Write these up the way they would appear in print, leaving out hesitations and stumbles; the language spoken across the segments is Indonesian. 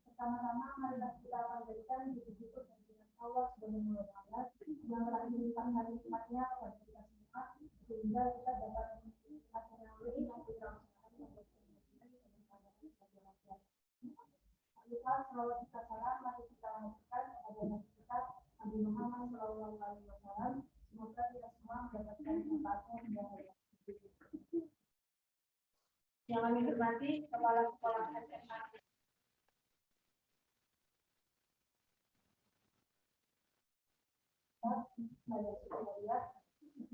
Pertama-tama marilah kita panjatkan puji-puji dengan Allah Subhanahu wa taala yang telah melimpahkan nikmat-Nya kepada kita semua sehingga kita dapat menikmati yang kita lupa selalu kita salam mari kita lanjutkan kepada Nabi kita Nabi Muhammad Shallallahu Alaihi Wasallam. Semoga kita semua mendapatkan manfaatnya hingga akhir. Yang kami hormati Kepala Sekolah SMA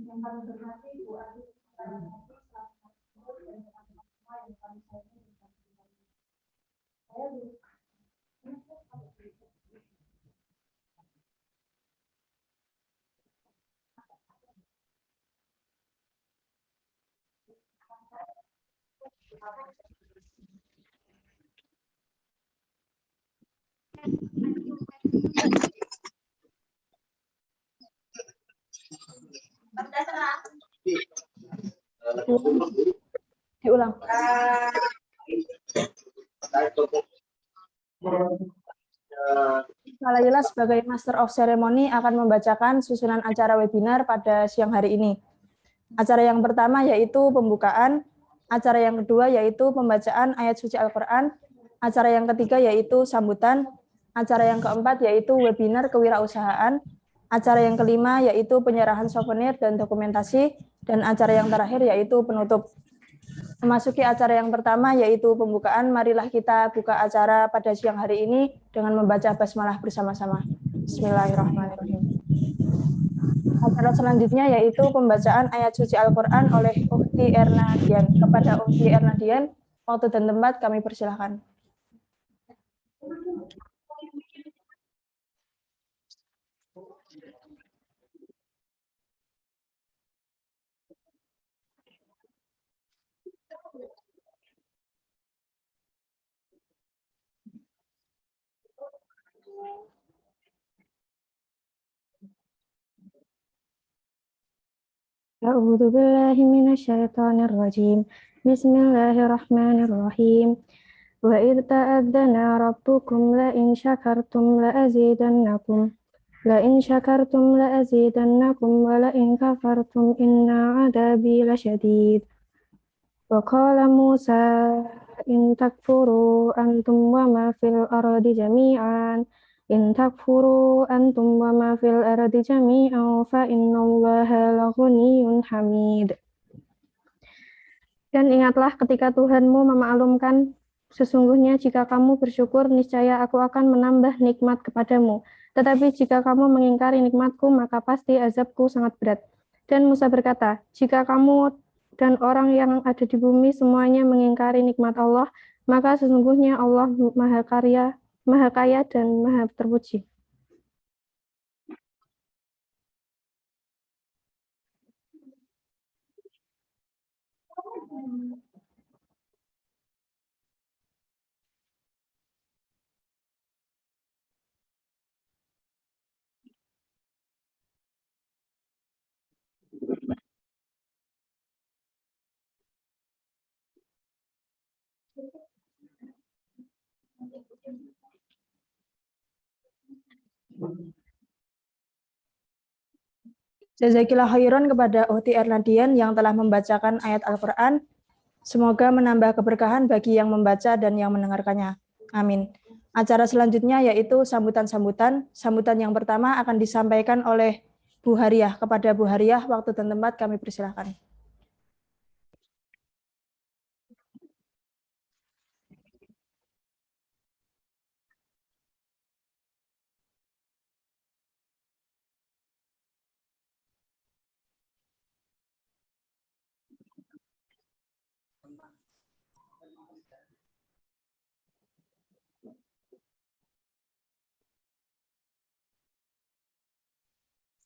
yang kami hormati Bu Adi dan teman-teman semua yang kami sayangi dan saya diulang. Kala jelas sebagai Master of Ceremony akan membacakan susunan acara webinar pada siang hari ini. Acara yang pertama yaitu pembukaan, acara yang kedua yaitu pembacaan ayat suci Al-Quran, acara yang ketiga yaitu sambutan, acara yang keempat yaitu webinar kewirausahaan, acara yang kelima yaitu penyerahan souvenir dan dokumentasi, dan acara yang terakhir yaitu penutup. Memasuki acara yang pertama yaitu pembukaan, marilah kita buka acara pada siang hari ini dengan membaca basmalah bersama-sama. Bismillahirrahmanirrahim. Acara selanjutnya yaitu pembacaan ayat suci Al-Quran oleh Ukhti Erna Dian. Kepada Ukhti Erna Dian, waktu dan tempat kami persilahkan. A'udzu billahi minasyaitonir rajim. Bismillahirrahmanirrahim. Wa idh ta'adzana rabbukum la in syakartum la azidannakum. La in syakartum la azidannakum wa la in kafartum inna 'adzabi lasyadid. Wa qala Musa in takfuru antum wa ma fil ardi jami'an in takfuru antum wa ma fil ardi jami'an fa innallaha laghaniyyun hamid. Dan ingatlah ketika Tuhanmu memaklumkan, sesungguhnya jika kamu bersyukur niscaya aku akan menambah nikmat kepadamu, tetapi jika kamu mengingkari nikmatku maka pasti azabku sangat berat. Dan Musa berkata, jika kamu dan orang yang ada di bumi semuanya mengingkari nikmat Allah, maka sesungguhnya Allah Maha Kaya dan Maha terpuji. Jazakillah khairan kepada Ukhti Erladian yang telah membacakan ayat Al-Quran. Semoga menambah keberkahan bagi yang membaca dan yang mendengarkannya. Amin. Acara selanjutnya yaitu sambutan-sambutan. Sambutan yang pertama akan disampaikan oleh Bu Hariah. Kepada Bu Hariah, waktu dan tempat kami persilahkan.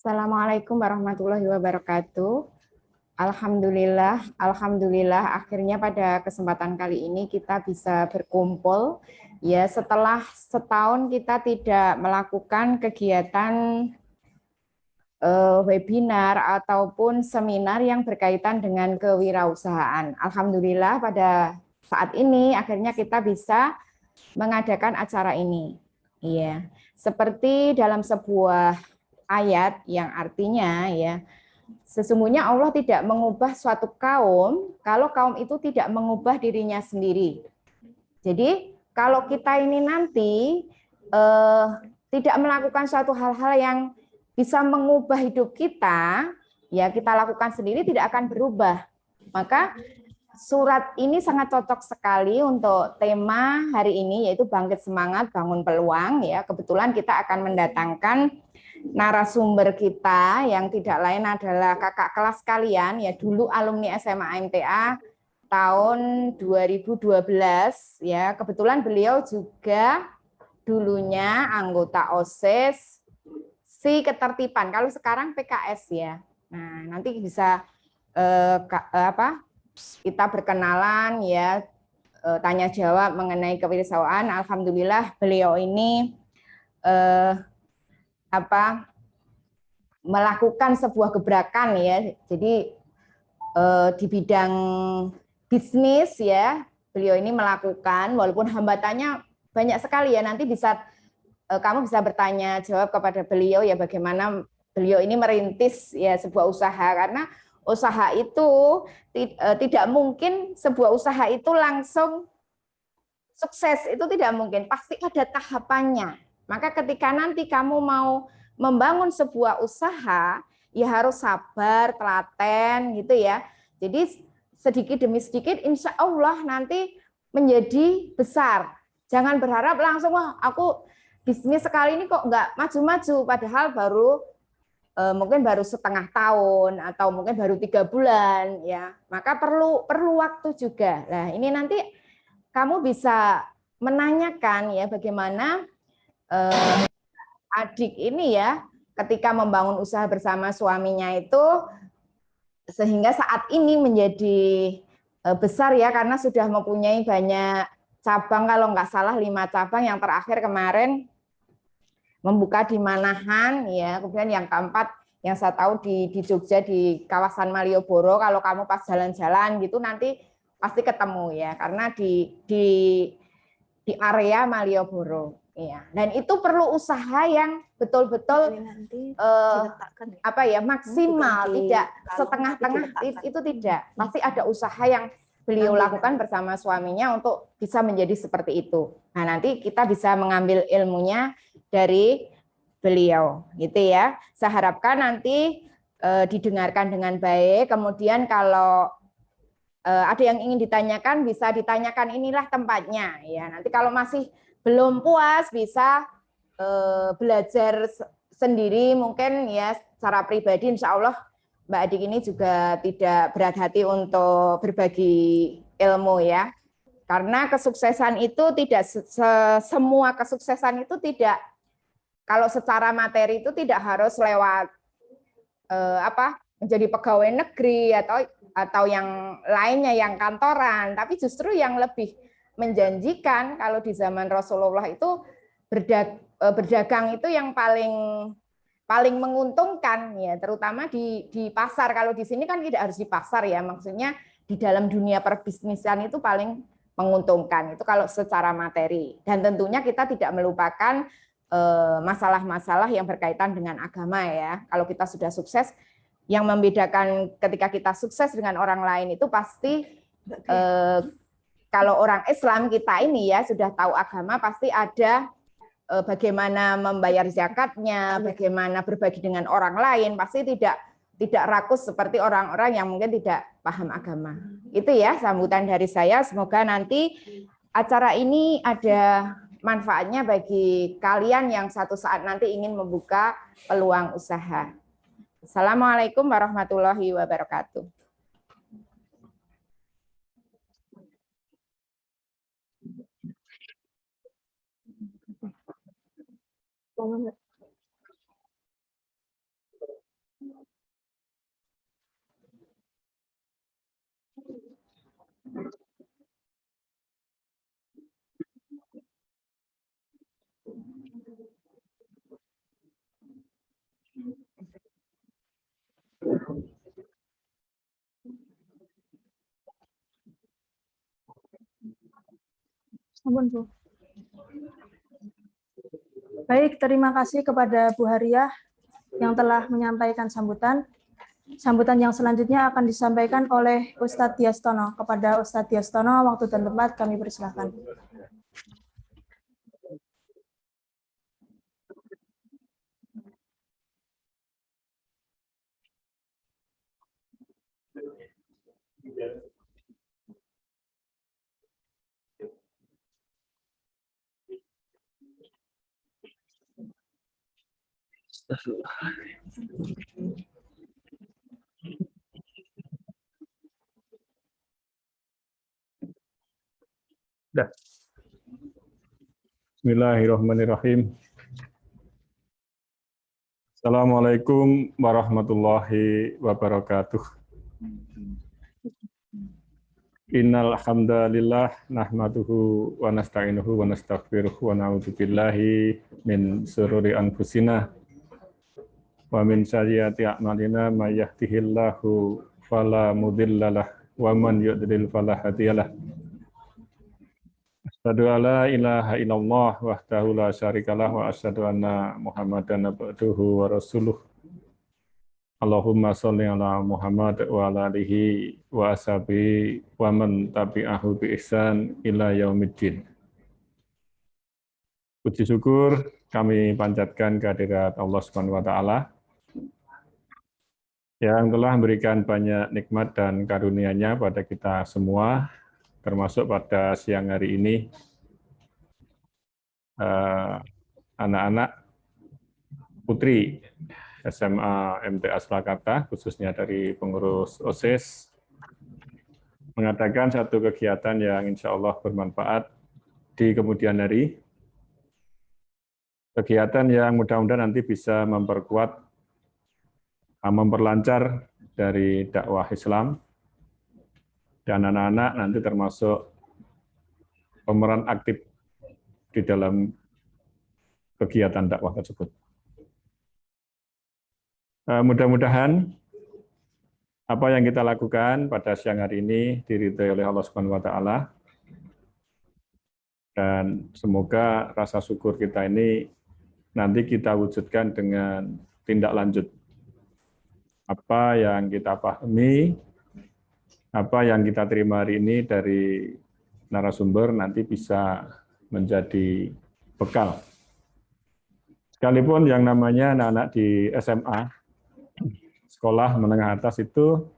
Assalamualaikum warahmatullahi wabarakatuh. Alhamdulillah akhirnya pada kesempatan kali ini kita bisa berkumpul. Ya, setelah setahun kita tidak melakukan kegiatan webinar ataupun seminar yang berkaitan dengan kewirausahaan. Alhamdulillah pada saat ini akhirnya kita bisa mengadakan acara ini. Iya, seperti dalam sebuah ayat yang artinya ya, sesungguhnya Allah tidak mengubah suatu kaum kalau kaum itu tidak mengubah dirinya sendiri. Jadi kalau kita ini nanti tidak melakukan suatu hal-hal yang bisa mengubah hidup kita, ya kita lakukan sendiri tidak akan berubah. Maka surat ini sangat cocok sekali untuk tema hari ini, yaitu bangkit semangat, bangun peluang. Ya, kebetulan kita akan mendatangkan narasumber kita yang tidak lain adalah kakak kelas kalian, ya dulu alumni SMA MTA tahun 2012. Ya, kebetulan beliau juga dulunya anggota OSIS si ketertiban. Kalau sekarang PKS ya. Nah, nanti bisa kita berkenalan ya, tanya jawab mengenai kewirausahaan. Alhamdulillah beliau ini melakukan sebuah gebrakan ya. Jadi di bidang bisnis ya, beliau ini melakukan walaupun hambatannya banyak sekali ya. Nanti bisa kamu bisa bertanya jawab kepada beliau ya bagaimana beliau ini merintis ya sebuah usaha, karena usaha itu tidak mungkin sebuah usaha itu langsung sukses, itu tidak mungkin, pasti ada tahapannya. Maka ketika nanti kamu mau membangun sebuah usaha, ya harus sabar, telaten gitu ya. Jadi sedikit demi sedikit insya Allah nanti menjadi besar. Jangan berharap langsung, wah aku bisnis sekali ini kok nggak maju-maju, padahal mungkin baru setengah tahun atau mungkin baru 3 bulan ya, maka perlu waktu juga. Nah ini nanti kamu bisa menanyakan ya bagaimana adik ini ya ketika membangun usaha bersama suaminya itu sehingga saat ini menjadi besar ya, karena sudah mempunyai banyak cabang, kalau nggak salah 5 cabang, yang terakhir kemarin membuka di Manahan ya, kemudian yang keempat yang saya tahu di Jogja di kawasan Malioboro. Kalau kamu pas jalan-jalan gitu nanti pasti ketemu ya, karena di area Malioboro ya. Dan itu perlu usaha yang betul-betul maksimal, tidak setengah-tengah, itu tidak. Pasti ada usaha yang beliau lakukan bersama suaminya untuk bisa menjadi seperti itu. Nah, nanti kita bisa mengambil ilmunya dari beliau, gitu ya. Saya harapkan nanti didengarkan dengan baik. Kemudian kalau ada yang ingin ditanyakan, bisa ditanyakan, inilah tempatnya. Ya, nanti kalau masih belum puas, bisa belajar sendiri mungkin ya secara pribadi. Insya Allah Mbak Adik ini juga tidak berat hati untuk berbagi ilmu ya. Karena kesuksesan itu tidak semua kesuksesan itu tidak, kalau secara materi itu tidak harus lewat menjadi pegawai negeri atau yang lainnya yang kantoran, tapi justru yang lebih menjanjikan kalau di zaman Rasulullah itu berdagang itu yang paling menguntungkan ya, terutama di pasar. Kalau di sini kan tidak harus di pasar ya, maksudnya di dalam dunia perbisnisan itu paling menguntungkan itu kalau secara materi. Dan tentunya kita tidak melupakan masalah-masalah yang berkaitan dengan agama ya. Kalau kita sudah sukses, yang membedakan ketika kita sukses dengan orang lain itu pasti kalau orang Islam kita ini ya sudah tahu agama, pasti ada bagaimana membayar zakatnya, bagaimana berbagi dengan orang lain, pasti tidak rakus seperti orang-orang yang mungkin tidak paham agama. Itu ya sambutan dari saya. Semoga nanti acara ini ada manfaatnya bagi kalian yang satu saat nanti ingin membuka peluang usaha. Assalamualaikum warahmatullahi wabarakatuh. Ampun, Bu. Baik, terima kasih kepada Bu Hariah yang telah menyampaikan sambutan. Sambutan yang selanjutnya akan disampaikan oleh Ustadz Diastono. Kepada Ustadz Diastono, waktu dan tempat kami persilakan. Bismillahirrahmanirrahim. Assalamualaikum warahmatullahi wabarakatuh. Innal hamdalillah nahmaduhu wa nasta'inuhu wa nastaghfiruh wa na'udzu billahi min syururi anfusina wa min sayyiati a'malina may yahdihillahu fala mudhillalah wa man yudlil fala hadiyalah. Asyhadu alla ilaha illallah wahdahu la syarikalah wa asyhadu anna Muhammadan abduhu wa rasuluh. Allahumma sholli ala Muhammad wa ala alihi wa ashabihi wa man tabi'ahu bi ihsan ila yaumiddin. Puji syukur kami panjatkan kehadirat Allah Subhanahu wa taala yang telah memberikan banyak nikmat dan karunia-Nya pada kita semua, termasuk pada siang hari ini anak-anak putri SMA MTA Surakarta, khususnya dari pengurus OSIS, mengadakan satu kegiatan yang insya Allah bermanfaat di kemudian hari. Kegiatan yang mudah-mudahan nanti bisa memperkuat, memperlancar dari dakwah Islam, dan anak-anak nanti termasuk pemeran aktif di dalam kegiatan dakwah tersebut. Mudah-mudahan apa yang kita lakukan pada siang hari ini diridhai oleh Allah Subhanahu wa taala, dan semoga rasa syukur kita ini nanti kita wujudkan dengan tindak lanjut. Apa yang kita pahami, apa yang kita terima hari ini dari narasumber nanti bisa menjadi bekal. Sekalipun yang namanya anak-anak di SMA, sekolah menengah atas itu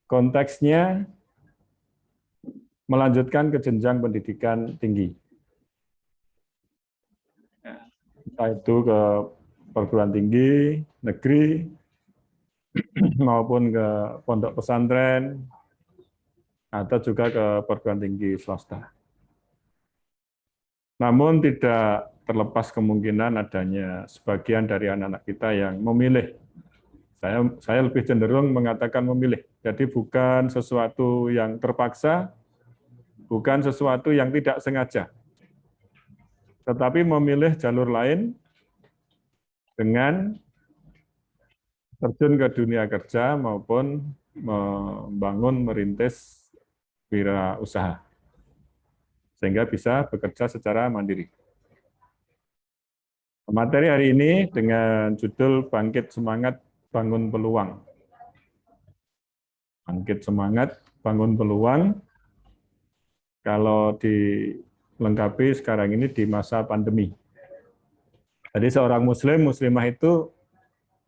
konteksnya melanjutkan ke jenjang pendidikan tinggi. Entah itu ke perguruan tinggi, negeri, maupun ke pondok pesantren, atau juga ke perguruan tinggi swasta. Namun tidak terlepas kemungkinan adanya sebagian dari anak-anak kita yang memilih. Saya lebih cenderung mengatakan memilih. Jadi bukan sesuatu yang terpaksa, bukan sesuatu yang tidak sengaja, tetapi memilih jalur lain dengan terjun ke dunia kerja maupun membangun, merintis wirausaha, sehingga bisa bekerja secara mandiri. Materi hari ini dengan judul Bangkit Semangat, Bangun Peluang. Bangkit semangat, bangun peluang. Kalau dilengkapi sekarang ini di masa pandemi. Jadi seorang muslim, muslimah itu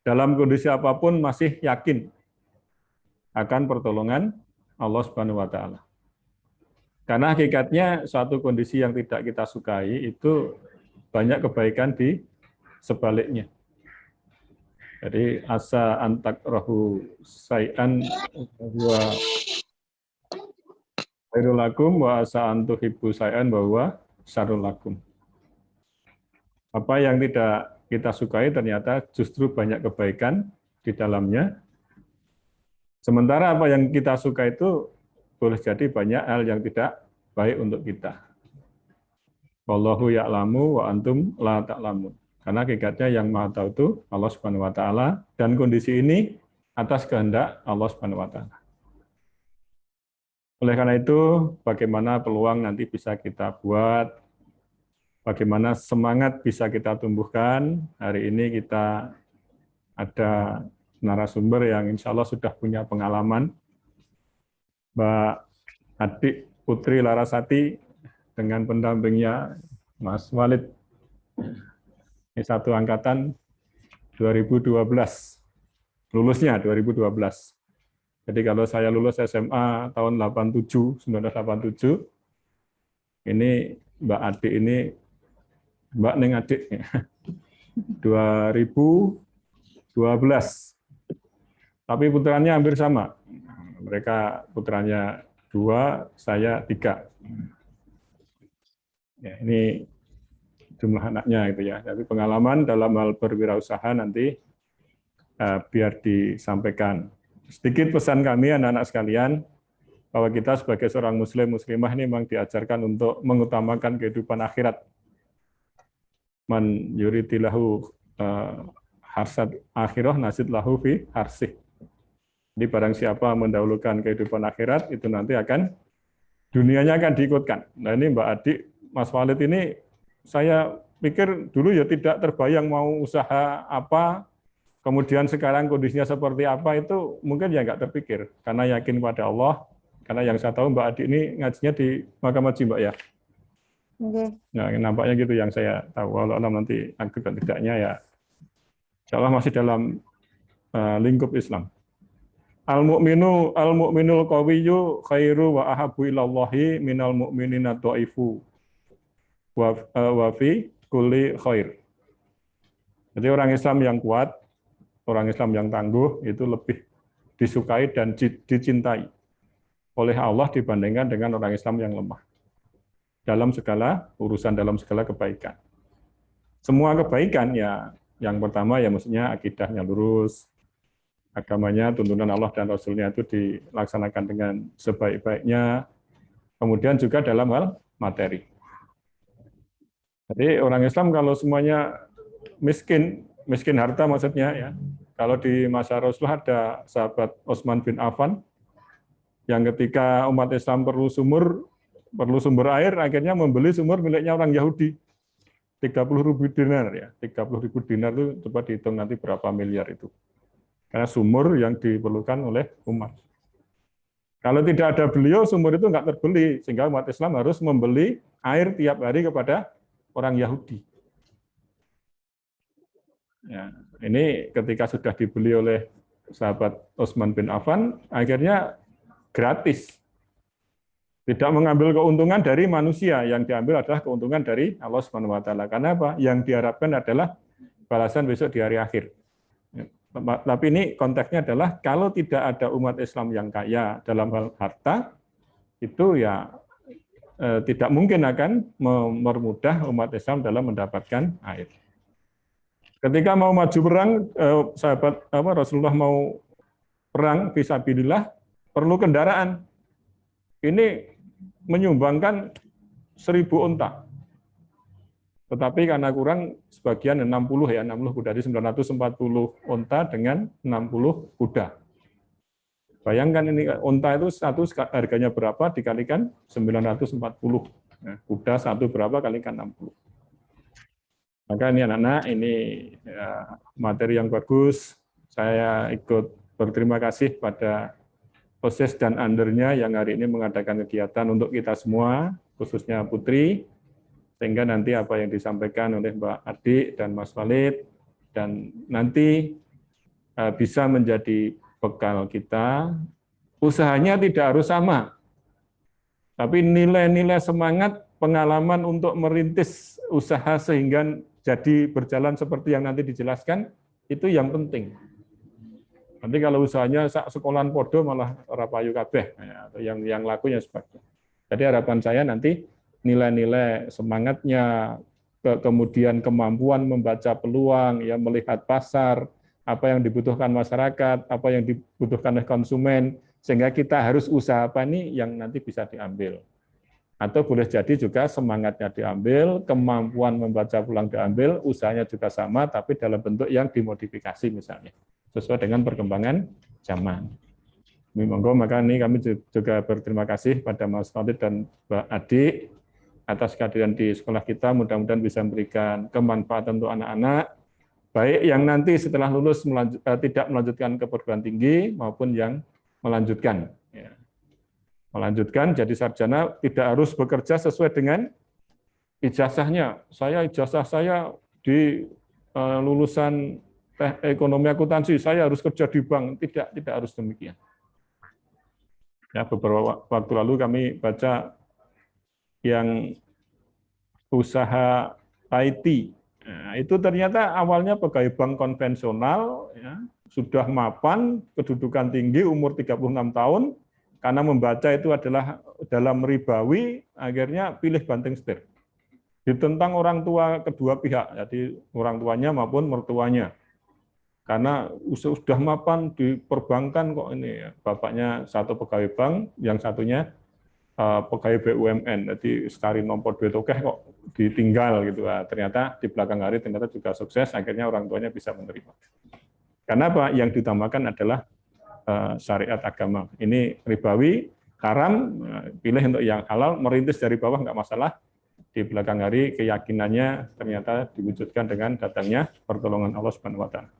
dalam kondisi apapun masih yakin akan pertolongan Allah Subhanahu wa taala. Karena hakikatnya suatu kondisi yang tidak kita sukai itu banyak kebaikan di sebaliknya. Jadi asa antak rohu sayan wa khairul lakum wa asa antuhibbu sayan bahwa syarrul lakum. Apa yang tidak kita sukai ternyata justru banyak kebaikan di dalamnya. Sementara apa yang kita suka itu boleh jadi banyak hal yang tidak baik untuk kita. Wallahu ya'lamu wa antum la ta'lamun. Karena hakikatnya yang Maha Tahu itu Allah Subhanahu wa taala, dan kondisi ini atas kehendak Allah Subhanahu wa taala. Oleh karena itu, bagaimana peluang nanti bisa kita buat, bagaimana semangat bisa kita tumbuhkan. Hari ini kita ada narasumber yang insya Allah sudah punya pengalaman, Mbak Adik Putri Larasati dengan pendampingnya Mas Walid. Ini satu angkatan 2012, lulusnya 2012. Jadi kalau saya lulus SMA tahun 1987, ini Mbak Adik ini, Mbak Neng Adik, 2012. Tapi putranya hampir sama. Mereka putranya 2, saya 3. Ya, ini jumlah anaknya itu ya. Tapi pengalaman dalam hal berwirausaha nanti biar disampaikan. Sedikit pesan kami anak-anak sekalian, bahwa kita sebagai seorang muslim muslimah ini memang diajarkan untuk mengutamakan kehidupan akhirat. Man yuridillahu harsad akhirah nasid lahu fi harsih. Jadi barang siapa mendahulukan kehidupan akhirat, itu nanti akan dunianya akan diikutkan. Nah ini Mbak Adik, Mas Walid ini saya pikir dulu ya tidak terbayang mau usaha apa, kemudian sekarang kondisinya seperti apa, itu mungkin ya nggak terpikir. Karena yakin pada Allah, karena yang saya tahu Mbak Adik ini ngajinya di Makam Haji Mbak ya. Oke. Nah nampaknya gitu yang saya tahu. Walau nanti aktif dan tidaknya ya, insya Allah masih dalam lingkup Islam. Al-mu'minul qawiyyu khairu wa ahabbu ilallahi minal mu'minina dha'ifu wa fi kulli khair. Jadi orang Islam yang kuat, orang Islam yang tangguh itu lebih disukai dan dicintai oleh Allah dibandingkan dengan orang Islam yang lemah dalam segala urusan, dalam segala kebaikan. Semua kebaikan ya, yang pertama ya maksudnya akidahnya lurus, agamanya, tuntunan Allah dan Rasulnya itu dilaksanakan dengan sebaik-baiknya. Kemudian juga dalam hal materi. Jadi orang Islam kalau semuanya miskin harta maksudnya ya. Kalau di masa Rasulullah ada sahabat Utsman bin Affan yang ketika umat Islam perlu sumber air, akhirnya membeli sumur miliknya orang Yahudi. 30.000 dinar ya. 30.000 dinar itu coba dihitung nanti berapa miliar itu. Karena sumur yang diperlukan oleh umat. Kalau tidak ada beliau, sumur itu nggak terbeli, sehingga umat Islam harus membeli air tiap hari kepada orang Yahudi. Ya, ini ketika sudah dibeli oleh sahabat Utsman bin Affan, akhirnya gratis. Tidak mengambil keuntungan dari manusia, yang diambil adalah keuntungan dari Allah Subhanahu wa taala. Karena apa? Yang diharapkan adalah balasan besok di hari akhir. Tapi ini konteksnya adalah kalau tidak ada umat Islam yang kaya dalam hal harta, itu ya tidak mungkin akan mempermudah umat Islam dalam mendapatkan air. Ketika mau maju perang, sahabat Rasulullah mau perang fisabilillah, perlu kendaraan. Ini menyumbangkan 1.000 unta. Tetapi karena kurang, sebagian 60 kuda, jadi 940 unta dengan 60 kuda. Bayangkan ini unta itu satu harganya berapa dikalikan 940. Nah, kuda satu berapa kalikan 60. Maka ini anak-anak, ini ya, materi yang bagus. Saya ikut berterima kasih pada OSIS dan undernya yang hari ini mengadakan kegiatan untuk kita semua, khususnya Putri, sehingga nanti apa yang disampaikan oleh Mbak Adik dan Mas Walid, dan nanti bisa menjadi bekal kita. Usahanya tidak harus sama, tapi nilai-nilai semangat, pengalaman untuk merintis usaha sehingga jadi berjalan seperti yang nanti dijelaskan, itu yang penting. Nanti kalau usahanya sekolahan podo malah rapayu kabeh, atau yang lakunya sebagainya. Jadi harapan saya nanti nilai-nilai semangatnya, kemudian kemampuan membaca peluang, ya melihat pasar, apa yang dibutuhkan masyarakat, apa yang dibutuhkan oleh konsumen, sehingga kita harus usaha apa nih yang nanti bisa diambil. Atau boleh jadi juga semangatnya diambil, kemampuan membaca peluang diambil, usahanya juga sama, tapi dalam bentuk yang dimodifikasi misalnya, sesuai dengan perkembangan zaman. Monggo, maka ini kami juga berterima kasih pada Mas Khalid dan Mbak Adik atas kehadiran di sekolah kita. Mudah-mudahan bisa memberikan kemanfaatan untuk anak-anak, baik yang nanti setelah lulus tidak melanjutkan ke perguruan tinggi maupun yang melanjutkan. Ya. Melanjutkan jadi sarjana tidak harus bekerja sesuai dengan ijazahnya. Ijazah saya di lulusan ekonomi akuntansi, saya harus kerja di bank. Tidak harus demikian. Ya, beberapa waktu lalu kami baca yang usaha IT. Nah, itu ternyata awalnya pegawai bank konvensional, ya, sudah mapan, kedudukan tinggi, umur 36 tahun, karena membaca itu adalah dalam ribawi, akhirnya pilih banting setir. Ditentang orang tua kedua pihak, jadi orang tuanya maupun mertuanya. Karena sudah mapan di perbankan kok ini, bapaknya satu pegawai bank, yang satunya pegawai BUMN, jadi sekali nomor duit okeh kok ditinggal gitu. Ternyata di belakang hari ternyata juga sukses, akhirnya orang tuanya bisa menerima. Karena apa? Yang ditambahkan adalah syariat agama. Ini ribawi, haram, pilih untuk yang halal, merintis dari bawah nggak masalah. Di belakang hari keyakinannya ternyata diwujudkan dengan datangnya pertolongan Allah Subhanahu wa Ta'ala.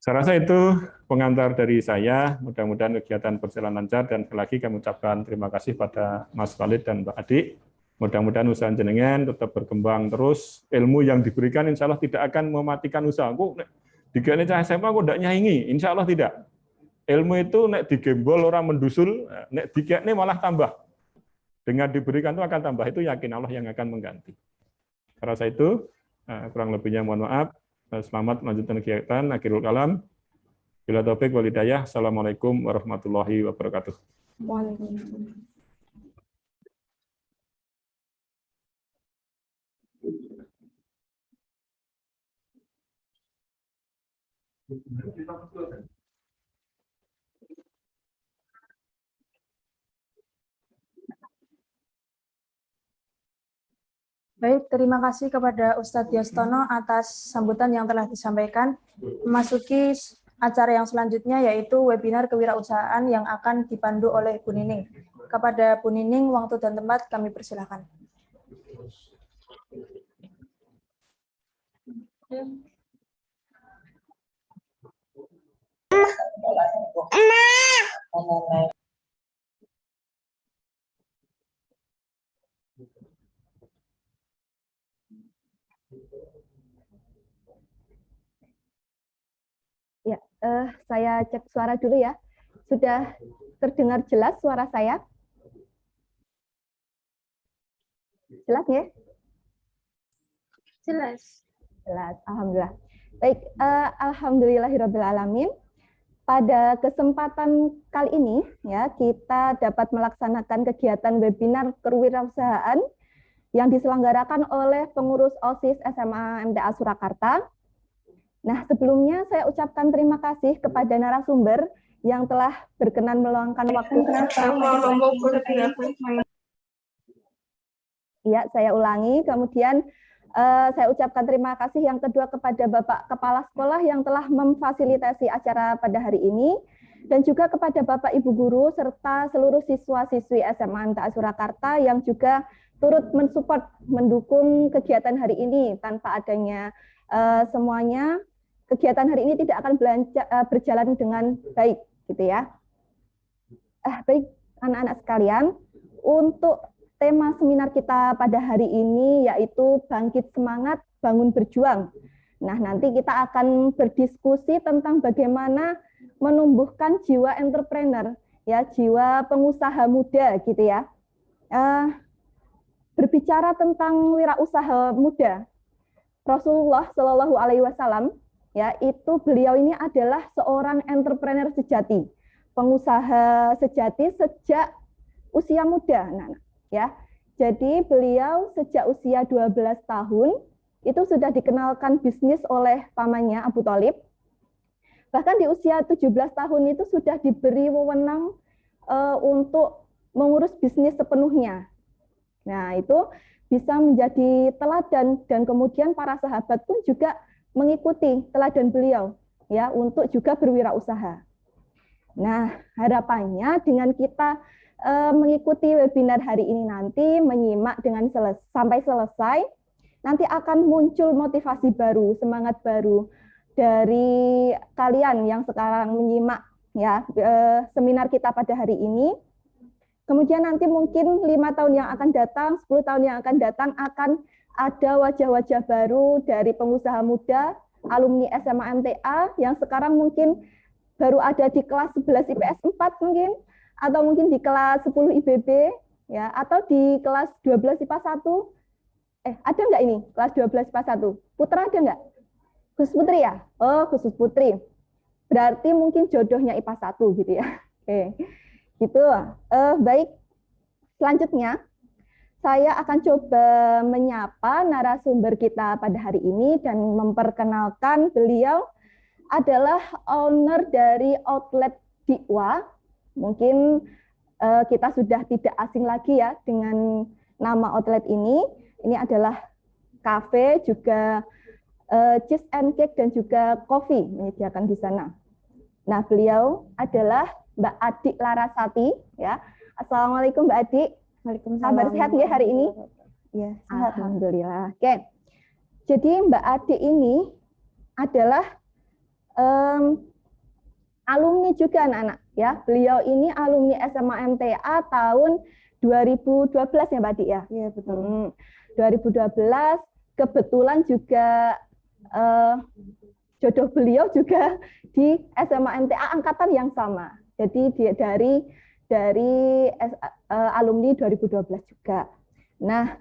Saya rasa itu pengantar dari saya, mudah-mudahan kegiatan berjalan lancar, dan sekali lagi kami ucapkan terima kasih pada Mas Khalid dan Mbak Adik. Mudah-mudahan usaha jenengan tetap berkembang terus, ilmu yang diberikan insya Allah tidak akan mematikan usaha. Kok digane cah SMA kok tidak nyaingi, insya Allah tidak. Ilmu itu nek digembol orang mendusul, nek dikekne malah tambah. Dengan diberikan itu akan tambah, itu yakin Allah yang akan mengganti. Saya rasa itu, kurang lebihnya mohon maaf. Selamat melanjutkan kegiatan. Akhirul kalam. Bila taufik wal hidayah. Assalamualaikum warahmatullahi wabarakatuh. Waalaikumsalam. Baik, terima kasih kepada Ustadz Yastono atas sambutan yang telah disampaikan. Memasuki acara yang selanjutnya yaitu webinar kewirausahaan yang akan dipandu oleh Bu Nining. Kepada Bu Nining, waktu dan tempat kami persilakan. Ya, saya cek suara dulu ya. Sudah terdengar jelas suara saya? Jelas ya? Jelas. Jelas, alhamdulillah. Baik, alhamdulillahirrabbilalamin. Pada kesempatan kali ini ya kita dapat melaksanakan kegiatan webinar kewirausahaan yang diselenggarakan oleh pengurus OSIS SMA MTA Surakarta. Nah, sebelumnya saya ucapkan terima kasih kepada narasumber yang telah berkenan meluangkan waktu. Iya, saya ulangi. Kemudian saya ucapkan terima kasih yang kedua kepada Bapak Kepala Sekolah yang telah memfasilitasi acara pada hari ini, dan juga kepada Bapak Ibu Guru serta seluruh siswa-siswi SMA MTA Surakarta yang juga turut mensupport, mendukung kegiatan hari ini. Tanpa adanya semuanya, kegiatan hari ini tidak akan berjalan dengan baik, gitu ya. Baik, anak-anak sekalian, untuk tema seminar kita pada hari ini yaitu Bangkit Semangat, Bangun Berjuang. Nah, nanti kita akan berdiskusi tentang bagaimana menumbuhkan jiwa entrepreneur, ya, jiwa pengusaha muda, gitu ya. Berbicara tentang wirausaha muda, Rasulullah Shallallahu Alaihi Wasallam, ya, itu beliau ini adalah seorang entrepreneur sejati, pengusaha sejati sejak usia muda. Nah, ya, jadi beliau sejak usia 12 tahun itu sudah dikenalkan bisnis oleh pamannya Abu Thalib. Bahkan di usia 17 tahun itu sudah diberi wewenang untuk mengurus bisnis sepenuhnya. Nah, itu bisa menjadi teladan, dan kemudian para sahabat pun juga mengikuti teladan beliau ya untuk juga berwirausaha. Nah, harapannya dengan kita mengikuti webinar hari ini nanti, menyimak dengan sampai selesai, nanti akan muncul motivasi baru, semangat baru dari kalian yang sekarang menyimak ya seminar kita pada hari ini. Kemudian nanti mungkin 5 tahun yang akan datang, 10 tahun yang akan datang akan ada wajah-wajah baru dari pengusaha muda, alumni SMA MTA yang sekarang mungkin baru ada di kelas 11 IPS 4 mungkin, atau mungkin di kelas 10 IBB, ya, atau di kelas 12 IPA 1. Ada nggak ini kelas 12 IPA 1? Putra ada nggak? Khusus putri ya? Oh, khusus putri. Berarti mungkin jodohnya IPA 1 gitu ya. Oke. Gitu. Baik, selanjutnya saya akan coba menyapa narasumber kita pada hari ini dan memperkenalkan beliau adalah owner dari outlet Diwa. Mungkin kita sudah tidak asing lagi ya dengan nama outlet ini. Ini adalah cafe, juga cheese and cake dan juga kopi menyediakan di sana. Nah, beliau adalah Mbak Adik Larasati, ya. Assalamualaikum Mbak Adik. Waalaikumsalam. Kabar sehat ya hari ini? Ya, sehat. Alhamdulillah. Oke. Jadi Mbak Adik ini adalah alumni juga anak-anak, ya. Beliau ini alumni SMA MTA tahun 2012 ya Mbak Adik ya? Iya, betul. 2012, kebetulan juga jodoh beliau juga di SMA MTA angkatan yang sama. Jadi dia dari alumni 2012 juga. Nah,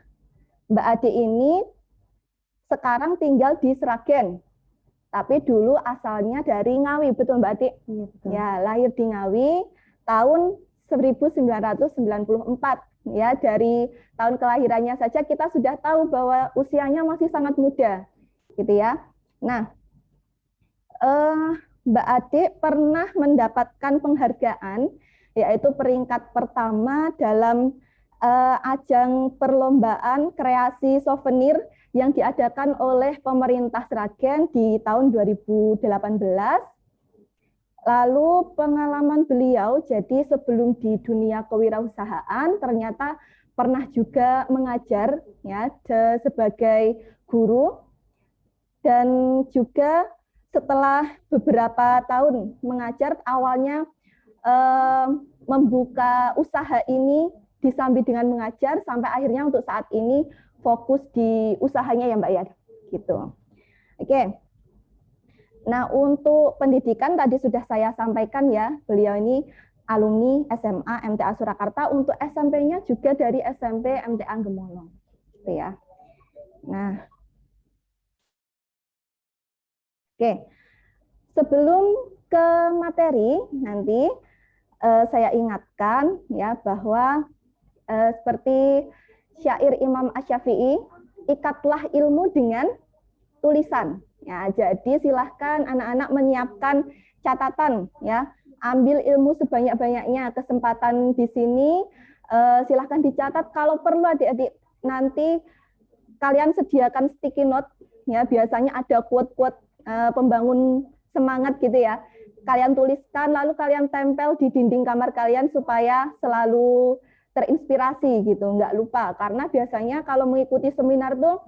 Mbak Ade ini sekarang tinggal di Sragen. Tapi dulu asalnya dari Ngawi, betul Mbak Ade? Iya, betul. Ya, lahir di Ngawi tahun 1994. Ya, dari tahun kelahirannya saja kita sudah tahu bahwa usianya masih sangat muda, gitu ya. Nah, Mbak Ade pernah mendapatkan penghargaan, yaitu peringkat pertama dalam ajang perlombaan kreasi souvenir yang diadakan oleh pemerintah Sragen di tahun 2018. Lalu pengalaman beliau, jadi sebelum di dunia kewirausahaan, ternyata pernah juga mengajar ya sebagai guru, dan juga setelah beberapa tahun mengajar, awalnya membuka usaha ini disambi dengan mengajar, sampai akhirnya untuk saat ini fokus di usahanya ya Mbak ya, gitu. Oke. Nah, untuk pendidikan tadi sudah saya sampaikan ya, beliau ini alumni SMA MTA Surakarta, untuk SMP-nya juga dari SMP MTA Gemono, gitu ya. Nah, oke. Sebelum ke materi nanti saya ingatkan ya bahwa seperti syair Imam Asy-Syafi'i, ikatlah ilmu dengan tulisan. Ya, jadi silahkan anak-anak menyiapkan catatan ya, ambil ilmu sebanyak-banyaknya. Kesempatan di sini silahkan dicatat. Kalau perlu adik-adik nanti kalian sediakan sticky note ya, biasanya ada quote-quote pembangun semangat gitu ya. Kalian tuliskan lalu kalian tempel di dinding kamar kalian supaya selalu terinspirasi gitu, nggak lupa. Karena biasanya kalau mengikuti seminar tuh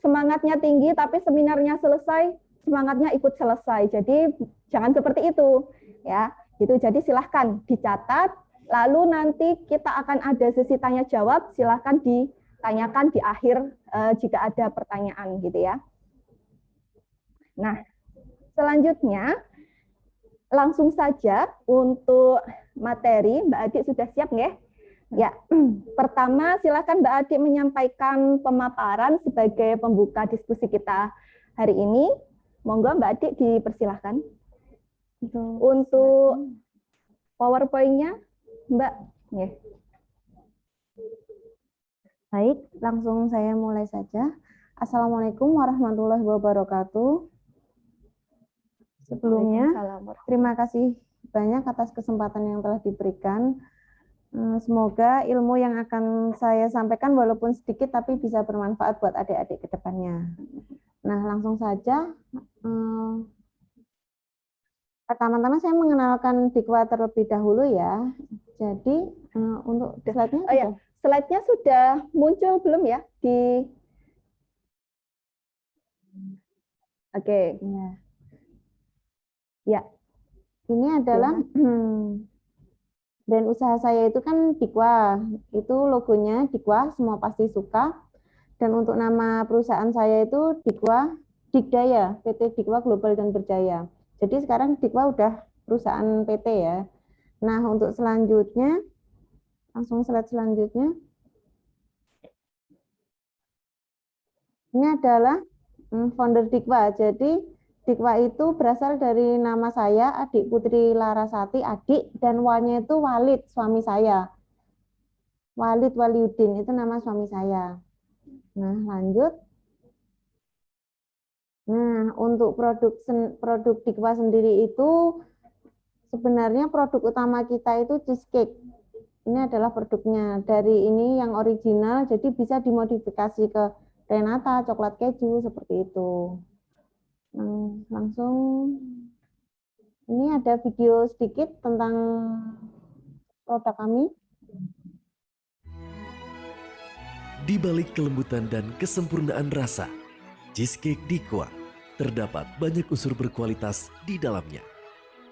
semangatnya tinggi, tapi seminarnya selesai, semangatnya ikut selesai. Jadi jangan seperti itu, ya. Gitu. Jadi silahkan dicatat. Lalu nanti kita akan ada sesi tanya jawab. Silahkan ditanyakan di akhir jika ada pertanyaan, gitu ya. Nah, selanjutnya langsung saja untuk materi. Mbak Adik sudah siap nggih? Ya, pertama silakan Mbak Adik menyampaikan pemaparan sebagai pembuka diskusi kita hari ini. Monggo Mbak Adik dipersilahkan. Untuk PowerPoint-nya, Mbak. Ya. Baik, langsung saya mulai saja. Assalamualaikum warahmatullahi wabarakatuh. Sebelumnya, terima kasih banyak atas kesempatan yang telah diberikan. Semoga ilmu yang akan saya sampaikan walaupun sedikit tapi bisa bermanfaat buat adik-adik ke depannya. Nah, langsung saja. Pertama-tama saya mengenalkan Dikwa terlebih dahulu ya. Jadi untuk slide-nya Oh ya, slide-nya sudah muncul belum ya di Oke. ya. Ya, ini adalah brand usaha saya itu kan Dikwa. Itu logonya Dikwa, semua pasti suka. Dan untuk nama perusahaan saya itu Dikwa Dikdaya, PT Dikwa Global dan Berjaya. Jadi sekarang Dikwa udah perusahaan PT ya. Nah, untuk selanjutnya, langsung slide selanjutnya. Ini adalah founder Dikwa. Jadi Dikwa itu berasal dari nama saya, Adik Putri Larasati, adik, dan W-nya itu Walid, suami saya. Walid Waliuddin, itu nama suami saya. Nah, lanjut. Nah, untuk produk Dikwa sendiri itu sebenarnya produk utama kita itu cheesecake. Ini adalah produknya. Dari ini yang original, jadi bisa dimodifikasi ke Renata, coklat keju, seperti itu. Nah, langsung, ini ada video sedikit tentang produk kami. Di balik kelembutan dan kesempurnaan rasa, cheesecake Dikwa terdapat banyak unsur berkualitas di dalamnya.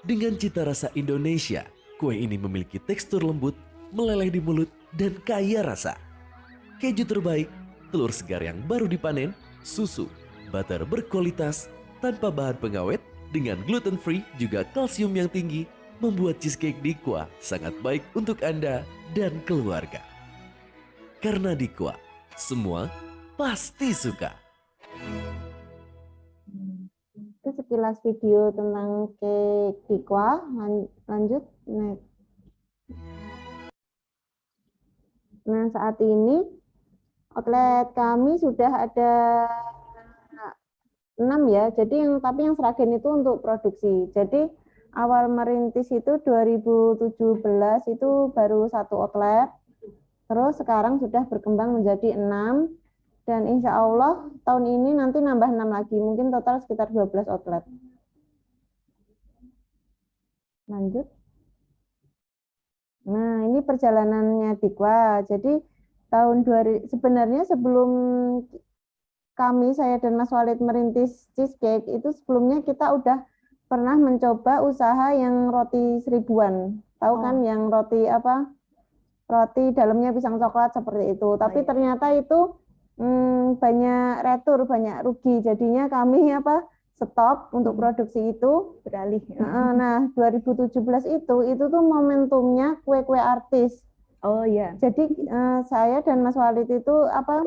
Dengan cita rasa Indonesia, kue ini memiliki tekstur lembut, meleleh di mulut, dan kaya rasa. Keju terbaik, telur segar yang baru dipanen, susu, butter berkualitas, tanpa bahan pengawet, dengan gluten free juga kalsium yang tinggi, membuat cheesecake Dikwa sangat baik untuk Anda dan keluarga. Karena Dikwa, semua pasti suka. Itu sekilas video tentang cake Dikwa. Lanjut, next. Nah, saat ini outlet kami sudah ada 6 ya. Jadi tapi yang Sragen itu untuk produksi. Jadi awal merintis itu 2017 itu baru 1 outlet. Terus sekarang sudah berkembang menjadi 6. Dan insya Allah tahun ini nanti nambah 6 lagi. Mungkin total sekitar 12 outlet. Lanjut. Nah, ini perjalanannya Dikwa. Jadi sebenarnya sebelum saya dan Mas Walid merintis cheesecake, itu sebelumnya kita udah pernah mencoba usaha yang roti 1000-an. Tahu kan yang roti apa? Roti dalamnya pisang coklat seperti itu. Tapi ternyata itu banyak retur, banyak rugi. Jadinya kami stop untuk produksi itu, beralih. Nah, 2017 itu tuh momentumnya kue-kue artis. Oh iya. Jadi saya dan Mas Walid itu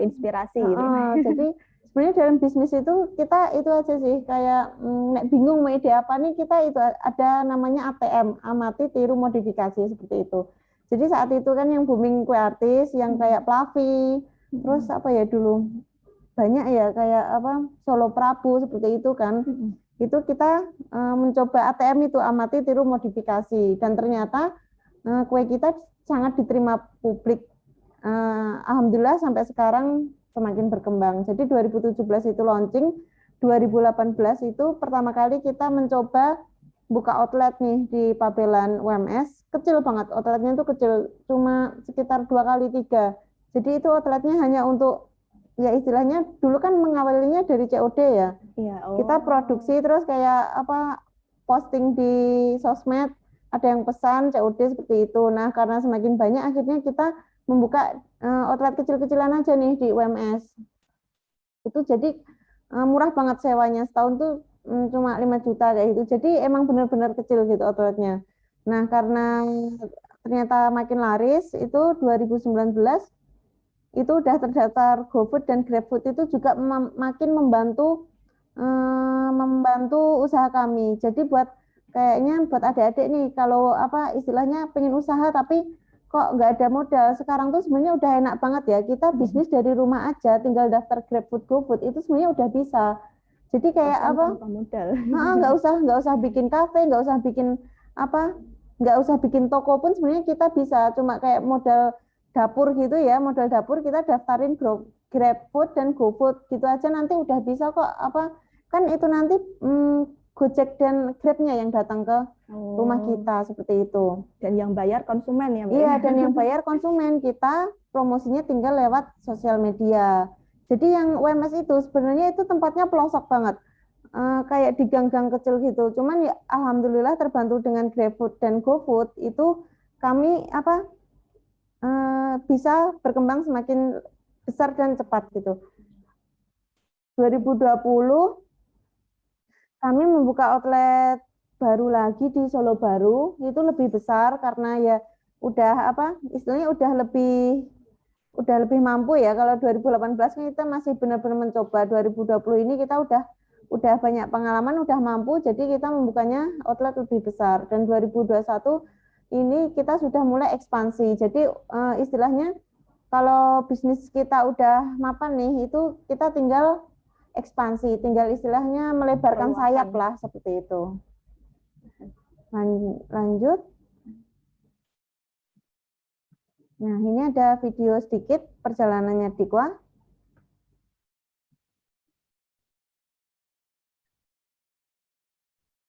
Inspirasi gitu. Jadi sebenarnya dalam bisnis itu kita itu aja sih kayak nek bingung mau ide apa nih, kita itu ada namanya ATM, amati tiru modifikasi, seperti itu. Jadi saat itu kan yang booming kue artis yang kayak Fluffy, terus dulu banyak ya kayak Solo Prabu seperti itu kan. Itu kita mencoba ATM itu, amati tiru modifikasi, dan ternyata kue kita sangat diterima publik. Alhamdulillah sampai sekarang semakin berkembang. Jadi 2017 itu launching, 2018 itu pertama kali kita mencoba buka outlet nih di Pabelan UMS. Kecil banget, outletnya itu kecil, cuma sekitar 2x3. Jadi itu outletnya hanya untuk, ya istilahnya dulu kan mengawalinya dari COD ya. Iya, Kita produksi terus kayak posting di sosmed, ada yang pesan COD seperti itu. Nah, karena semakin banyak akhirnya kita membuka outlet kecil-kecilan aja nih di UMS. Itu jadi murah banget sewanya, setahun tuh cuma 5 juta kayak gitu. Jadi emang benar-benar kecil gitu outletnya. Nah, karena ternyata makin laris, itu 2019 itu udah terdaftar GoFood dan GrabFood, itu juga makin membantu usaha kami. Jadi kayaknya buat adik-adik nih, kalau istilahnya pengen usaha tapi kok nggak ada modal, sekarang tuh sebenarnya udah enak banget ya, kita bisnis dari rumah aja, tinggal daftar GrabFood, GoFood, itu sebenarnya udah bisa. Jadi kayak tanpa modal. nggak usah bikin kafe, nggak usah bikin toko pun sebenarnya kita bisa, cuma kayak modal dapur gitu ya, modal dapur kita daftarin GrabFood dan GoFood gitu aja, nanti udah bisa kok kan itu nanti Gojek dan Grab-nya yang datang ke rumah kita seperti itu. Dan yang bayar konsumen ya, Mbak? Iya, dan yang bayar konsumen, kita promosinya tinggal lewat sosial media. Jadi yang UMS itu sebenarnya itu tempatnya pelosok banget. Kayak di gang-gang kecil gitu. Cuman ya alhamdulillah terbantu dengan GrabFood dan GoFood itu kami bisa berkembang semakin besar dan cepat gitu. 2020 kami membuka outlet baru lagi di Solo Baru, itu lebih besar karena ya udah istilahnya udah lebih mampu ya. Kalau 2018 kita masih benar-benar mencoba, 2020 ini kita udah banyak pengalaman, udah mampu, jadi kita membukanya outlet lebih besar. Dan 2021 ini kita sudah mulai ekspansi. Jadi istilahnya kalau bisnis kita udah mapan nih, itu kita tinggal ekspansi, tinggal istilahnya melebarkan sayap lah seperti itu. Lanjut. Nah, ini ada video sedikit perjalanannya Dikwa.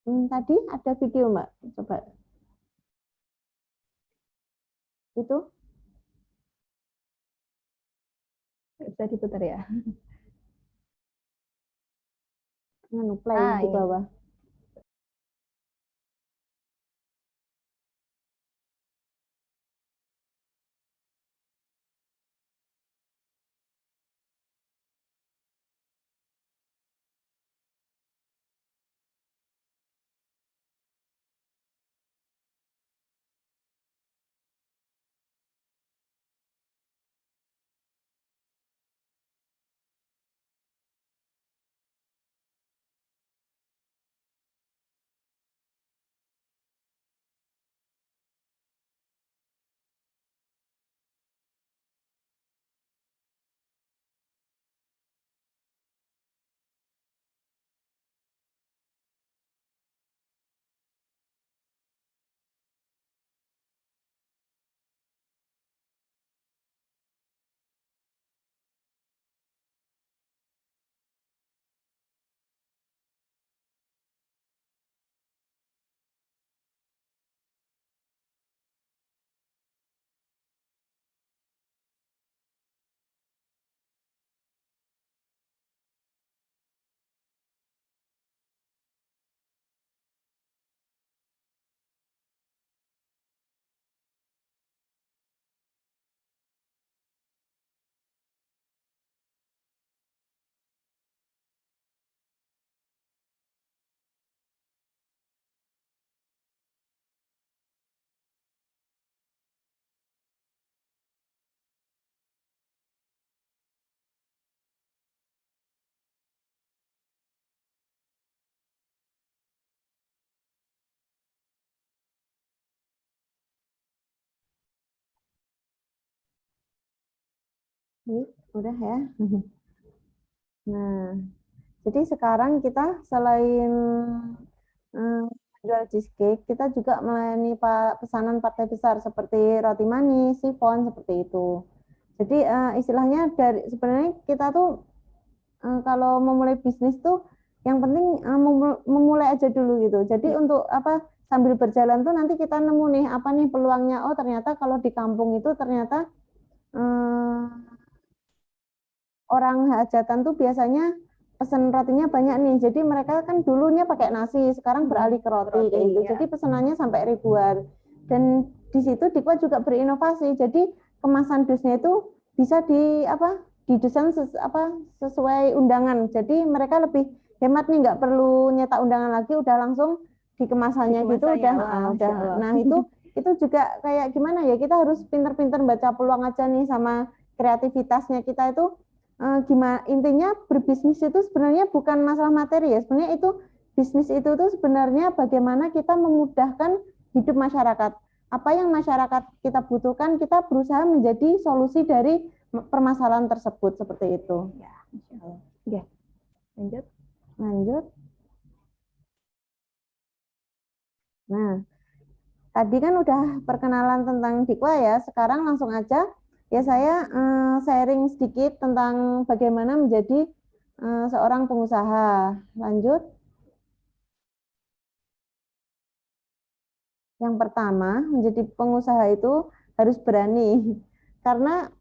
Tadi ada video, Mbak. Coba. Itu. Bisa diputar ya. Play di bawah. Ini udah ya. Nah, jadi sekarang kita selain jual cheesecake, kita juga melayani pesanan partai besar seperti roti manis, sifon seperti itu. Jadi istilahnya sebenarnya kita tuh kalau memulai bisnis tuh yang penting memulai aja dulu gitu. Jadi untuk sambil berjalan tuh nanti kita nemu nih apa nih peluangnya. Oh ternyata kalau di kampung itu ternyata orang hajatan tuh biasanya pesan rotinya banyak nih. Jadi mereka kan dulunya pakai nasi, sekarang beralih ke roti kayak gitu. Jadi pesanannya sampai ribuan. Dan di situ Dikwa juga berinovasi. Jadi kemasan dusnya itu bisa didesain sesuai undangan. Jadi mereka lebih hemat nih, nggak perlu nyetak undangan lagi, udah langsung di kemasannya gitu udah. Nah, itu juga kayak gimana ya, kita harus pinter-pinter baca peluang aja nih sama kreativitasnya kita itu. Gimana intinya berbisnis itu sebenarnya bukan masalah materi ya, sebenarnya itu bisnis itu tuh sebenarnya bagaimana kita memudahkan hidup masyarakat. Apa yang masyarakat kita butuhkan, kita berusaha menjadi solusi dari permasalahan tersebut seperti itu. Ya, Insya Allah. Oke, lanjut. Nah, tadi kan udah perkenalan tentang Dikwa ya, sekarang langsung aja. Ya saya sharing sedikit tentang bagaimana menjadi seorang pengusaha. Lanjut. Yang pertama, menjadi pengusaha itu harus berani. Karena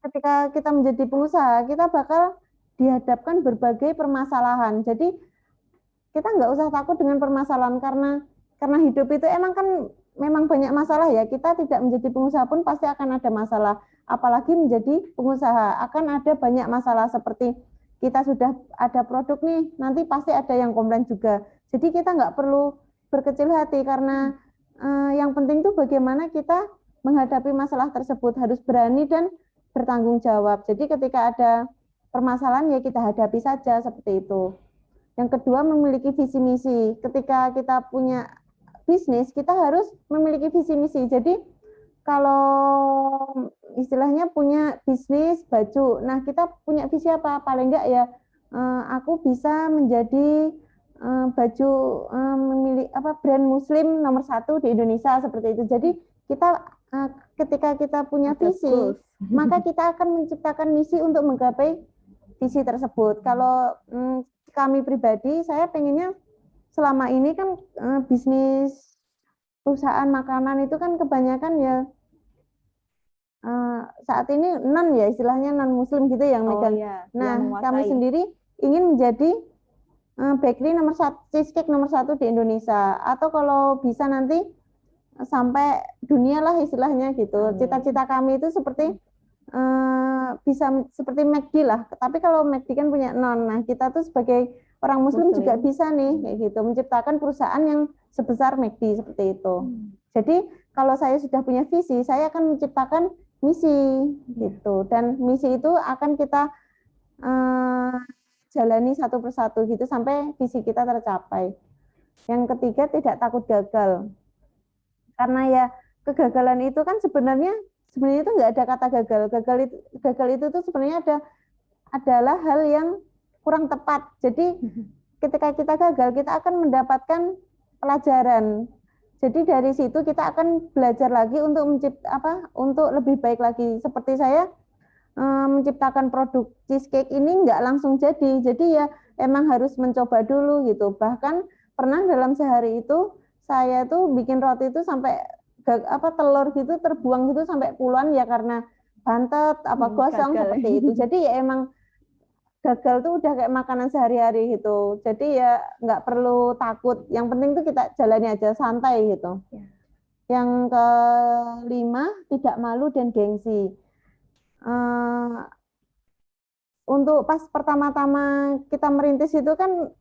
ketika kita menjadi pengusaha, kita bakal dihadapkan berbagai permasalahan. Jadi kita nggak usah takut dengan permasalahan karena hidup itu memang banyak masalah ya. Kita tidak menjadi pengusaha pun pasti akan ada masalah. Apalagi menjadi pengusaha akan ada banyak masalah seperti kita sudah ada produk nih, nanti pasti ada yang komplain juga. Jadi kita nggak perlu berkecil hati karena yang penting tuh bagaimana kita menghadapi masalah tersebut, harus berani dan bertanggung jawab. Jadi ketika ada permasalahan ya kita hadapi saja seperti itu. Yang kedua, memiliki visi misi. Ketika kita punya bisnis, kita harus memiliki visi misi. Jadi kalau istilahnya punya bisnis baju, nah kita punya visi apa? Paling enggak ya aku bisa menjadi baju memilih brand muslim nomor 1 di Indonesia seperti itu. Jadi kita ketika kita punya visi, maka kita akan menciptakan misi untuk menggapai visi tersebut. Kalau kami pribadi, saya pengennya selama ini kan bisnis perusahaan makanan itu kan kebanyakan ya saat ini non ya, istilahnya non muslim gitu yang megang. Nah, kami sendiri ingin menjadi bakery nomor 1, cheesecake nomor 1 di Indonesia, atau kalau bisa nanti sampai dunia lah istilahnya gitu. Cita-cita kami itu seperti bisa seperti McD lah, tapi kalau McD kan punya non, nah kita tuh sebagai orang muslim juga bisa nih kayak gitu, menciptakan perusahaan yang sebesar McD seperti itu. Jadi kalau saya sudah punya visi, saya akan menciptakan misi gitu, dan misi itu akan kita jalani satu persatu gitu sampai visi kita tercapai. Yang ketiga, tidak takut gagal. Karena ya kegagalan itu kan sebenarnya itu nggak ada kata gagal. Gagal itu tuh sebenarnya adalah hal yang kurang tepat. Jadi ketika kita gagal, kita akan mendapatkan pelajaran. Jadi dari situ kita akan belajar lagi untuk untuk lebih baik lagi. Seperti saya menciptakan produk cheesecake ini nggak langsung jadi ya emang harus mencoba dulu gitu. Bahkan pernah dalam sehari itu saya tuh bikin roti itu sampai telur gitu terbuang gitu sampai puluhan ya karena bantet gosong seperti itu. Jadi ya emang gagal tuh udah kayak makanan sehari-hari gitu. Jadi ya nggak perlu takut. Yang penting tuh kita jalani aja santai gitu. Yang kelima, tidak malu dan gengsi. Untuk pas pertama-tama kita merintis itu kan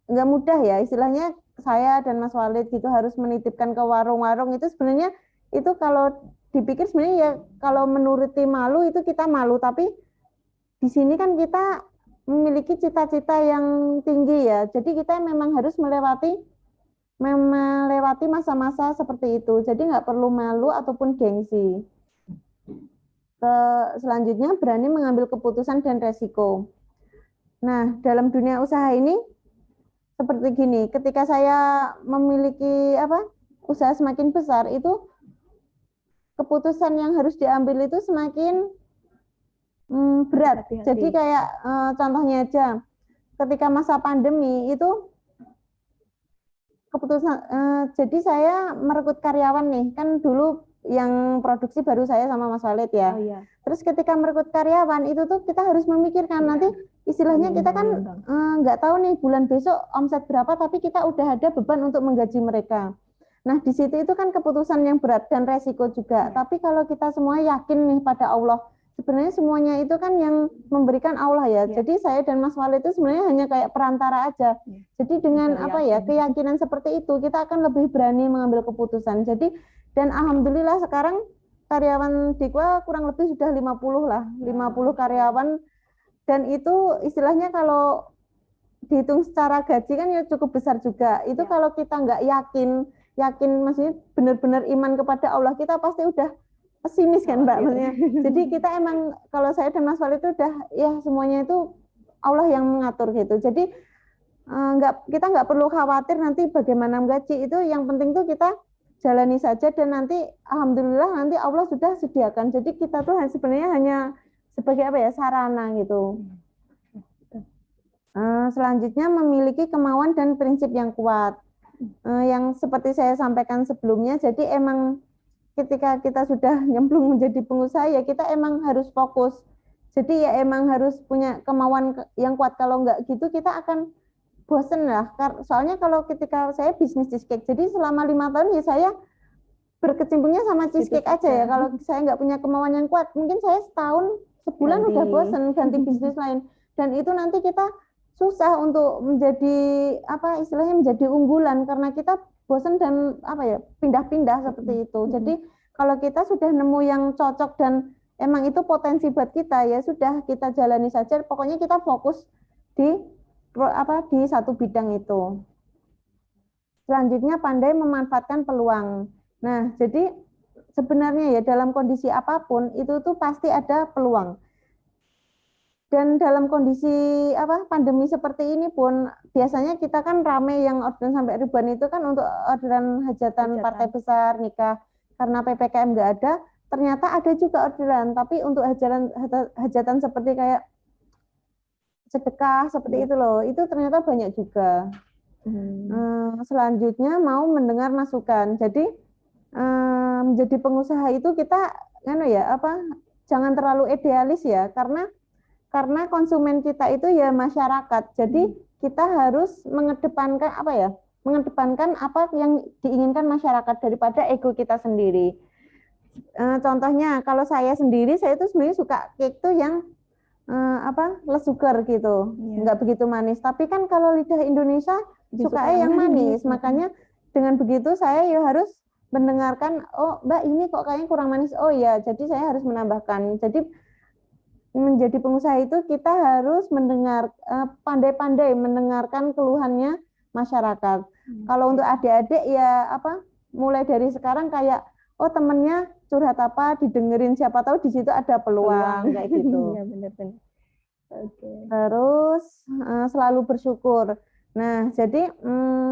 nggak mudah ya, istilahnya saya dan Mas Walid gitu harus menitipkan ke warung-warung. Itu sebenarnya itu kalau dipikir sebenarnya ya kalau menuruti malu itu kita malu, tapi di sini kan kita memiliki cita-cita yang tinggi ya, jadi kita memang harus melewati masa-masa seperti itu, jadi nggak perlu malu ataupun gengsi. Selanjutnya, berani mengambil keputusan dan resiko. Nah, dalam dunia usaha ini seperti gini, ketika saya memiliki usaha semakin besar, itu keputusan yang harus diambil itu semakin berat. Jadi kayak contohnya aja, ketika masa pandemi itu keputusan, jadi saya merekrut karyawan nih, kan dulu yang produksi baru saya sama Mas Walid ya. Terus ketika merekrut karyawan itu tuh kita harus memikirkan nanti istilahnya kita kan nggak tahu nih bulan besok omset berapa, tapi kita udah ada beban untuk menggaji mereka. Nah di situ itu kan keputusan yang berat dan resiko juga. Tapi kalau kita semua yakin nih pada Allah, sebenarnya semuanya itu kan yang memberikan Allah ya. Jadi saya dan Mas Walid itu sebenarnya hanya kayak perantara aja. Jadi dengan keyakinan seperti itu kita akan lebih berani mengambil keputusan. Jadi dan alhamdulillah sekarang karyawan Dikwa kurang lebih sudah 50 lah, 50 karyawan, dan itu istilahnya kalau dihitung secara gaji kan ya cukup besar juga. Itu kalau kita nggak yakin maksudnya benar-benar iman kepada Allah, kita pasti udah pesimis kan Mbak maksudnya. Jadi kita emang kalau saya dan Mas Walid itu udah ya semuanya itu Allah yang mengatur gitu. Jadi kita nggak perlu khawatir nanti bagaimana menggaji, itu yang penting tuh kita jalani saja dan nanti alhamdulillah nanti Allah sudah sediakan. Jadi kita tuh sebenarnya hanya sebagai sarana gitu. Selanjutnya memiliki kemauan dan prinsip yang kuat. yang seperti saya sampaikan sebelumnya, jadi emang ketika kita sudah nyemplung menjadi pengusaha ya kita emang harus fokus. Jadi ya emang harus punya kemauan yang kuat, kalau enggak gitu kita akan bosen lah. Soalnya kalau ketika saya bisnis cheesecake, jadi selama 5 tahun ya saya berkecimpungnya sama cheesecake aja ya. Kalau saya nggak punya kemauan yang kuat, mungkin saya setahun, sebulan udah bosen ganti bisnis lain. Dan itu nanti kita susah untuk menjadi apa istilahnya menjadi unggulan karena kita bosan dan apa ya pindah-pindah seperti itu. Jadi kalau kita sudah nemu yang cocok dan emang itu potensi buat kita ya sudah kita jalani saja. Pokoknya kita fokus di di satu bidang itu. Selanjutnya pandai memanfaatkan peluang. Nah, jadi sebenarnya ya dalam kondisi apapun itu tuh pasti ada peluang. Dan dalam kondisi pandemi seperti ini pun biasanya kita kan rame yang orderan sampai ribuan itu kan untuk orderan hajatan partai besar, nikah. Karena PPKM nggak ada, ternyata ada juga orderan. Tapi untuk hajatan seperti kayak sedekah seperti itu loh, itu ternyata banyak juga. Selanjutnya mau mendengar masukan. Jadi menjadi pengusaha itu kita jangan terlalu idealis ya, karena konsumen kita itu ya masyarakat. Jadi kita harus mengedepankan apa yang diinginkan masyarakat daripada ego kita sendiri. Contohnya kalau saya sendiri, saya itu sebenarnya suka cake tuh yang less sugar gitu, nggak begitu manis. Tapi kan kalau lidah Indonesia suka yang manis, makanya dengan begitu saya ya harus mendengarkan, oh Mbak ini kok kayaknya kurang manis, oh ya jadi saya harus menambahkan. Jadi menjadi pengusaha itu kita harus mendengar, pandai-pandai mendengarkan keluhannya masyarakat. Kalau untuk adik-adik ya mulai dari sekarang kayak oh temennya curhat apa didengerin, siapa tahu di situ ada peluang kayak gitu. Iya benar-benar. Oke. Terus selalu bersyukur. Nah, jadi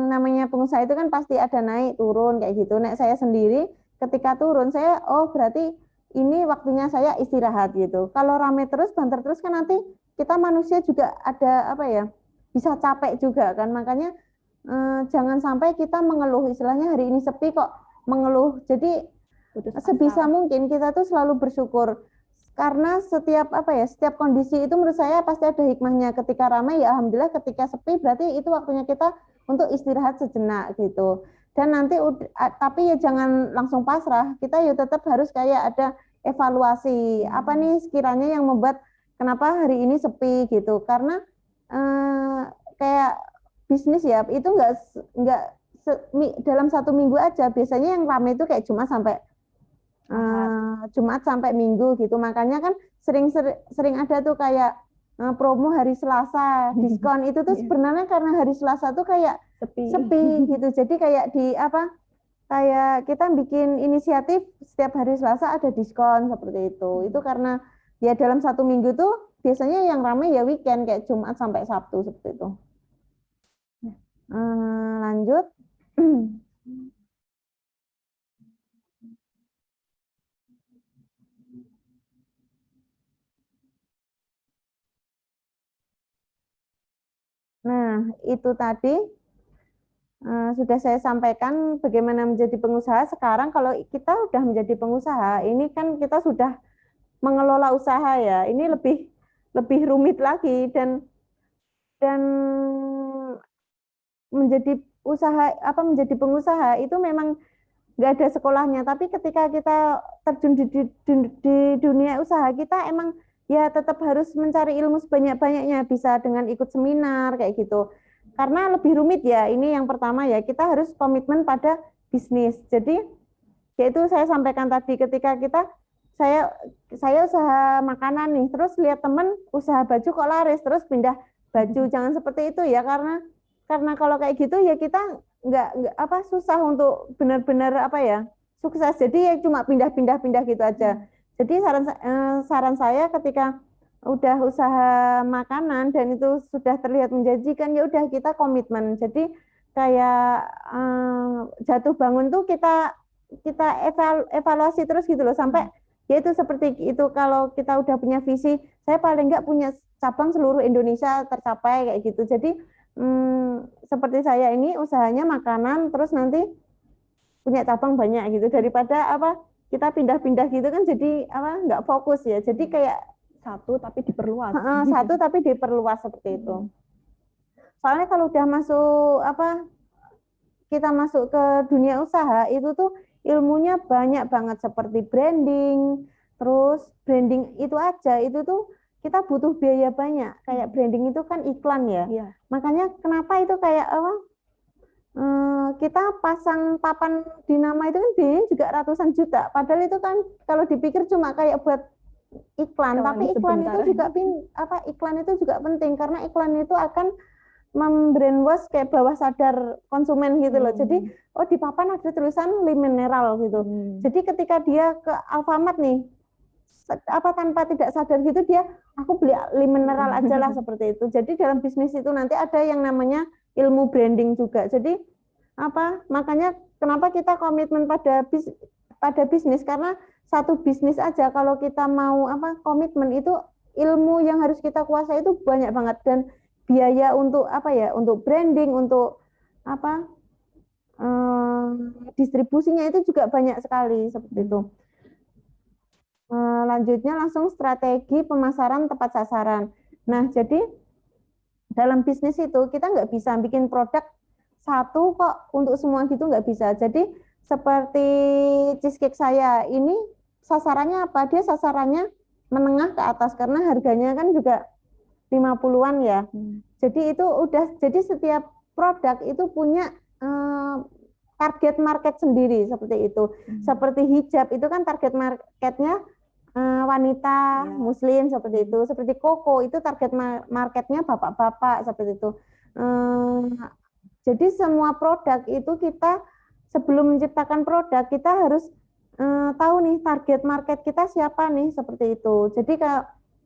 namanya pengusaha itu kan pasti ada naik turun kayak gitu. Nah, saya sendiri ketika turun saya berarti ini waktunya saya istirahat gitu. Kalau rame terus, banter terus kan nanti kita manusia juga ada bisa capek juga kan. Makanya jangan sampai kita mengeluh, istilahnya hari ini sepi kok mengeluh. Jadi sebisa mungkin kita tuh selalu bersyukur. Karena setiap kondisi itu menurut saya pasti ada hikmahnya. Ketika ramai ya alhamdulillah, ketika sepi berarti itu waktunya kita untuk istirahat sejenak gitu. Dan nanti tapi ya jangan langsung pasrah. Kita ya tetap harus kayak ada evaluasi. Apa nih sekiranya yang membuat kenapa hari ini sepi gitu. Karena kayak bisnis ya itu enggak dalam 1 minggu aja. Biasanya yang ramai itu kayak Jumat sampai Minggu gitu. Makanya kan sering ada tuh kayak promo hari Selasa, diskon itu tuh sebenarnya karena hari Selasa tuh kayak sepi gitu. Jadi kayak kayak kita bikin inisiatif setiap hari Selasa ada diskon seperti itu. Itu karena ya dalam 1 minggu tuh biasanya yang ramai ya weekend kayak Jumat sampai Sabtu seperti itu. Lanjut. Nah, itu tadi sudah saya sampaikan bagaimana menjadi pengusaha. Sekarang kalau kita sudah menjadi pengusaha, ini kan kita sudah mengelola usaha ya. Ini lebih rumit lagi dan menjadi menjadi pengusaha itu memang nggak ada sekolahnya. Tapi ketika kita terjun di dunia usaha, kita emang ya tetap harus mencari ilmu sebanyak-banyaknya, bisa dengan ikut seminar kayak gitu. Karena lebih rumit ya, ini yang pertama ya, kita harus komitmen pada bisnis. Jadi yaitu saya sampaikan tadi ketika saya usaha makanan nih, terus lihat temen usaha baju kok laris, terus pindah baju. Jangan seperti itu ya, karena kalau kayak gitu ya kita nggak susah untuk benar-benar sukses. Jadi ya cuma pindah gitu aja. Jadi saran saya ketika udah usaha makanan dan itu sudah terlihat menjanjikan, ya udah kita komitmen. Jadi kayak jatuh bangun tuh kita evaluasi terus gitu loh sampai ya itu seperti itu. Kalau kita udah punya visi, saya paling nggak punya cabang seluruh Indonesia tercapai kayak gitu. Jadi seperti saya ini usahanya makanan, terus nanti punya cabang banyak gitu, daripada kita pindah-pindah gitu kan jadi nggak fokus ya. Jadi kayak Satu tapi diperluas. satu tapi diperluas seperti itu. Soalnya kalau udah masuk kita masuk ke dunia usaha itu tuh ilmunya banyak banget, seperti branding. Terus branding itu aja itu tuh kita butuh biaya banyak. Kayak branding itu kan iklan ya. Iya. Makanya kenapa itu kayak kita pasang papan di nama itu kan biayanya juga ratusan juta. Padahal itu kan kalau dipikir cuma kayak buat iklan, tapi iklan itu juga iklan itu juga penting, karena iklan itu akan membrainwash kayak bawah sadar konsumen gitu loh. Jadi di papan ada tulisan Le Mineral gitu. Jadi ketika dia ke Alfamart nih tanpa tidak sadar gitu dia aku beli Le Mineral aja lah seperti itu. Jadi dalam bisnis itu nanti ada yang namanya ilmu branding juga. Jadi makanya kenapa kita komitmen pada bisnis, karena satu bisnis aja kalau kita mau komitmen itu ilmu yang harus kita kuasai itu banyak banget, dan biaya untuk untuk branding, untuk distribusinya itu juga banyak sekali seperti itu. Lanjutnya langsung strategi pemasaran tepat sasaran. Nah, jadi dalam bisnis itu kita nggak bisa bikin produk satu kok untuk semua gitu, nggak bisa. Jadi seperti cheesecake saya ini sasarannya apa? Dia sasarannya menengah ke atas karena harganya kan juga 50-an ya. Jadi itu jadi setiap produk itu punya target market sendiri seperti itu. Seperti hijab itu kan target marketnya wanita muslim seperti itu. Seperti koko itu target marketnya bapak-bapak seperti itu. Jadi semua produk itu kita sebelum menciptakan produk kita harus tahu nih target market kita siapa nih seperti itu. Jadi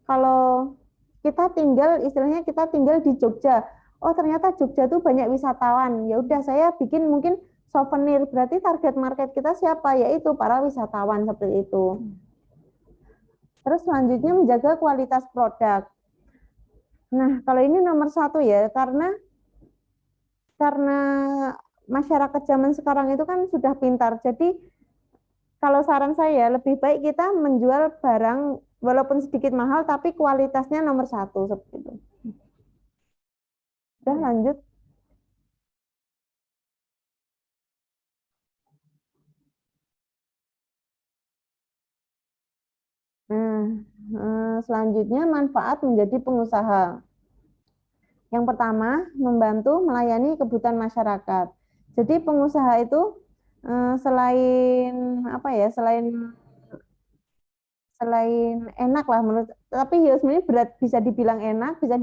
kalau kita istilahnya kita tinggal di Jogja, ternyata Jogja tuh banyak wisatawan, ya udah saya bikin mungkin souvenir, berarti target market kita siapa, yaitu para wisatawan seperti itu. Terus selanjutnya menjaga kualitas produk. Nah, kalau ini nomor 1 ya, karena masyarakat zaman sekarang itu kan sudah pintar. Jadi kalau saran saya lebih baik kita menjual barang walaupun sedikit mahal tapi kualitasnya nomor 1 seperti itu. Udah lanjut. Selanjutnya manfaat menjadi pengusaha. Yang pertama, membantu melayani kebutuhan masyarakat. Jadi pengusaha itu selain enak lah menurut, tapi ya sebenarnya berat, bisa dibilang enak, bisa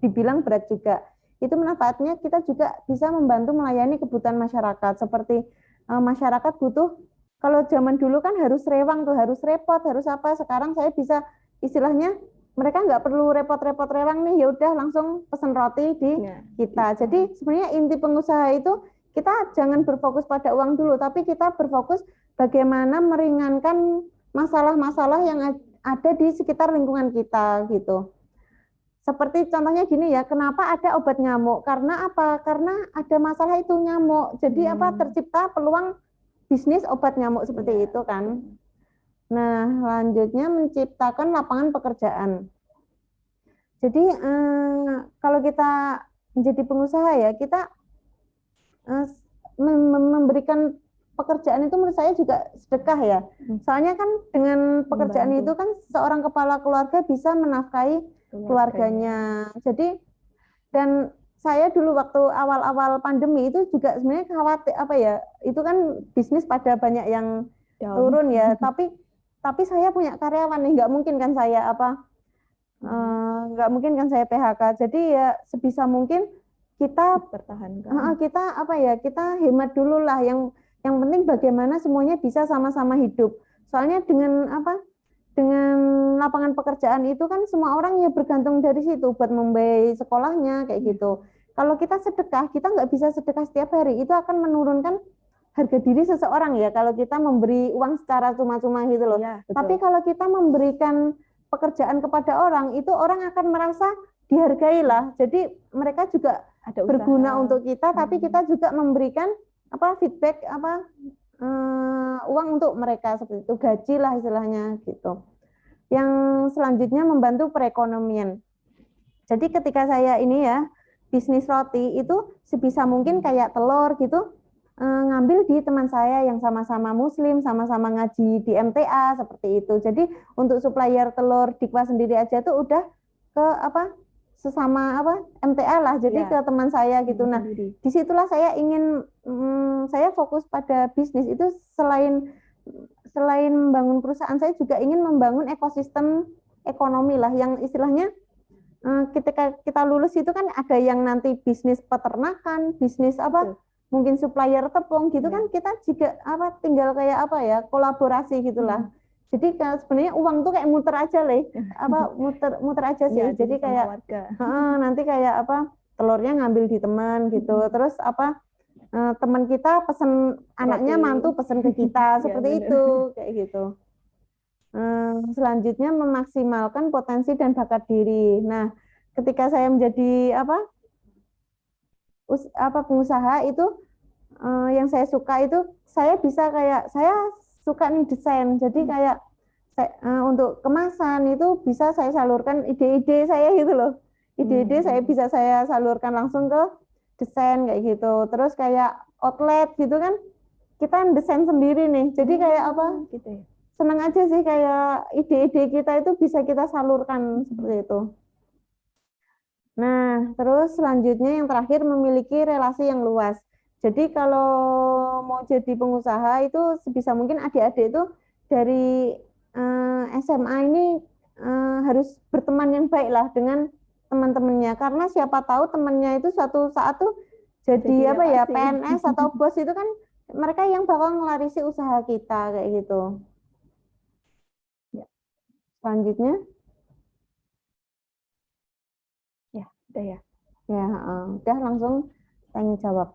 dibilang berat juga. Itu manfaatnya kita juga bisa membantu melayani kebutuhan masyarakat. Seperti masyarakat butuh, kalau zaman dulu kan harus rewang tuh, harus repot, harus apa. Sekarang saya bisa istilahnya mereka nggak perlu repot-repot rewang nih, ya udah langsung pesen roti di kita. Jadi sebenarnya inti pengusaha itu kita jangan berfokus pada uang dulu, tapi kita berfokus bagaimana meringankan masalah-masalah yang ada di sekitar lingkungan kita gitu. Seperti contohnya gini ya, kenapa ada obat nyamuk? Karena apa? Karena ada masalah itu nyamuk. Jadi tercipta peluang bisnis obat nyamuk seperti itu kan. Nah, selanjutnya menciptakan lapangan pekerjaan. Jadi kalau kita menjadi pengusaha ya, kita memberikan pekerjaan itu menurut saya juga sedekah ya. Soalnya kan dengan pekerjaan itu kan seorang kepala keluarga bisa menafkahi keluarganya. Jadi dan saya dulu waktu awal-awal pandemi itu juga sebenarnya khawatir itu kan bisnis pada banyak yang turun ya. Tapi saya punya karyawan nih, nggak mungkin kan saya PHK. Jadi ya sebisa mungkin kita bertahankan. Kita hemat dulu lah. Yang penting bagaimana semuanya bisa sama-sama hidup. Soalnya dengan lapangan pekerjaan itu kan semua orang ya bergantung dari situ buat membiayai sekolahnya kayak gitu. Kalau kita sedekah, kita nggak bisa sedekah setiap hari. Itu akan menurunkan harga diri seseorang ya, kalau kita memberi uang secara cuma-cuma gitu loh. Ya, tapi kalau kita memberikan pekerjaan kepada orang, itu orang akan merasa dihargai lah. Jadi mereka juga Ada usaha. berguna untuk kita, tapi kita juga memberikan feedback uang untuk mereka seperti itu, gaji lah istilahnya gitu. Yang selanjutnya membantu perekonomian. Jadi ketika saya ini ya bisnis roti itu sebisa mungkin kayak telur gitu, ngambil di teman saya yang sama-sama muslim, sama-sama ngaji di MTA seperti itu. Jadi untuk supplier telur Dikwa sendiri aja tuh udah ke sesama MTA lah, jadi ke teman saya gitu. Nah, disitulah saya ingin saya fokus pada bisnis itu, selain membangun perusahaan, saya juga ingin membangun ekosistem ekonomi lah, yang istilahnya ketika kita lulus itu kan ada yang nanti bisnis peternakan, bisnis mungkin supplier tepung gitu kan, kita juga tinggal kayak kolaborasi gitulah. Jadi sebenarnya uang tuh kayak muter aja muter aja sih. Ya, jadi kayak nanti kayak telurnya ngambil di teman gitu. Terus teman kita pesen anaknya, mantu pesen ke kita seperti itu kayak gitu. Selanjutnya memaksimalkan potensi dan bakat diri. Nah, ketika saya menjadi pengusaha itu yang saya suka itu, saya bisa saya suka nih desain. Jadi kayak untuk kemasan itu bisa saya salurkan ide-ide saya gitu loh. Ide-ide saya bisa saya salurkan langsung ke desain kayak gitu. Terus kayak outlet gitu kan, kita desain sendiri nih. Jadi kayak gitu ya. Senang aja sih kayak ide-ide kita itu bisa kita salurkan seperti itu. Nah, terus selanjutnya yang terakhir memiliki relasi yang luas. Jadi kalau mau jadi pengusaha itu sebisa mungkin adik-adik itu dari SMA ini harus berteman yang baik lah dengan teman-temannya, karena siapa tahu temannya itu suatu saat tuh jadi PNS atau bos itu kan, mereka yang bakal ngelarisi usaha kita kayak gitu. Ya. Selanjutnya Udah ya. Ya, udah langsung tanya jawab.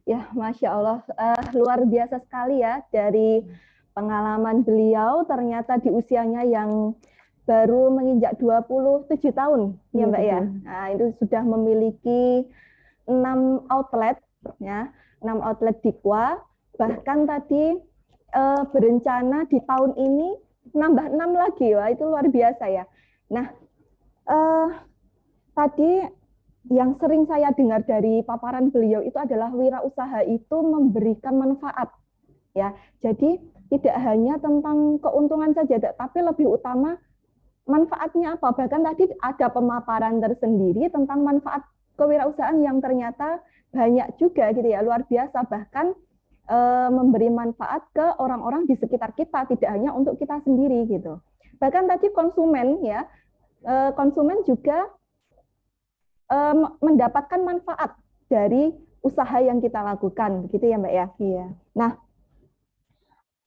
Ya, Masya Allah, luar biasa sekali ya dari pengalaman beliau, ternyata di usianya yang baru menginjak 27 tahun, ya Mbak ya. Nah, itu sudah memiliki 6 outlet, ya, 6 outlet Dikwa. Bahkan tadi berencana di tahun ini nambah 6 lagi, wah itu luar biasa ya. Nah, tadi yang sering saya dengar dari paparan beliau itu adalah wirausaha itu memberikan manfaat, ya. Jadi tidak hanya tentang keuntungan saja, tapi lebih utama manfaatnya apa. Bahkan tadi ada pemaparan tersendiri tentang manfaat kewirausahaan yang ternyata banyak juga gitu ya, luar biasa. Bahkan memberi manfaat ke orang-orang di sekitar kita, tidak hanya untuk kita sendiri gitu. Bahkan tadi konsumen ya, konsumen juga mendapatkan manfaat dari usaha yang kita lakukan, begitu ya Mbak ya. Iya. Nah,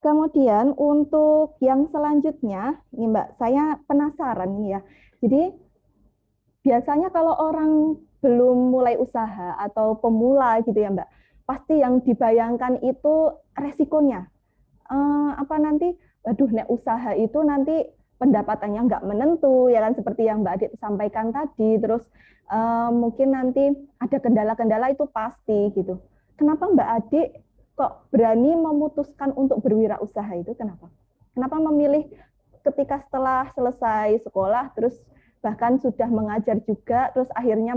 kemudian untuk yang selanjutnya, nih Mbak, saya penasaran nih ya. Jadi biasanya kalau orang belum mulai usaha atau pemula gitu ya Mbak, pasti yang dibayangkan itu resikonya. Nanti, waduh, nek usaha itu nanti pendapatannya nggak menentu, ya kan, seperti yang Mbak Adit sampaikan tadi. Terus mungkin nanti ada kendala-kendala, itu pasti gitu. Kenapa Mbak Adit kok berani memutuskan untuk berwirausaha itu? Kenapa? Kenapa memilih ketika setelah selesai sekolah, terus bahkan sudah mengajar juga, terus akhirnya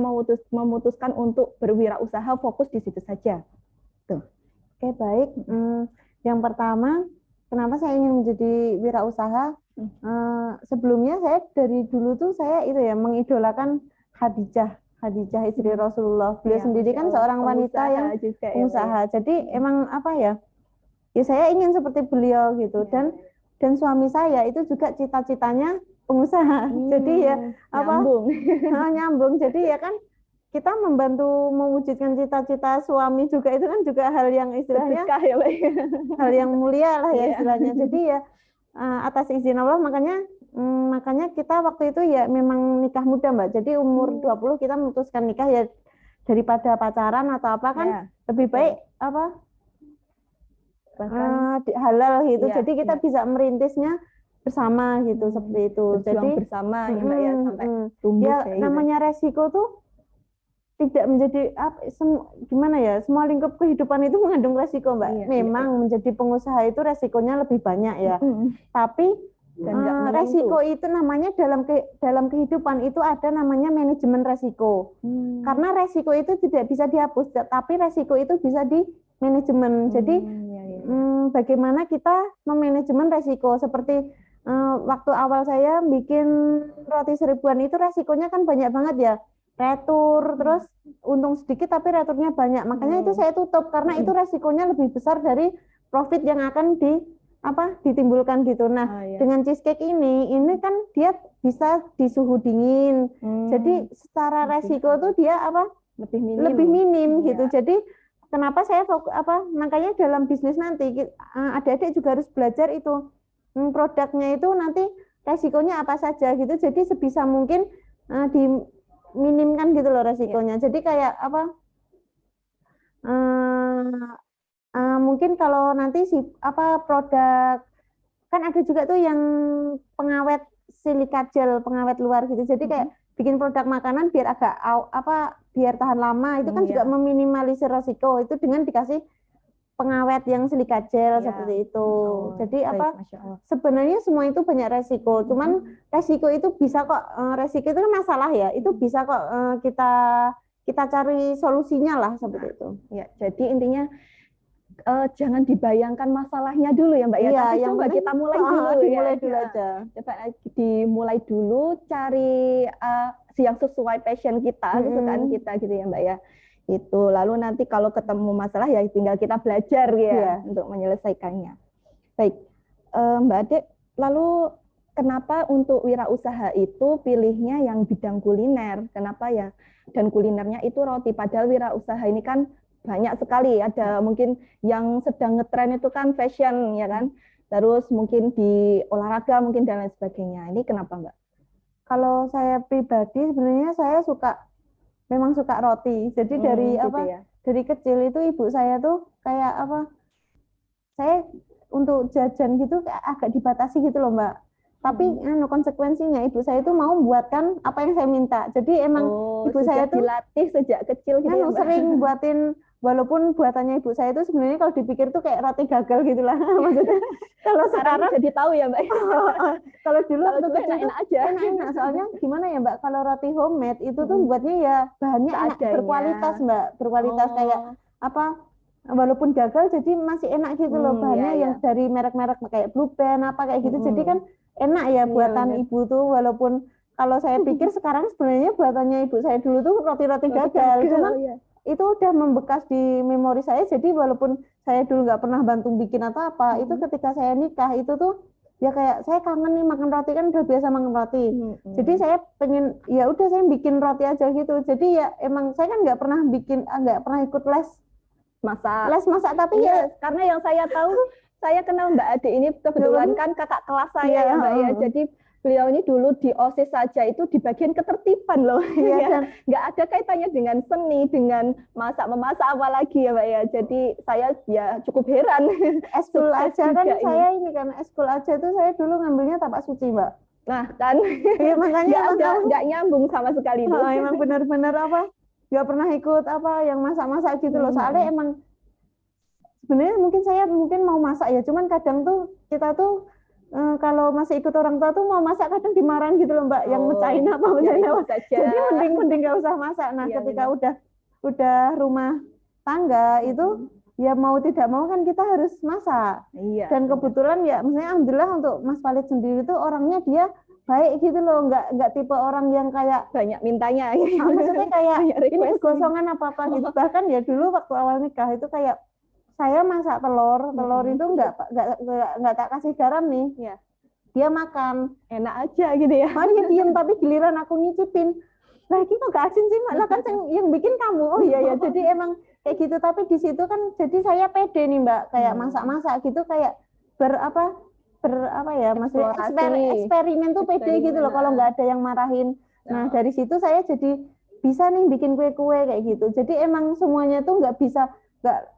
memutuskan untuk berwirausaha, fokus di situ saja? Tuh. Oke, baik. Yang pertama, kenapa saya ingin menjadi wirausaha? Sebelumnya saya dari dulu tuh saya itu ya mengidolakan Khadijah istri Rasulullah. Beliau sendiri kan seorang wanita yang pengusaha. Jadi emang ya saya ingin seperti beliau gitu. Dan suami saya itu juga cita-citanya pengusaha. Jadi ya nyambung. Jadi ya kan kita membantu mewujudkan cita-cita suami juga, itu kan juga hal yang istilahnya hal yang mulia lah ya istilahnya. Jadi ya atas izin Allah, makanya kita waktu itu ya memang nikah muda Mbak. Jadi umur 20 kita memutuskan nikah, ya daripada pacaran atau apa kan lebih baik halal gitu. Jadi kita bisa merintisnya bersama gitu, seperti itu. Jadi bersama ya Mbak ya, sampai tumbuh ya kayak namanya gitu. resiko tuh tidak menjadi gimana ya, semua lingkup kehidupan itu mengandung resiko, Mbak. Iya, Memang menjadi pengusaha itu resikonya lebih banyak ya. Tapi Dan nggak menentu. resiko itu namanya dalam kehidupan itu ada namanya manajemen resiko. Karena resiko itu tidak bisa dihapus, tapi resiko itu bisa di manajemen. Jadi bagaimana kita memanajemen resiko, seperti waktu awal saya bikin roti 1000-an itu resikonya kan banyak banget ya. Retur, terus untung sedikit tapi returnya banyak. Makanya itu saya tutup karena itu resikonya lebih besar dari profit yang akan ditimbulkan gitu. Nah, dengan cheesecake ini kan dia bisa di suhu dingin. Jadi secara resiko tuh dia lebih minim gitu. Jadi kenapa saya makanya dalam bisnis nanti adik-adik juga harus belajar itu produknya itu nanti resikonya apa saja gitu. Jadi sebisa mungkin diminimkan gitu loh resikonya. Jadi kayak mungkin kalau nanti produk kan ada juga tuh yang pengawet silika gel, pengawet luar gitu. Jadi kayak bikin produk makanan biar agak biar tahan lama, itu kan juga meminimalisir resiko itu dengan dikasih pengawet yang silika gel seperti itu. Jadi sebenarnya semua itu banyak resiko. Cuman resiko itu bisa kok, resiko itu kan masalah ya. Itu bisa kok kita cari solusinya lah seperti itu. Ya, jadi intinya jangan dibayangkan masalahnya dulu ya Mbak ya. Tapi yang coba kita mulai dulu dimulai dulu aja. Coba dimulai dulu cari yang sesuai passion kita, kesukaan kita gitu ya Mbak ya. Itu lalu nanti kalau ketemu masalah ya tinggal kita belajar ya untuk menyelesaikannya. Baik, Mbak Ade, lalu kenapa untuk wirausaha itu pilihnya yang bidang kuliner? Kenapa ya? Dan kulinernya itu roti, padahal wirausaha ini kan banyak sekali, ada mungkin yang sedang ngetren itu kan fashion ya kan, terus mungkin di olahraga mungkin dan lain sebagainya. Ini kenapa Mbak? Kalau saya pribadi sebenarnya saya memang suka roti. Jadi dari dari kecil itu ibu saya tuh kayak saya untuk jajan gitu agak dibatasi gitu loh Mbak. Tapi konsekuensinya ibu saya itu mau buatkan apa yang saya minta. Jadi emang ibu saya tuh dilatih sejak kecil gitu ya, sering buatin, walaupun buatannya ibu saya itu sebenarnya kalau dipikir tuh kayak roti gagal gitu lah. Maksudnya kalau sekarang jadi tahu ya Mbak. Kalau dulu waktu kecil enak-enak aja. Enak-enak, soalnya gimana ya Mbak, kalau roti homemade itu tuh buatnya ya bahannya enak, berkualitas Mbak, berkualitas kayak walaupun gagal jadi masih enak gitu loh, bahannya yang dari merek-merek kayak Blue Band kayak gitu. Jadi kan enak ya buatan ibu tuh, walaupun kalau saya pikir sekarang sebenarnya buatannya ibu saya dulu tuh roti-roti gagal. Cuman itu udah membekas di memori saya, jadi walaupun saya dulu nggak pernah bantu bikin atau apa, itu ketika saya nikah itu tuh ya kayak saya kangen nih makan roti, kan udah biasa makan roti. Jadi saya pengen ya udah saya bikin roti aja gitu. Jadi ya emang saya kan nggak pernah ikut les masak, tapi ya karena yang saya tahu, saya kenal Mbak Ade ini kebetulan kan kakak kelas saya ya Mbak ya. Jadi beliau ini dulu di OSIS saja itu di bagian ketertiban loh. Nggak ada kaitannya dengan seni, dengan memasak apalagi ya Mbak ya. Jadi saya ya cukup heran. Eskul aja kan saya ini kan eskul aja tuh saya dulu ngambilnya tapak suci Mbak. Nah kan ya, makanya nggak nyambung sama sekali itu. Emang benar-benar nggak pernah ikut yang masak-masak gitu loh. Soalnya emang sebenarnya saya mau masak ya, cuman kadang tuh kita tuh kalau masih ikut orang tua tuh mau masak kadang dimarahin gitu loh Mbak, yang mecahin jadi mending nggak usah masak. Nah ketika udah rumah tangga itu ya mau tidak mau kan kita harus masak. Dan kebetulan ya misalnya alhamdulillah untuk Mas Walid sendiri tuh orangnya dia baik gitu loh, nggak tipe orang yang kayak banyak mintanya. Maksudnya kayak ini gosongan apa gitu. Bahkan ya dulu waktu awal nikah itu kayak saya masak telur itu nggak tak kasih garam nih, dia makan enak aja gitu ya. Dia diem, tapi giliran aku nyicipin, lah ini kok gak asin sih malah kan yang bikin kamu. Oh iya ya, jadi emang kayak gitu. Tapi di situ kan jadi saya pede nih Mbak, kayak masak gitu kayak maksudnya eksperimen tuh pede gitu loh, kalau nggak ada yang marahin. Nah dari situ saya jadi bisa nih bikin kue-kue kayak gitu. Jadi emang semuanya tuh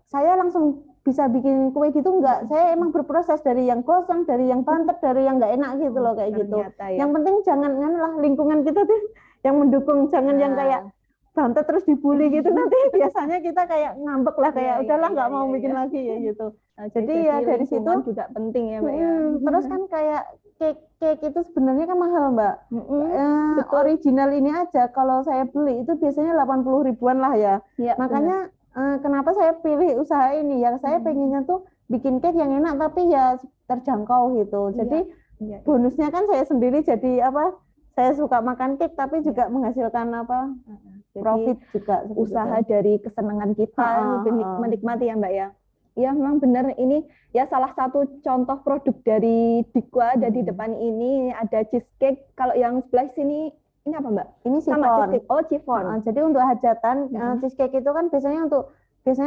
saya langsung bisa bikin kue gitu enggak. Saya emang berproses dari yang gosong, dari yang bantet, dari yang nggak enak gitu loh kayak gitu. Yang penting jangan lingkungan kita tuh yang mendukung, jangan yang kayak bantet terus dibully gitu nanti biasanya kita kayak ngambek lah kayak Iya, udahlah iya, nggak iya, mau iya, bikin iya. lagi ya gitu. Oke, Jadi ya dari situ lingkungan juga penting ya Mbak ya. terus kan kayak cake itu sebenarnya kan mahal Mbak. Betul. Original ini aja kalau saya beli itu biasanya 80 ribuan lah ya. Ya, Makanya kenapa saya pilih usaha ini ya, saya pengennya tuh bikin cake yang enak tapi ya terjangkau gitu. Jadi Iya. bonusnya kan saya sendiri jadi apa? Saya suka makan cake tapi juga menghasilkan apa? Jadi, Profit juga. usaha dari kesenangan kita lebih menikmati ya Mbak ya. Ya memang benar ini ya salah satu contoh produk dari Dikwa ada di depan ini ada cheesecake. Kalau yang sebelah sini ini apa Mbak? Ini Sama chiffon. cheesecake. Oh chiffon. Jadi untuk hajatan cheesecake itu kan biasanya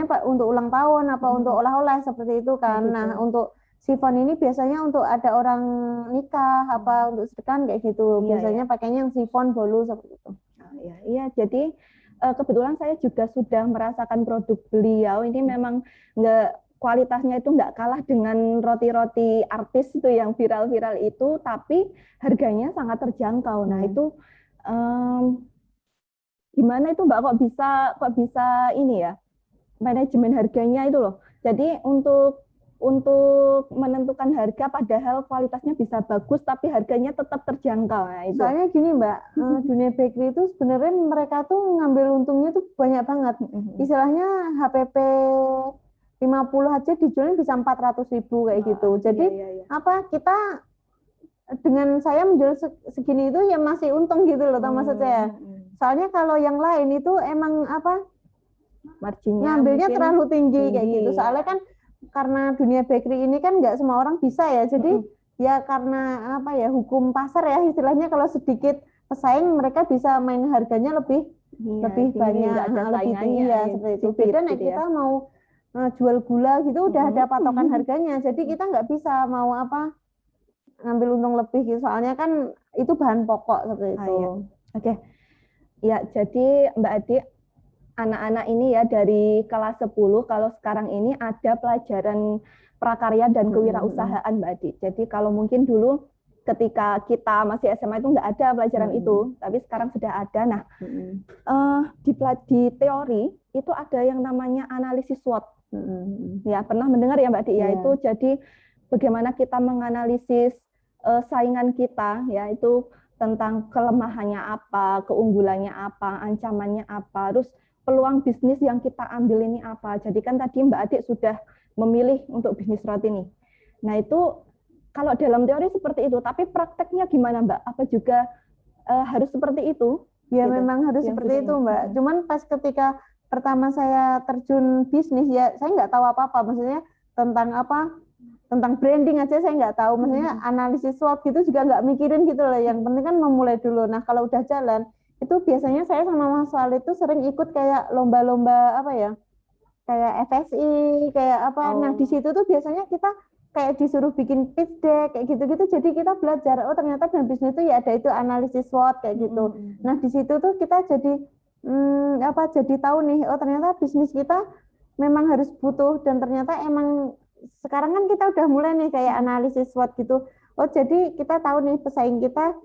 Pak untuk ulang tahun apa untuk oleh-oleh seperti itu kan. Gitu. Nah, untuk chiffon ini biasanya untuk ada orang nikah apa untuk sedekahan kayak gitu. Iya, Biasanya pakainya yang chiffon bolu seperti itu. Iya, jadi kebetulan saya juga sudah merasakan produk beliau. Ini memang kualitasnya itu nggak kalah dengan roti-roti artis itu yang viral-viral itu, tapi harganya sangat terjangkau. Nah itu gimana itu Mbak kok bisa ini ya manajemen harganya itu loh. Jadi untuk menentukan harga padahal kualitasnya bisa bagus tapi harganya tetap terjangkau. Nah, itu. Soalnya gini Mbak, dunia bakery itu sebenarnya mereka tuh ngambil untungnya tuh banyak banget. Istilahnya HPP 50 aja dijualin bisa 400.000 kayak gitu. Jadi apa kita dengan saya menjual segini itu ya masih untung gitu loh, maksud saya. Soalnya kalau yang lain itu emang apa marginnya ngambilnya mungkin terlalu tinggi kayak gitu. ya. Soalnya kan karena dunia bakery ini kan nggak semua orang bisa ya. Jadi ya karena apa ya hukum pasar ya istilahnya kalau sedikit pesaing mereka bisa main harganya lebih banyak, lebih tinggi ya seperti itu. Beda nih kita mau jual gula gitu udah ada patokan harganya. Jadi kita nggak bisa mau apa ngambil untung lebih gitu. Soalnya kan itu bahan pokok seperti itu. Oke. Ya, jadi Mbak Adi anak-anak ini ya dari kelas 10 kalau sekarang ini ada pelajaran prakarya dan kewirausahaan Mbak Adi. Jadi kalau mungkin dulu ketika kita masih SMA itu nggak ada pelajaran itu, tapi sekarang sudah ada. Nah, di teori itu ada yang namanya analisis SWOT. Ya pernah mendengar ya Mbak Adi ya itu jadi bagaimana kita menganalisis saingan kita ya itu tentang kelemahannya apa, keunggulannya apa, ancamannya apa, terus peluang bisnis yang kita ambil ini apa. Jadi kan tadi Mbak Adik sudah memilih untuk bisnis roti nih. Nah itu kalau dalam teori seperti itu, tapi prakteknya gimana Mbak? Apa juga harus seperti itu? Ya gitu. memang harus seperti itu Mbak. Cuman pas ketika pertama saya terjun bisnis ya saya nggak tahu apa-apa. Maksudnya tentang branding aja saya nggak tahu. Maksudnya analisis SWOT gitu juga nggak mikirin gitu loh. Yang penting kan memulai dulu. Nah kalau udah jalan itu biasanya saya sama Mas Walid itu sering ikut kayak lomba-lomba apa ya, kayak FSI, kayak apa. Nah di situ tuh biasanya kita kayak disuruh bikin pitch deck kayak gitu-gitu. Jadi kita belajar ternyata dalam bisnis itu ya ada itu analisis SWOT kayak gitu. Nah di situ tuh kita jadi jadi tahu nih ternyata bisnis kita memang harus butuh dan ternyata emang sekarang kan kita udah mulai nih kayak analisis SWOT gitu. Jadi kita tahu nih pesaing kita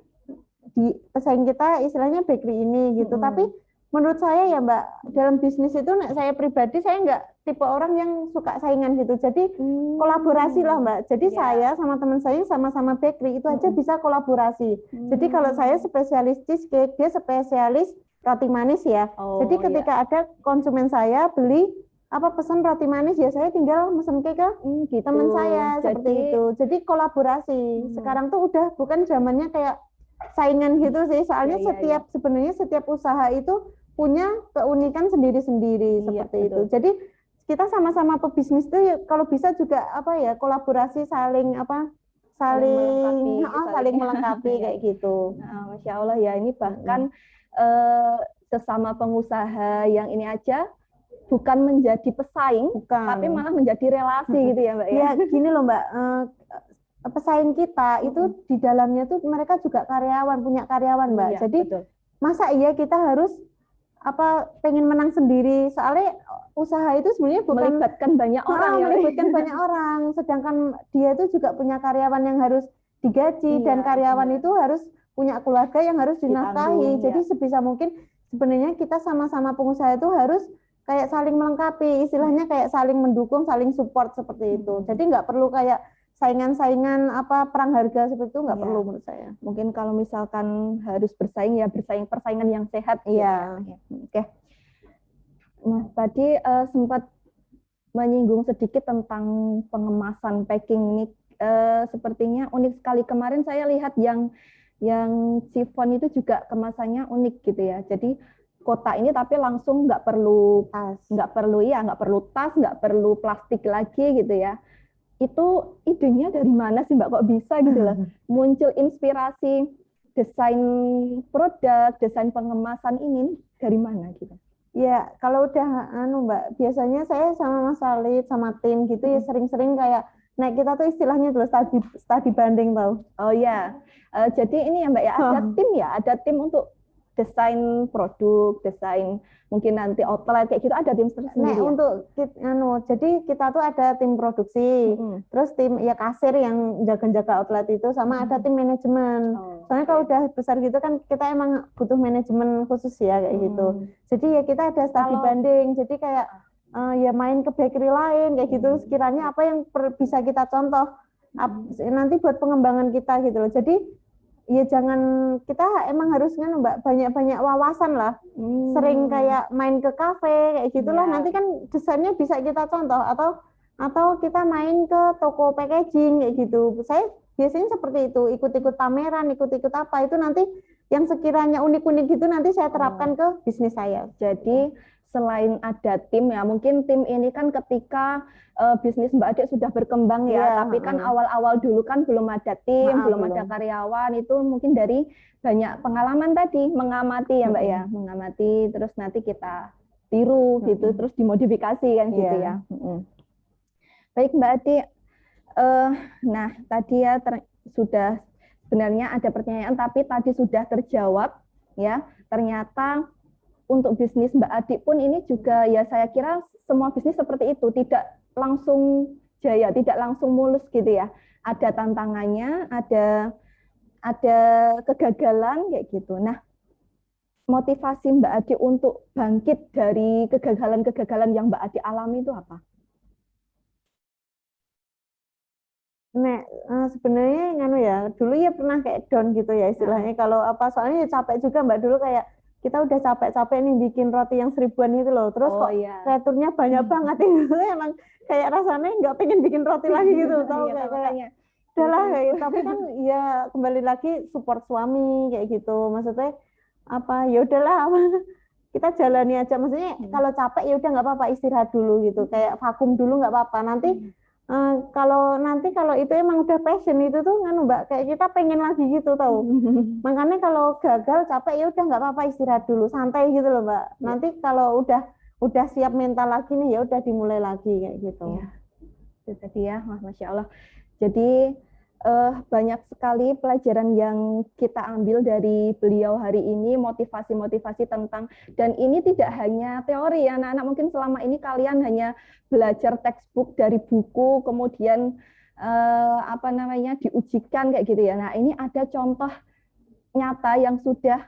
istilahnya bakery ini gitu. Tapi menurut saya ya Mbak, dalam bisnis itu saya pribadi saya nggak tipe orang yang suka saingan gitu. Jadi kolaborasi lah Mbak. Jadi saya sama teman saya sama-sama bakery itu aja bisa kolaborasi. Jadi kalau saya spesialis cheesecake, dia spesialis roti manis ya. Jadi ketika ada konsumen saya beli pesan roti manis ya saya tinggal mesen ke gitu. Teman saya seperti itu. Jadi kolaborasi. Sekarang tuh udah bukan zamannya kayak saingan gitu sih. Soalnya sebenarnya setiap usaha itu punya keunikan sendiri-sendiri seperti itu. Jadi kita sama-sama pebisnis tuh ya, kalau bisa juga kolaborasi saling melengkapi kayak gitu. Masya Allah ya ini bahkan sesama pengusaha yang ini aja bukan menjadi pesaing, tapi malah menjadi relasi gitu ya Mbak ya. Ya gini loh Mbak, pesaing kita itu di dalamnya tuh mereka juga punya karyawan Mbak. Jadi masa iya kita harus pengen menang sendiri? Soalnya usaha itu sebenarnya bukan melibatkan banyak orang melibatkan banyak orang. Sedangkan dia itu juga punya karyawan yang harus digaji dan karyawan itu harus punya keluarga yang harus dinafkahi. Jadi sebisa mungkin sebenarnya kita sama-sama pengusaha itu harus kayak saling melengkapi, istilahnya kayak saling mendukung, saling support seperti itu. Jadi nggak perlu kayak saingan-saingan apa perang harga seperti itu, nggak Iya. perlu menurut saya. Mungkin kalau misalkan harus bersaing ya bersaing persaingan yang sehat gitu Iya. ya. Oke. Nah, tadi sempat menyinggung sedikit tentang pengemasan packing ini. Sepertinya unik sekali. Kemarin saya lihat yang chiffon itu juga kemasannya unik gitu ya. Jadi kotak ini tapi langsung nggak perlu tas, nggak perlu plastik lagi gitu ya. Itu idenya dari mana sih Mbak, kok bisa gitu loh muncul inspirasi desain produk, desain pengemasan ini dari mana gitu? Ya, kalau udah Mbak, biasanya saya sama Mas Salid sama tim gitu ya sering-sering kayak kita tuh istilahnya dulu studi banding tahu. Oh ya, jadi ini ya Mbak ya ada tim untuk desain produk, desain mungkin nanti outlet kayak gitu ada tim tersendiri. Untuk jadi kita tuh ada tim produksi, terus tim ya kasir yang jaga-jaga outlet itu, sama ada tim manajemen. Soalnya kalau udah besar gitu kan kita emang butuh manajemen khusus ya kayak gitu. Jadi ya kita ada studi banding. Jadi kayak ya main ke bakery lain kayak gitu. Sekiranya apa yang bisa kita contoh nanti buat pengembangan kita gitu loh. Jadi ya jangan, kita emang harusnya Mbak banyak-banyak wawasan lah. Sering kayak main ke kafe kayak gitulah. Nanti kan desainnya bisa kita contoh, atau kita main ke toko packaging kayak gitu. Saya biasanya seperti itu, ikut-ikut pameran, ikut-ikut apa itu nanti yang sekiranya unik-unik gitu nanti saya terapkan ke bisnis saya. Jadi selain ada tim ya, mungkin tim ini kan ketika bisnis Mbak Adik sudah berkembang ya, tapi kan awal-awal dulu kan belum ada tim, belum ada karyawan, itu mungkin dari banyak pengalaman tadi, mengamati ya Mbak ya, mengamati terus nanti kita tiru gitu, terus dimodifikasi kan gitu ya. Baik Mbak Adik, nah tadi ya sudah sebenarnya ada pertanyaan tapi tadi sudah terjawab ya, ternyata untuk bisnis Mbak Adik pun ini juga ya saya kira semua bisnis seperti itu, tidak langsung jaya, tidak langsung mulus gitu ya. Ada tantangannya, ada kegagalan kayak gitu. Nah, motivasi Mbak Adik untuk bangkit dari kegagalan-kegagalan yang Mbak Adik alami itu apa? Sebenarnya ya, dulu ya pernah kayak down gitu ya istilahnya. Kalau apa, soalnya ya capek juga Mbak, dulu kayak kita udah capek-capek nih bikin roti yang 1000-an gitu loh, terus kok kreaturnya banyak banget itu emang kayak rasanya nggak pengen bikin roti lagi gitu, tahu kayak udahlah kayak, tapi kan ya kembali lagi support suami kayak gitu, maksudnya apa ya udahlah kita jalani aja, maksudnya kalau capek ya udah nggak apa-apa, istirahat dulu gitu, kayak vakum dulu nggak apa-apa, nanti kalau itu emang udah passion itu tuh kan Mbak, kayak kita pengen lagi gitu tahu. Makanya kalau gagal capek ya udah nggak apa-apa, istirahat dulu, santai gitu loh Mbak. Nanti kalau udah siap mental lagi nih ya udah dimulai lagi kayak gitu. Ya. Itu tadi ya, Masya Allah. Jadi banyak sekali pelajaran yang kita ambil dari beliau hari ini, motivasi-motivasi tentang, dan ini tidak hanya teori ya anak-anak, mungkin selama ini kalian hanya belajar textbook dari buku, kemudian diujikan kayak gitu ya. Nah ini ada contoh nyata yang sudah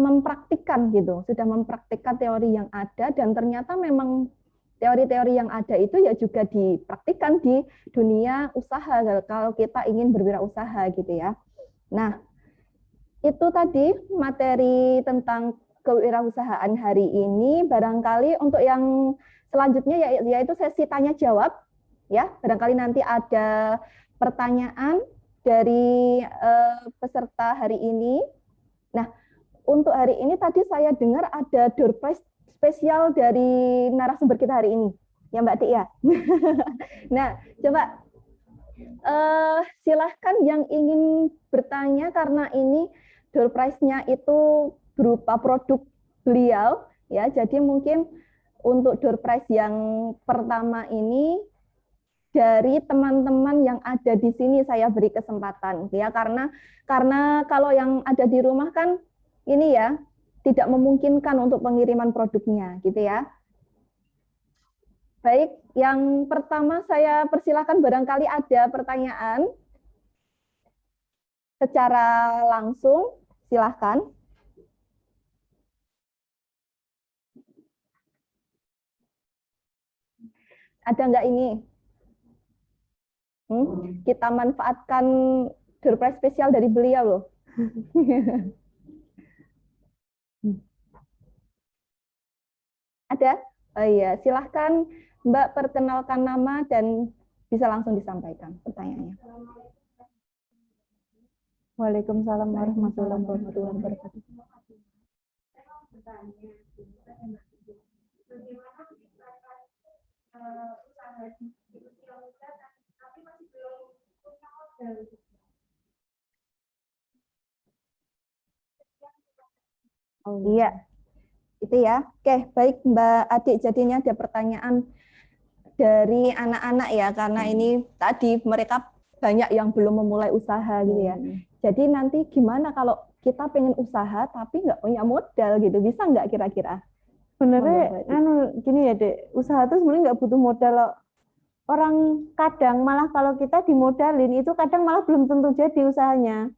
mempraktikkan gitu, sudah mempraktikkan teori yang ada, dan ternyata memang teori-teori yang ada itu ya juga dipraktikkan di dunia usaha kalau kita ingin berwirausaha gitu ya. Nah, itu tadi materi tentang kewirausahaan hari ini. Barangkali untuk yang selanjutnya yaitu sesi tanya jawab ya. Barangkali nanti ada pertanyaan dari peserta hari ini. Nah, untuk hari ini tadi saya dengar ada door prize spesial dari narasumber kita hari ini, ya Mbak Dik ya. Nah, coba silahkan yang ingin bertanya, karena ini door prize-nya itu berupa produk beliau, ya. Jadi mungkin untuk door prize yang pertama ini dari teman-teman yang ada di sini saya beri kesempatan, ya, karena kalau yang ada di rumah kan ini ya tidak memungkinkan untuk pengiriman produknya, gitu ya. Baik, yang pertama saya persilakan, barangkali ada pertanyaan secara langsung, silahkan. Ada nggak ini? Kita manfaatkan door prize spesial dari beliau loh. Ada? Oh iya, silahkan Mbak perkenalkan nama dan bisa langsung disampaikan pertanyaannya. Waalaikumsalam warahmatullahi wabarakatuh. Oh iya, itu ya. Oke, baik Mbak Adik. Jadinya ada pertanyaan dari anak-anak ya, karena ini tadi mereka banyak yang belum memulai usaha gitu ya. Jadi nanti gimana kalau kita pengen usaha tapi nggak punya modal gitu, bisa nggak kira-kira? Sebenarnya gini ya Dek, usaha tuh sebenarnya nggak butuh modal loh. Orang kadang malah kalau kita dimodalin itu kadang malah belum tentu jadi usahanya.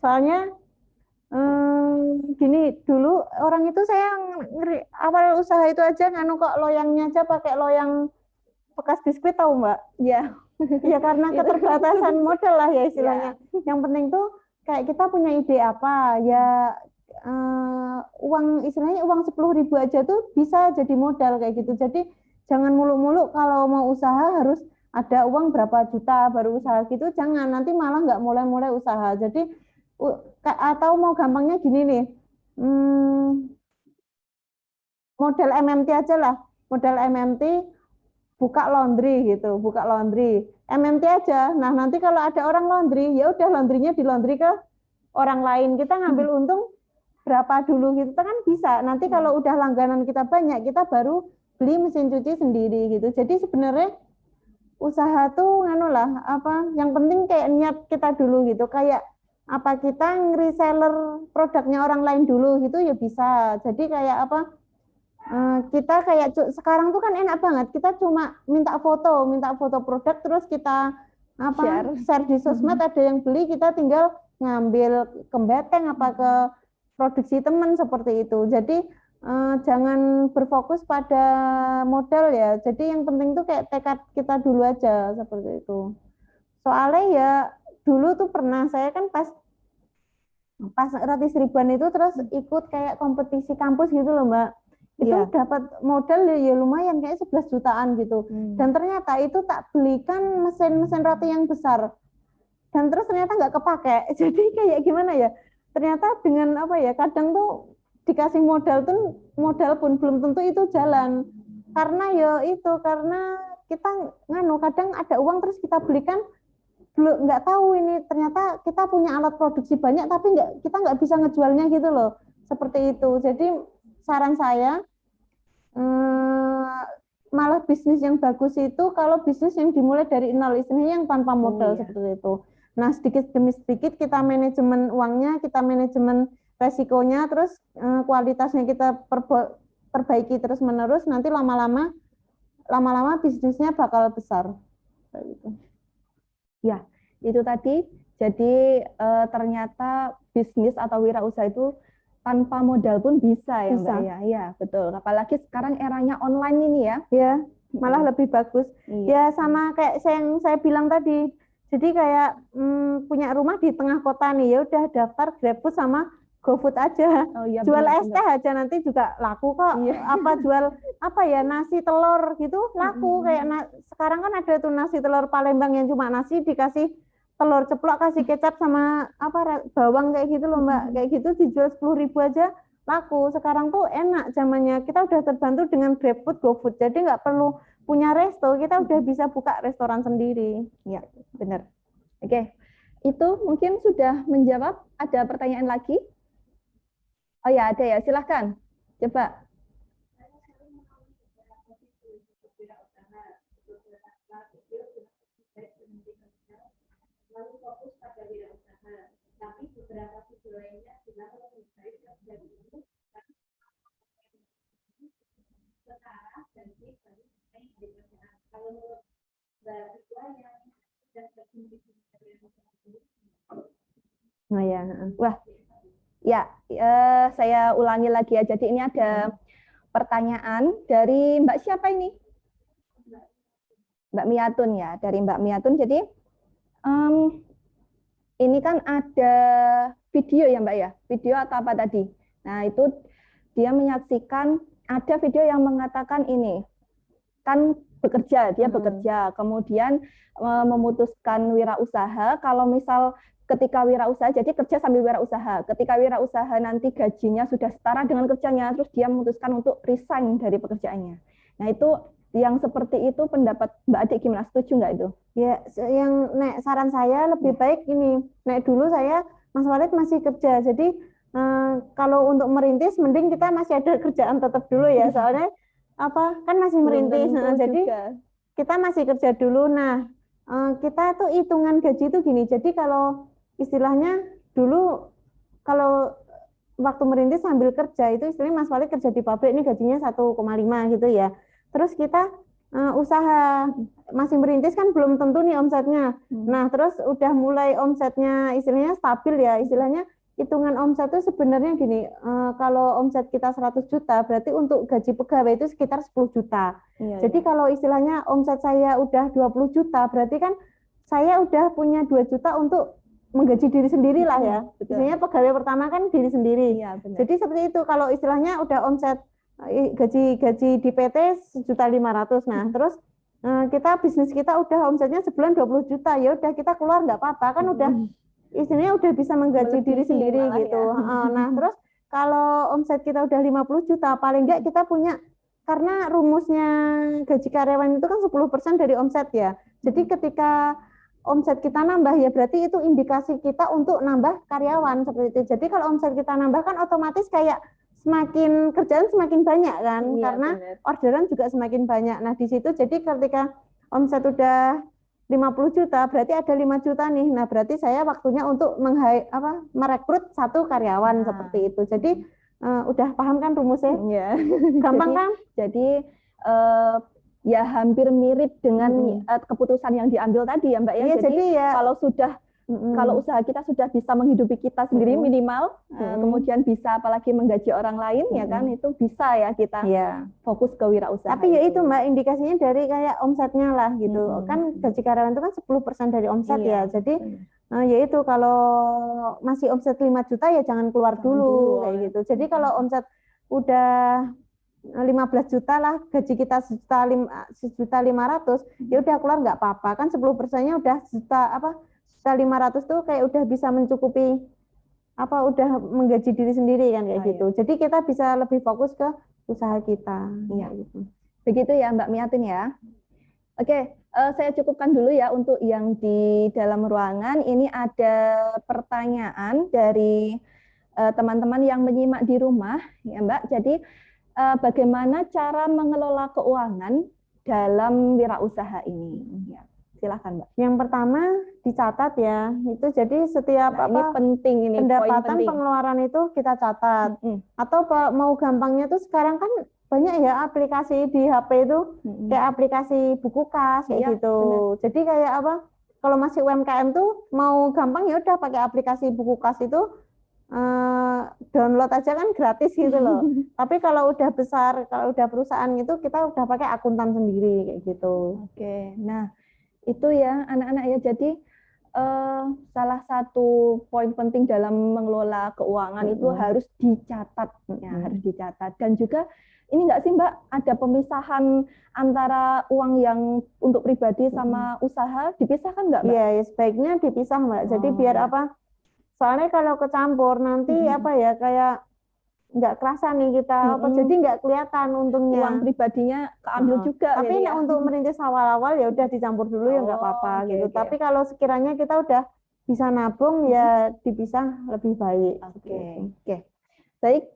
Soalnya gini, dulu orang itu saya awal usaha itu aja nganu kok loyangnya aja pakai loyang bekas biskuit, tahu Mbak? Ya. Ya karena keterbatasan modal lah ya istilahnya. Yang penting tuh kayak kita punya ide apa ya, uang istilahnya uang 10.000 aja tuh bisa jadi modal kayak gitu. Jadi jangan muluk-muluk kalau mau usaha harus ada uang berapa juta baru usaha gitu, jangan, nanti malah nggak mulai-mulai usaha. Jadi atau mau gampangnya gini nih, modal MMT aja lah, modal MMT buka laundry gitu, buka laundry, MMT aja. Nah nanti kalau ada orang laundry, ya udah laundrynya di laundry ke orang lain, kita ngambil untung berapa dulu gitu kan bisa. Nanti kalau udah langganan kita banyak, kita baru beli mesin cuci sendiri gitu. Jadi sebenarnya usaha tuh nganu lah, apa yang penting kayak niat kita dulu gitu, kayak apa kita nge-reseller produknya orang lain dulu gitu ya bisa. Jadi kayak apa, kita kayak sekarang tuh kan enak banget, kita cuma minta foto produk terus kita apa share di sosmed, ada yang beli kita tinggal ngambil ke beteng apa ke produksi teman seperti itu. Jadi jangan berfokus pada modal ya. Jadi yang penting tuh kayak tekad kita dulu aja seperti itu. Soalnya ya dulu tuh pernah saya kan pas Ratis Ribuan itu terus ikut kayak kompetisi kampus gitu loh Mbak. Itu dapat modal ya lumayan kayak 11 jutaan gitu. Dan ternyata itu tak belikan mesin roti yang besar. Dan terus ternyata nggak kepake. Jadi kayak gimana ya? Ternyata dengan apa ya? Kadang tuh dikasih modal pun belum tentu itu jalan. Karena ya itu karena kita kadang ada uang terus kita belikan belum nggak tahu ini ternyata kita punya alat produksi banyak tapi kita nggak bisa ngejualnya gitu loh, seperti itu. Jadi saran saya malah bisnis yang bagus itu kalau bisnis yang dimulai dari nol, istilahnya yang tanpa modal seperti itu. Nah sedikit demi sedikit kita manajemen uangnya, kita manajemen resikonya, terus kualitasnya kita perbaiki terus menerus, nanti lama-lama bisnisnya bakal besar. Gitu. Ya, itu tadi. Jadi ternyata bisnis atau wirausaha itu tanpa modal pun bisa ya Mbak ya. Iya, betul. Apalagi sekarang eranya online ini ya. Ya, malah lebih bagus. Ya sama kayak yang saya bilang tadi. Jadi kayak punya rumah di tengah kota nih, ya udah daftar GrabFood sama GoFood aja. Jual es teh aja nanti juga laku kok. Apa jual apa ya, nasi telur gitu laku. Kayak sekarang kan ada tuh nasi telur Palembang yang cuma nasi dikasih telur ceplok, kasih kecap sama apa bawang kayak gitu loh Mbak. Kayak gitu dijual 10.000 aja laku. Sekarang tuh enak zamannya. Kita udah terbantu dengan GrabFood, GoFood. Jadi nggak perlu punya resto, kita udah bisa buka restoran sendiri. Ya, benar. Oke. Itu mungkin sudah menjawab. Ada pertanyaan lagi? Oh ya, ada ya. Silahkan. Coba. Lalu fokus pada wirausaha, tapi beberapa sisi lainnya tidak lebih baik dari itu, setara dan dari pekerjaan. Kalau menurut Mbak Ridwa yang sudah berfungsi dari Nah ya, wah, ya, saya ulangi lagi ya. Jadi ini ada pertanyaan dari Mbak siapa ini? Mbak Miatun ya, dari Mbak Miatun. Jadi ini kan ada video ya Mbak ya, video atau apa tadi? Nah itu dia menyaksikan ada video yang mengatakan ini kan bekerja, dia bekerja, kemudian memutuskan wirausaha. Kalau misal ketika wirausaha, jadi kerja sambil wirausaha. Ketika wirausaha nanti gajinya sudah setara dengan kerjanya, terus dia memutuskan untuk resign dari pekerjaannya. Nah itu yang seperti itu pendapat Mbak Adik gimana? Setuju nggak itu? Ya, yang saran saya lebih baik ini. Dulu saya Mas Walid masih kerja, jadi kalau untuk merintis, mending kita masih ada kerjaan tetap dulu ya, soalnya kan masih merintis. Jadi kita masih kerja dulu. Nah, kita tuh hitungan gaji itu gini. Jadi kalau istilahnya dulu kalau waktu merintis sambil kerja itu istilahnya Mas Walid kerja di pabrik ini gajinya 1,5 gitu ya. Terus kita usaha masih merintis kan belum tentu nih omsetnya. Nah, terus udah mulai omsetnya istilahnya stabil ya, istilahnya hitungan omset itu sebenarnya gini, kalau omset kita 100 juta, berarti untuk gaji pegawai itu sekitar 10 juta. Jadi kalau istilahnya omset saya udah 20 juta, berarti kan saya udah punya 2 juta untuk menggaji diri sendiri lah ya. Biasanya pegawai pertama kan diri sendiri. Jadi seperti itu, kalau istilahnya udah omset gaji di PT 1.500.000. Nah, terus kita bisnis kita udah omsetnya sebulan 20 juta, ya udah kita keluar nggak apa-apa, kan udah istilahnya udah bisa menggaji diri sendiri gitu. Ya. Nah, terus kalau omset kita udah 50 juta, paling nggak kita punya, karena rumusnya gaji karyawan itu kan 10% dari omset ya. Jadi ketika omset kita nambah ya berarti itu indikasi kita untuk nambah karyawan seperti itu. Jadi kalau omset kita nambah kan otomatis kayak semakin kerjaan semakin banyak kan, karena orderan juga semakin banyak. Nah, di situ jadi ketika omset udah 50 juta, berarti ada 5 juta nih. Nah, berarti saya waktunya untuk merekrut 1 karyawan seperti itu. Jadi udah paham kan rumusnya? Ya. Gampang kan? Jadi ya hampir mirip dengan keputusan yang diambil tadi ya Mbak ya. Iya, jadi ya kalau sudah kalau usaha kita sudah bisa menghidupi kita sendiri minimal, kemudian bisa apalagi menggaji orang lain ya kan, itu bisa ya kita fokus ke wirausaha. Tapi ya itu Mbak, indikasinya dari kayak omsetnya lah gitu. Kan gaji karyawan itu kan 10% dari omset ya. Jadi ya itu kalau masih omset 5 juta ya jangan keluar dulu kayak gitu. Jadi kalau omset udah 15 juta lah, gaji kita 1.500.000, ya udah keluar nggak apa-apa. Kan 10%-nya udah 1.500.000 tuh kayak udah bisa mencukupi udah menggaji diri sendiri kan kayak gitu. Jadi kita bisa lebih fokus ke usaha kita. Gitu. Begitu ya Mbak Miatin ya. Oke, saya cukupkan dulu ya untuk yang di dalam ruangan. Ini ada pertanyaan dari teman-teman yang menyimak di rumah ya Mbak. Jadi bagaimana cara mengelola keuangan dalam wirausaha ini? Ya. Silahkan Mbak. Yang pertama dicatat ya, itu jadi setiap ini penting, ini pendapatan pengeluaran itu kita catat. Atau mau gampangnya tuh sekarang kan banyak ya aplikasi di HP itu, kayak aplikasi buku kas kayak gitu. Bener. Jadi kayak kalau masih UMKM tuh mau gampang ya udah pakai aplikasi buku kas itu, download aja kan gratis gitu loh. Tapi kalau udah besar, kalau udah perusahaan gitu kita udah pakai akuntan sendiri kayak gitu. Oke. Nah, itu ya anak-anak ya, jadi salah satu poin penting dalam mengelola keuangan itu harus dicatat ya, harus dicatat. Dan juga ini enggak sih Mbak, ada pemisahan antara uang yang untuk pribadi sama usaha, dipisahkan enggak Mbak? Iya, ya, sebaiknya dipisah Mbak. Jadi biar soalnya kalau kecampur nanti kayak nggak kerasa nih kita, jadi nggak kelihatan untungnya. Uang pribadinya keambil juga. Tapi ya. Untuk merintis awal-awal ya udah dicampur dulu ya nggak apa-apa gitu. Okay. Tapi kalau sekiranya kita udah bisa nabung ya dipisah lebih baik. Oke. Baik,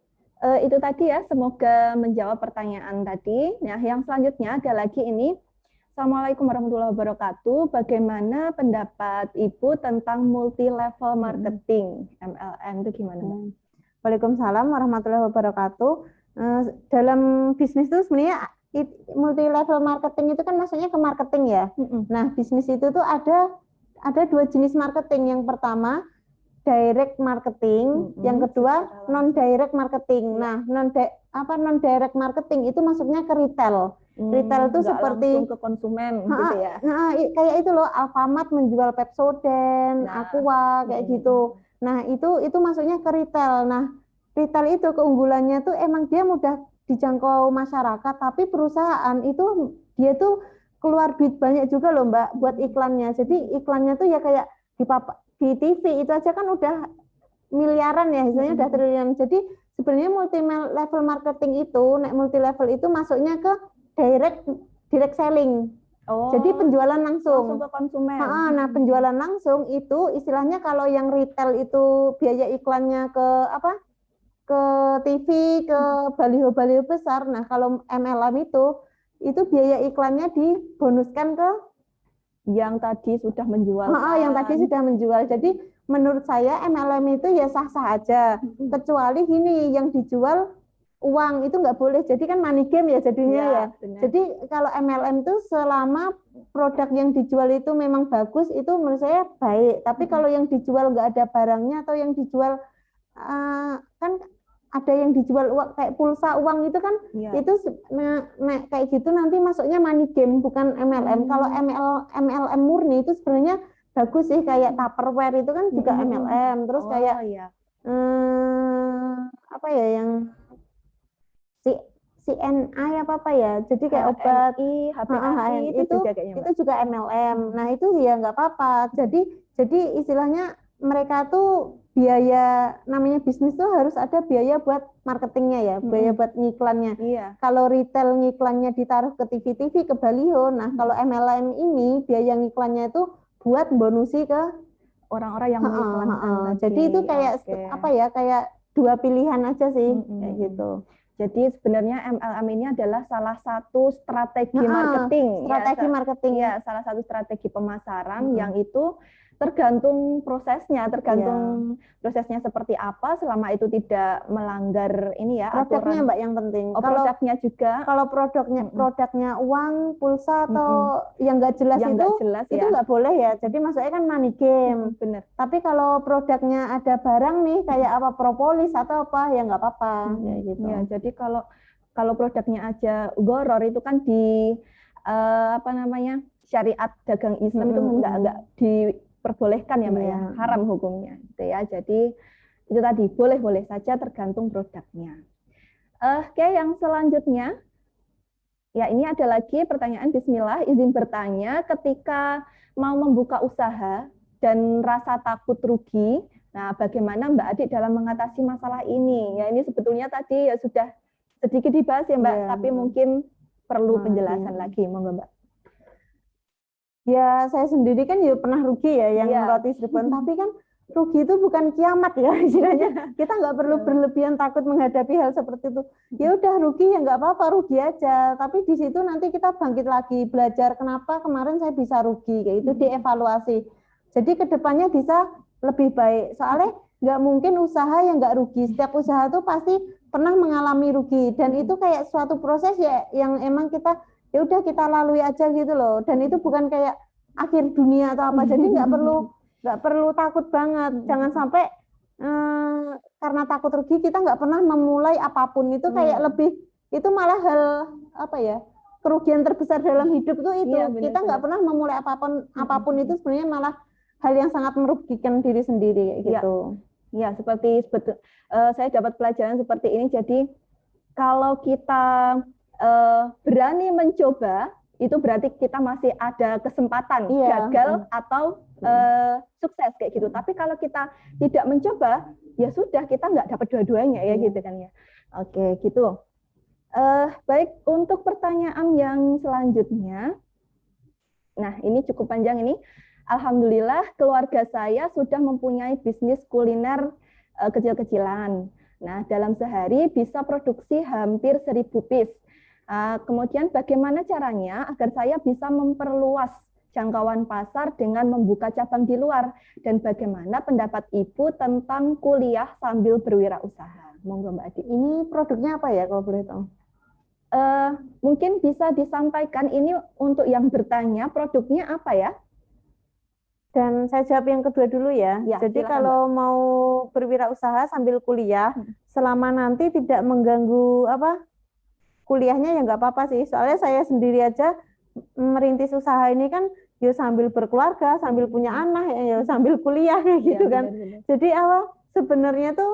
itu tadi ya. Semoga menjawab pertanyaan tadi. Nah, yang selanjutnya ada lagi ini. Assalamualaikum warahmatullahi wabarakatuh. Bagaimana pendapat Ibu tentang multi level marketing (MLM) itu gimana Mbak? Waalaikumsalam warahmatullahi wabarakatuh. Dalam bisnis itu sebenarnya multi level marketing itu kan maksudnya ke marketing ya. Nah, bisnis itu tuh ada 2 jenis marketing. Yang pertama direct marketing, yang kedua non direct marketing. Nah, non direct marketing itu masuknya ke retail. Retail itu nggak seperti langsung ke konsumen gitu ya. Kayak itu loh, Alfamart menjual Pepsodent, Nah, Aqua kayak gitu. Nah, itu masuknya ke retail. Nah, retail itu keunggulannya tuh emang dia mudah dijangkau masyarakat, tapi perusahaan itu dia tuh keluar duit banyak juga loh Mbak buat iklannya. Jadi iklannya tuh ya kayak di TV itu aja kan udah miliaran ya, istilahnya udah triliun. Jadi sebenarnya multi level marketing itu, multi level itu masuknya ke direct selling. Jadi penjualan langsung ke konsumen. Nah, penjualan langsung itu istilahnya kalau yang retail itu biaya iklannya ke ke TV, ke baliho-baliho besar. Nah, kalau MLM itu biaya iklannya dibonuskan ke yang tadi sudah menjual. Yang tadi sudah menjual. Jadi menurut saya MLM itu ya sah-sah aja. Kecuali gini, yang dijual uang itu nggak boleh. Jadi kan money game ya jadinya ya. Benar. Jadi kalau MLM itu selama produk yang dijual itu memang bagus, itu menurut saya baik. Tapi kalau yang dijual nggak ada barangnya, atau yang dijual kan ada yang dijual uang kayak pulsa uang itu kan, itu kayak gitu nanti masuknya money game, bukan MLM. Kalau MLM murni itu sebenarnya bagus sih, kayak Tupperware itu kan juga MLM. Terus kayak apa ya yang CNI apa ya, jadi kayak obat HPAI itu juga MLM. Nah itu ya nggak apa-apa. Jadi istilahnya mereka tuh biaya, namanya bisnis tuh harus ada biaya buat marketingnya ya, biaya buat ngiklannya. Kalau retail ngiklannya ditaruh ke TV-TV, ke baliho. Nah kalau MLM ini biaya ngiklannya itu buat bonusi ke orang-orang yang mengiklankan. Jadi itu kayak apa ya, kayak dua pilihan aja sih, kayak gitu. Jadi sebenarnya MLM ini adalah salah satu strategi marketing. Salah satu strategi pemasaran yang itu tergantung prosesnya, prosesnya seperti apa, selama itu tidak melanggar ini ya produknya aturan. Mbak yang penting. Produknya juga. Kalau produknya uang, pulsa atau yang nggak jelas itu nggak boleh ya. Jadi maksudnya kan money game. Bener. Tapi kalau produknya ada barang nih kayak apa propolis atau apa ya nggak apa-apa kayak gitu. Ya, jadi kalau produknya aja goror itu kan di syariat dagang Islam itu nggak diperbolehkan ya Mbak ya, haram hukumnya gitu ya. Jadi itu tadi boleh-boleh saja tergantung produknya. Oke, yang selanjutnya ya ini ada lagi pertanyaan. Bismillah, izin bertanya, ketika mau membuka usaha dan rasa takut rugi, nah bagaimana Mbak Adik dalam mengatasi masalah ini? Ya ini sebetulnya tadi ya sudah sedikit dibahas ya Mbak, tapi mungkin perlu penjelasan lagi, monggo Mbak. Ya saya sendiri kan juga pernah rugi ya yang roti Cirebon, tapi kan rugi itu bukan kiamat ya istilahnya. Kita nggak perlu berlebihan takut menghadapi hal seperti itu. Ya udah rugi ya nggak apa-apa, rugi aja. Tapi di situ nanti kita bangkit lagi, belajar kenapa kemarin saya bisa rugi, kayak itu dievaluasi. Jadi kedepannya bisa lebih baik. Soalnya nggak mungkin usaha yang nggak rugi. Setiap usaha itu pasti pernah mengalami rugi, dan itu kayak suatu proses ya yang emang kita ya udah kita lalui aja gitu loh. Dan itu bukan kayak akhir dunia atau apa. Jadi nggak perlu takut banget. Jangan sampai karena takut rugi kita nggak pernah memulai apapun. Itu kayak lebih, itu malah hal apa ya, kerugian terbesar dalam hidup itu. Kita nggak pernah memulai apapun itu sebenarnya malah hal yang sangat merugikan diri sendiri kayak gitu. Ya, saya dapat pelajaran seperti ini. Jadi kalau kita berani mencoba, itu berarti kita masih ada kesempatan gagal atau sukses kayak gitu. Tapi kalau kita tidak mencoba, ya sudah, kita nggak dapat dua-duanya ya gitu kan ya. Oke, gitu. Baik, untuk pertanyaan yang selanjutnya. Nah, ini cukup panjang ini. Alhamdulillah keluarga saya sudah mempunyai bisnis kuliner kecil-kecilan. Nah, dalam sehari bisa produksi hampir 1000 piece. Kemudian bagaimana caranya agar saya bisa memperluas jangkauan pasar dengan membuka cabang di luar, dan bagaimana pendapat Ibu tentang kuliah sambil berwirausaha? Monggo Mbak Adi. Ini produknya apa ya kalau boleh tahu? Mungkin bisa disampaikan ini untuk yang bertanya, produknya apa ya? Dan saya jawab yang kedua dulu ya. Jadi silakan, kalau Mbak mau berwirausaha sambil kuliah, selama nanti tidak mengganggu kuliahnya ya nggak apa-apa sih. Soalnya saya sendiri aja merintis usaha ini kan ya sambil berkeluarga, sambil punya anak, ya sambil kuliah kayak gitu kan. Jadi sebenarnya tuh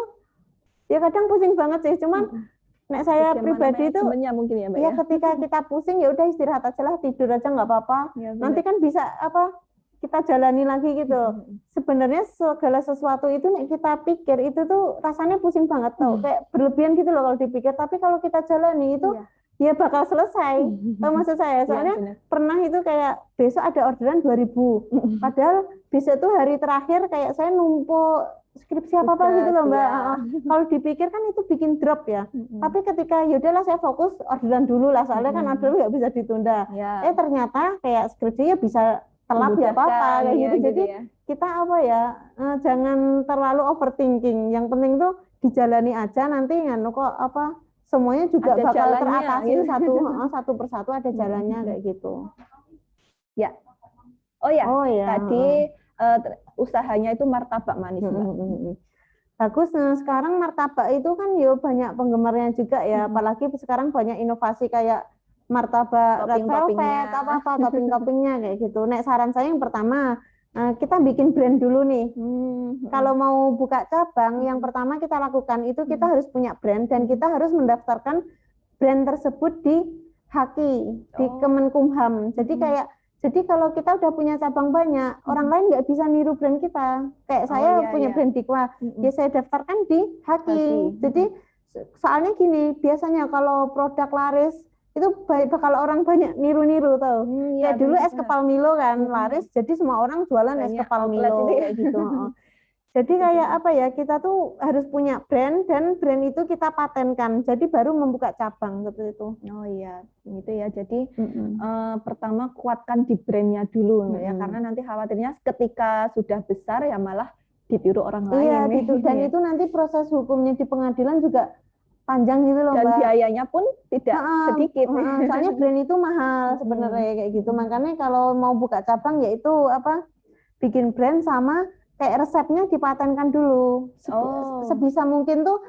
ya kadang pusing banget sih. Cuman nek saya pribadi itu mungkin ya, Mbak ya ketika kita pusing ya udah istirahat aja lah, tidur aja nggak apa-apa. Nanti kan bisa kita jalani lagi gitu. Sebenarnya segala sesuatu itu nek kita pikir itu tuh rasanya pusing banget tau, kayak berlebihan gitu loh kalau dipikir. Tapi kalau kita jalani itu ya bakal selesai. Tahu maksud saya? Soalnya pernah itu kayak besok ada orderan 2.000. Padahal besok tuh hari terakhir kayak saya numpuk skripsi apa gitu loh Mbak. Kalau dipikir kan itu bikin drop ya. Tapi ketika yaudahlah saya fokus orderan dulu lah. Soalnya kan orderan nggak bisa ditunda. Ternyata kayak skripsi ya bisa telat ya apa-apa kayak gitu. Jadi kita jangan terlalu overthinking. Yang penting tuh dijalani aja, nanti kok semuanya juga ada bakal teratasi satu persatu, ada jalannya kayak gitu. Ya. Tadi usahanya itu martabak manis. Bagus. Nah, sekarang martabak itu kan banyak penggemarnya juga ya. Apalagi sekarang banyak inovasi kayak martabak red velvet, topping-toppingnya kayak gitu. Nek saran saya yang pertama, kita bikin brand dulu nih. Kalau mau buka cabang, yang pertama kita lakukan itu kita harus punya brand dan kita harus mendaftarkan brand tersebut di HAKI, di Kemenkumham. Jadi kalau kita udah punya cabang banyak, orang lain nggak bisa niru brand kita. Kayak saya punya brand Dikwa, ya saya daftarkan di HAKI. Jadi soalnya gini, biasanya kalau produk laris itu bakal orang banyak niru-niru tau. Kayak dulu es kepal Milo kan laris, jadi semua orang jualan es kepal Milo kayak gitu. Jadi kayak kita tuh harus punya brand dan brand itu kita patenkan. Jadi baru membuka cabang seperti itu. Oh iya, gitu ya. Jadi pertama kuatkan di brandnya dulu ya, karena nanti khawatirnya ketika sudah besar ya malah ditiru orang lain. Iya, gitu. Dan itu nanti proses hukumnya di pengadilan juga panjang gitu loh, dan Mbak. biayanya pun tidak sedikit. Soalnya brand itu mahal sebenarnya kayak gitu. Makanya kalau mau buka cabang yaitu bikin brand sama kayak resepnya dipatenkan dulu. Sebisa mungkin tuh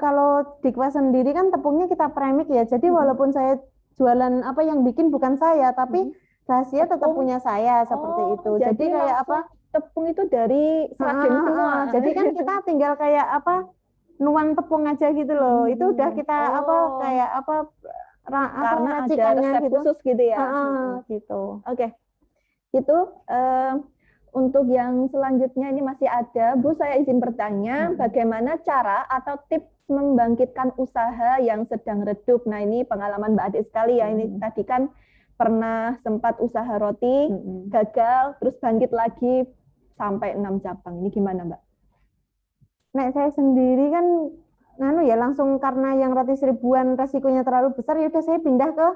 kalau Dikwa sendiri kan tepungnya kita premix ya. Jadi walaupun saya jualan yang bikin bukan saya, tapi rahasia tetap punya saya seperti itu. Jadi kayak tepung itu dari Sragen semua. Jadi kan kita tinggal kayak nuang tepung aja gitu loh. Itu udah kita karena ada resep gitu. khusus gitu ya. Gitu. Oke. Itu untuk yang selanjutnya ini masih ada, Bu, saya izin bertanya, bagaimana cara atau tips membangkitkan usaha yang sedang redup? Nah, ini pengalaman Mbak Adik sekali ya. Ini tadi kan pernah sempat usaha roti, gagal, terus bangkit lagi sampai 6 cabang. Ini gimana, Mbak? Nek saya sendiri kan langsung karena yang roti 1000-an resikonya terlalu besar, ya udah saya pindah ke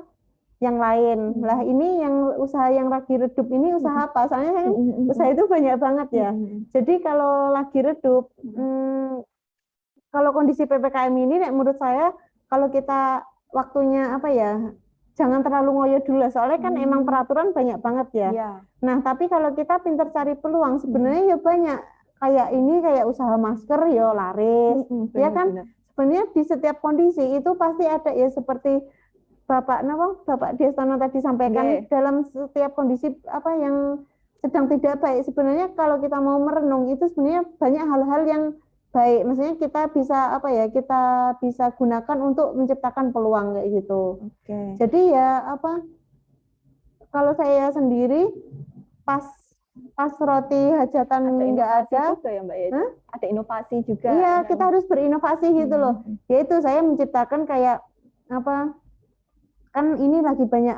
yang lain. Lah ini yang usaha yang lagi redup ini usaha apa? Soalnya kan usaha itu banyak banget ya. Jadi kalau lagi redup, kalau kondisi PPKM ini menurut saya kalau kita waktunya jangan terlalu ngoyo dulu lah. Soalnya kan emang peraturan banyak banget ya. Nah, tapi kalau kita pintar cari peluang sebenarnya ya banyak. Kayak usaha masker ya laris. Ya kan sebenarnya di setiap kondisi itu pasti ada ya, seperti Bapak Destono tadi sampaikan, dalam setiap kondisi yang sedang tidak baik, sebenarnya kalau kita mau merenung itu sebenarnya banyak hal-hal yang baik. Maksudnya kita bisa kita bisa gunakan untuk menciptakan peluang kayak gitu. Jadi ya kalau saya sendiri pas roti hajatan nggak ada juga ya, Mbak, ya? Ada inovasi juga. Iya, kita harus berinovasi gitu loh. Yaitu saya menciptakan kayak kan ini lagi banyak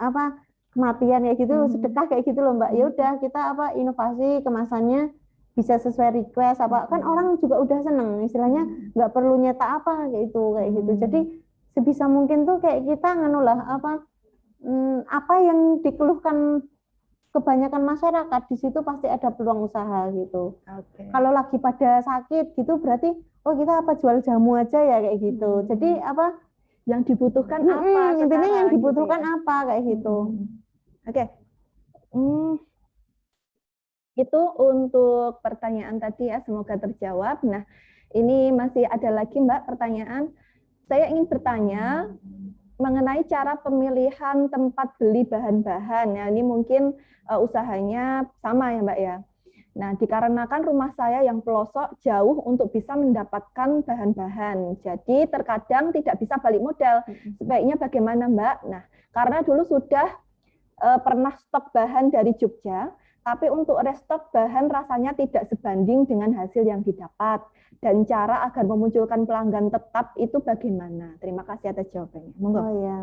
kematian ya gitu, sedekah kayak gitu loh, Mbak. Ya udah kita inovasi kemasannya bisa sesuai request kan orang juga udah seneng, istilahnya nggak perlu nyetak kayak gitu. Jadi sebisa mungkin tuh kayak kita apa yang dikeluhkan kebanyakan masyarakat, di situ pasti ada peluang usaha gitu. Kalau lagi pada sakit gitu berarti kita jual jamu aja ya kayak gitu. Jadi yang dibutuhkan apa? Intinya yang dibutuhkan gitu ya? apa kayak gitu. Itu untuk pertanyaan tadi ya, semoga terjawab. Nah, ini masih ada lagi Mbak pertanyaan. Saya ingin bertanya, mengenai cara pemilihan tempat beli bahan-bahan. Ya, ini mungkin usahanya sama ya Mbak ya. Nah, dikarenakan rumah saya yang pelosok jauh untuk bisa mendapatkan bahan-bahan. Jadi terkadang tidak bisa balik modal. Sebaiknya bagaimana Mbak? Nah, karena dulu sudah pernah stok bahan dari Jogja, tapi untuk restock bahan rasanya tidak sebanding dengan hasil yang didapat. Dan cara agar memunculkan pelanggan tetap itu bagaimana? Terima kasih atas jawabannya. Monggo. Oh ya.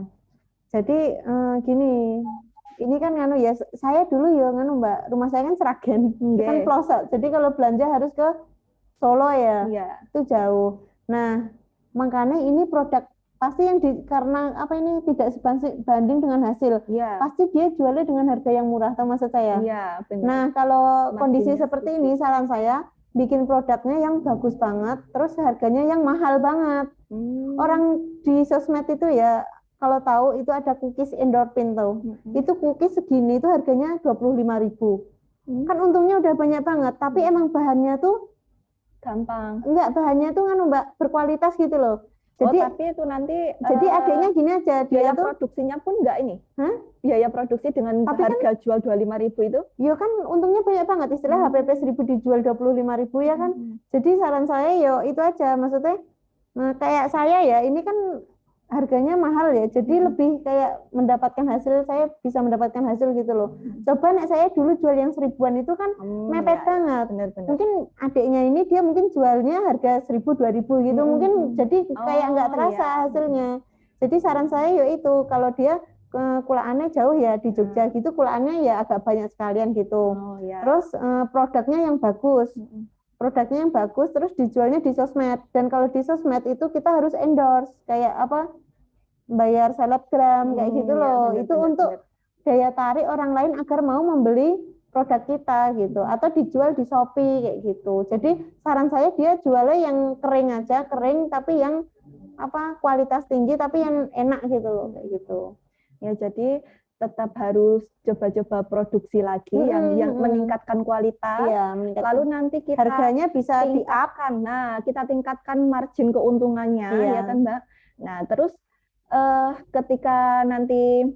Jadi gini, ini kan nganu ya, saya dulu ya nganu Mbak, rumah saya kan Sragen, kan pelosok. Jadi kalau belanja harus ke Solo ya, itu jauh. Nah, makanya ini produk pasti yang karena apa ini tidak sebanding dengan hasil. Pasti dia jualnya dengan harga yang murah, tahu maksud saya? Benar. Nah, kalau kondisi seperti ini, saran saya bikin produknya yang bagus banget, terus harganya yang mahal banget. Orang di sosmed itu ya, kalau tahu itu ada cookies endorphin tuh. Itu cookies segini itu harganya 25.000. Kan untungnya udah banyak banget, tapi emang bahannya tuh gampang. Enggak, bahannya tuh kan Mbak berkualitas gitu loh. Jadi tapi itu nanti jadi adanya gini aja, biaya dia tuh produksinya pun enggak ini. Biaya produksi dengan harga jual 25.000 itu? Ya kan untungnya banyak banget, istilah HPP 1.000 dijual 25.000 ya kan. Jadi saran saya yo itu aja, maksudnya kayak saya ya, ini kan harganya mahal ya, jadi lebih kayak mendapatkan hasil, saya bisa mendapatkan hasil gitu loh. Coba nek saya dulu jual yang 1.000-an itu kan mepet banget. Benar-benar. Mungkin adiknya ini dia mungkin jualnya harga 1.000, 2.000 gitu, mungkin jadi kayak nggak terasa hasilnya. Jadi saran saya yo itu, kalau dia kulaannya jauh ya di Jogja gitu, kulaannya ya agak banyak sekalian gitu. Terus produknya yang bagus. Produknya yang bagus, terus dijualnya di sosmed. Dan kalau di sosmed itu kita harus endorse, kayak apa, bayar selebgram, kayak gitu loh. Itu untuk daya tarik orang lain agar mau membeli produk kita gitu. Atau dijual di Shopee, kayak gitu. Jadi saran saya dia jualnya yang kering aja, kering tapi yang apa kualitas tinggi, tapi yang enak gitu loh, kayak gitu. Ya, jadi tetap harus coba-coba produksi lagi yang meningkatkan kualitas. Lalu nanti kita harganya bisa tingkatkan. Nah, kita tingkatkan margin keuntungannya, ya kan Mbak. Nah, terus ketika nanti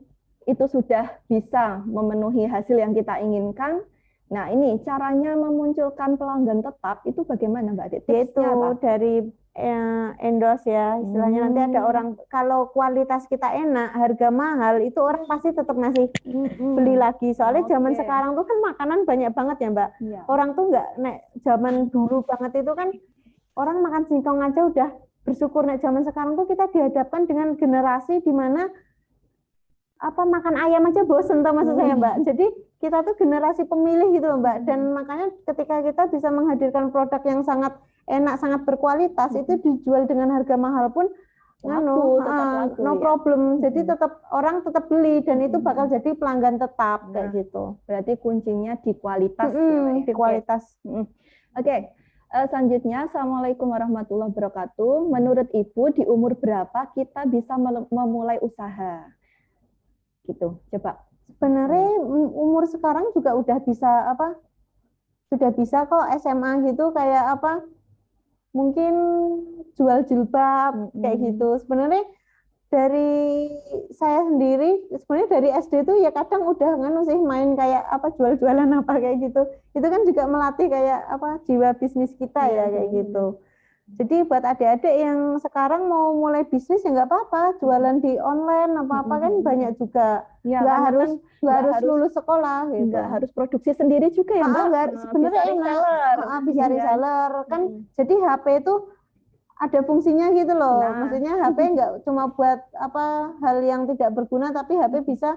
itu sudah bisa memenuhi hasil yang kita inginkan, nah ini caranya memunculkan pelanggan tetap itu bagaimana Mbak Adik? Itu dari endorse ya, istilahnya nanti ada orang, kalau kualitas kita enak, harga mahal, itu orang pasti tetap ngasih beli lagi. Soalnya zaman sekarang tuh kan makanan banyak banget ya Mbak. Orang tuh nggak, nek zaman dulu banget itu kan orang makan singkong aja udah bersyukur. Nek zaman sekarang tuh kita dihadapkan dengan generasi di mana apa makan ayam aja bosen tuh maksud saya Mbak. Jadi kita tuh generasi pemilih gitu loh Mbak. Dan makanya ketika kita bisa menghadirkan produk yang sangat enak, sangat berkualitas, itu dijual dengan harga mahal pun no problem. Jadi tetap orang tetap beli dan itu bakal jadi pelanggan tetap kayak gitu. Berarti kuncinya di kualitas di kualitas. Oke. Selanjutnya, Assalamualaikum warahmatullahi wabarakatuh. Menurut Ibu, di umur berapa kita bisa memulai usaha? Gitu, coba. Sebenarnya umur sekarang juga udah bisa apa? Sudah bisa kok SMA gitu, kayak apa? Mungkin jual jilbab kayak gitu. Sebenarnya dari saya sendiri, sebenarnya dari SD tuh ya kadang udah nganu sih main kayak apa jual-jualan apa kayak gitu. Itu kan juga melatih kayak apa jiwa bisnis kita ya kayak gitu. Jadi buat adik-adik yang sekarang mau mulai bisnis ya nggak apa-apa, jualan di online apa-apa kan banyak juga. Nggak harus lulus sekolah gitu. Nggak harus produksi sendiri juga ya Mbak. Sebenarnya bisa reseller kan. Jadi HP itu ada fungsinya gitu loh. Maksudnya HP nggak cuma buat apa hal yang tidak berguna, tapi HP bisa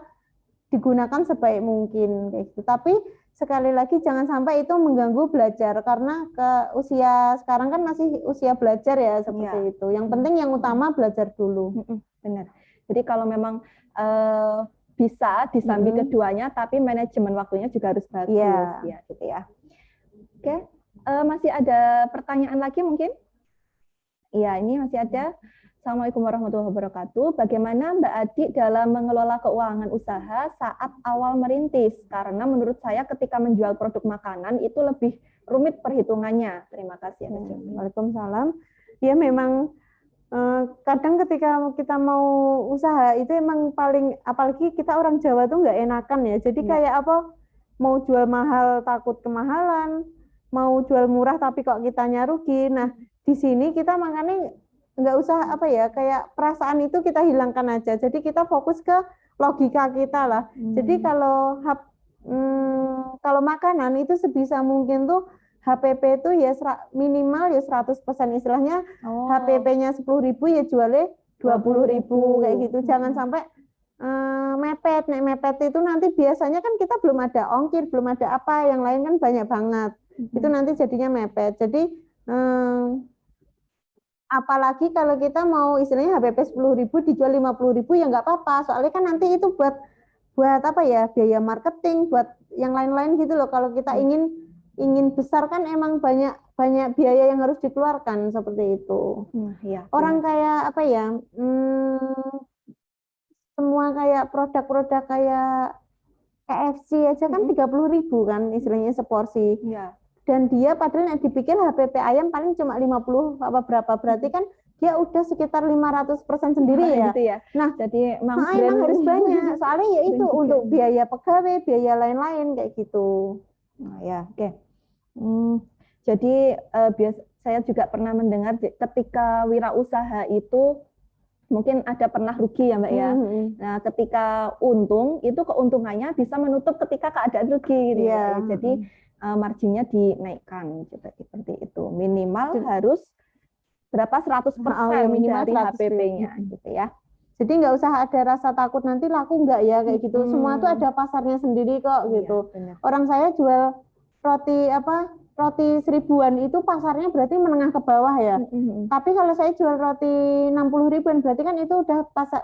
digunakan sebaik mungkin kayak gitu. Tapi sekali lagi jangan sampai itu mengganggu belajar, karena ke usia sekarang kan masih usia belajar ya seperti itu. Yang penting yang utama belajar dulu. Benar. Jadi kalau memang bisa disambi keduanya, tapi manajemen waktunya juga harus bagus ya gitu ya. Oke, masih ada pertanyaan lagi mungkin? Iya, ini masih ada. Assalamualaikum warahmatullahi wabarakatuh. Bagaimana Mbak Adik dalam mengelola keuangan usaha saat awal merintis? Karena menurut saya ketika menjual produk makanan itu lebih rumit perhitungannya. Terima kasih. Waalaikumsalam. Ya memang kadang ketika kita mau usaha itu emang paling, apalagi kita orang Jawa tuh nggak enakan ya. Jadi kayak apa, mau jual mahal takut kemahalan, mau jual murah tapi kok kitanya rugi. Nah, di sini kita makanya nggak usah apa ya, kayak perasaan itu kita hilangkan aja. Jadi kita fokus ke logika kita lah. Jadi kalau makanan itu sebisa mungkin tuh HPP itu ya minimal ya 100%, istilahnya HPP-nya 10.000 ya jualnya 20.000 kayak gitu. Jangan sampai mepet. Nek mepet itu nanti biasanya kan kita belum ada ongkir, belum ada apa, yang lain kan banyak banget. Itu nanti jadinya mepet. Jadi apalagi kalau kita mau istilahnya HPP 10.000 dijual 50.000 ya nggak apa-apa. Soalnya kan nanti itu buat apa ya, biaya marketing, buat yang lain-lain gitu loh. Kalau kita ingin besar kan emang banyak biaya yang harus dikeluarkan seperti itu. Orang kayak apa ya, semua kayak produk-produk kayak KFC aja kan 30.000 kan istilahnya seporsi. Dan dia padahal yang dipikir HPP ayam paling cuma 50 apa berapa, berarti kan dia udah sekitar 500% sendiri ya. Gitu ya. Nah, jadi emang harus banyak. Soalnya ya itu untuk biaya pegawai, biaya lain-lain kayak gitu. Oke. Jadi saya juga pernah mendengar ketika wirausaha itu mungkin ada pernah rugi ya Mbak ya. Nah, ketika untung itu keuntungannya bisa menutup ketika keadaan rugi gitu ya. Jadi marginnya dinaikkan seperti itu. Minimal harus berapa 100% minimal dari HPP-nya gitu ya. Jadi nggak usah ada rasa takut nanti laku nggak ya kayak gitu. Semua tuh ada pasarnya sendiri kok gitu. Orang saya jual roti 1.000-an itu pasarnya berarti menengah ke bawah ya. Tapi kalau saya jual roti 60.000-an berarti kan itu udah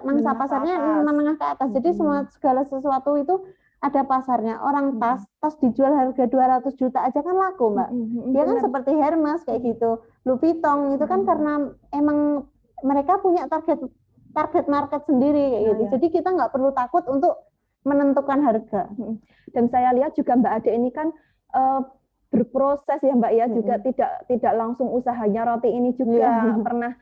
mangsa pasarnya menengah ke atas. Jadi segala sesuatu itu ada pasarnya. Orang tas dijual harga 200 juta aja kan laku, Mbak. Dia kan seperti Hermes kayak gitu. Louis Vuitton itu kan karena emang mereka punya target market sendiri kayak gitu. Jadi kita nggak perlu takut untuk menentukan harga. Dan saya lihat juga Mbak Ade ini kan berproses ya Mbak ya, juga tidak langsung usahanya roti ini juga pernah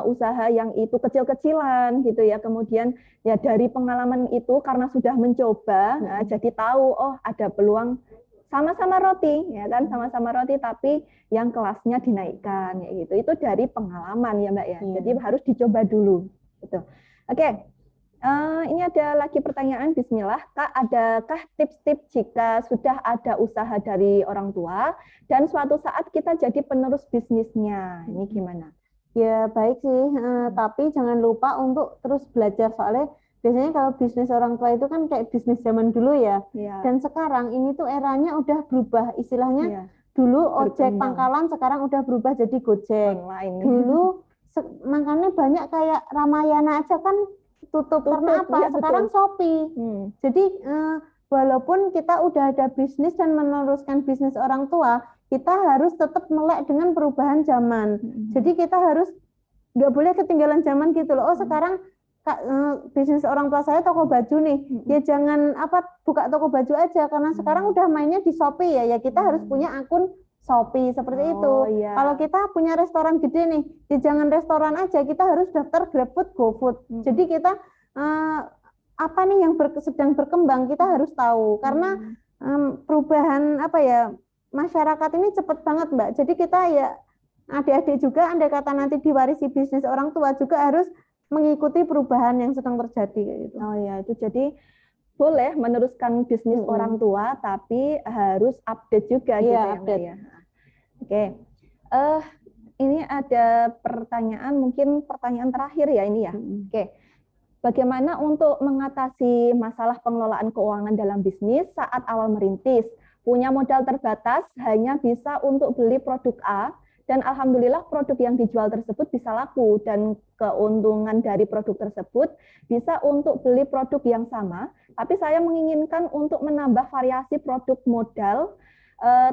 usaha yang itu kecil-kecilan gitu ya, kemudian ya dari pengalaman itu karena sudah mencoba jadi tahu oh ada peluang sama-sama roti ya kan, sama-sama roti tapi yang kelasnya dinaikkan ya gitu. Itu dari pengalaman ya Mbak ya. Jadi harus dicoba dulu gitu. Oke. Ini ada lagi pertanyaan, bismillah. Kak, adakah tips-tips jika sudah ada usaha dari orang tua dan suatu saat kita jadi penerus bisnisnya? Ini gimana? Ya baik sih, tapi jangan lupa untuk terus belajar, soalnya biasanya kalau bisnis orang tua itu kan kayak bisnis zaman dulu ya. Dan sekarang ini tuh eranya udah berubah, istilahnya dulu ojek pangkalan sekarang udah berubah jadi Gojek. Dulu makanya banyak kayak Ramayana aja kan tutup karena apa? Sekarang Shopee. Jadi walaupun kita udah ada bisnis dan meneruskan bisnis orang tua, kita harus tetap melek dengan perubahan zaman. Jadi kita harus nggak boleh ketinggalan zaman gitu loh. Oh sekarang bisnis orang tua saya toko baju nih, ya jangan buka toko baju aja karena sekarang udah mainnya di Shopee ya. Ya kita harus punya akun Shopee seperti itu. Kalau kita punya restoran gede nih, ya jangan restoran aja, kita harus daftar GrabFood, GoFood. Jadi kita apa nih yang sedang berkembang kita harus tahu karena perubahan masyarakat ini cepat banget Mbak. Jadi kita ya adik-adik juga andai kata nanti diwarisi bisnis orang tua juga harus mengikuti perubahan yang sedang terjadi gitu. Oh ya, itu jadi boleh meneruskan bisnis orang tua tapi harus update juga gitu ya. Oke. Ini ada pertanyaan, mungkin pertanyaan terakhir ya ini ya. Oke. Bagaimana untuk mengatasi masalah pengelolaan keuangan dalam bisnis saat awal merintis? Punya modal terbatas, hanya bisa untuk beli produk A, dan alhamdulillah produk yang dijual tersebut bisa laku, dan keuntungan dari produk tersebut bisa untuk beli produk yang sama, tapi saya menginginkan untuk menambah variasi produk modal,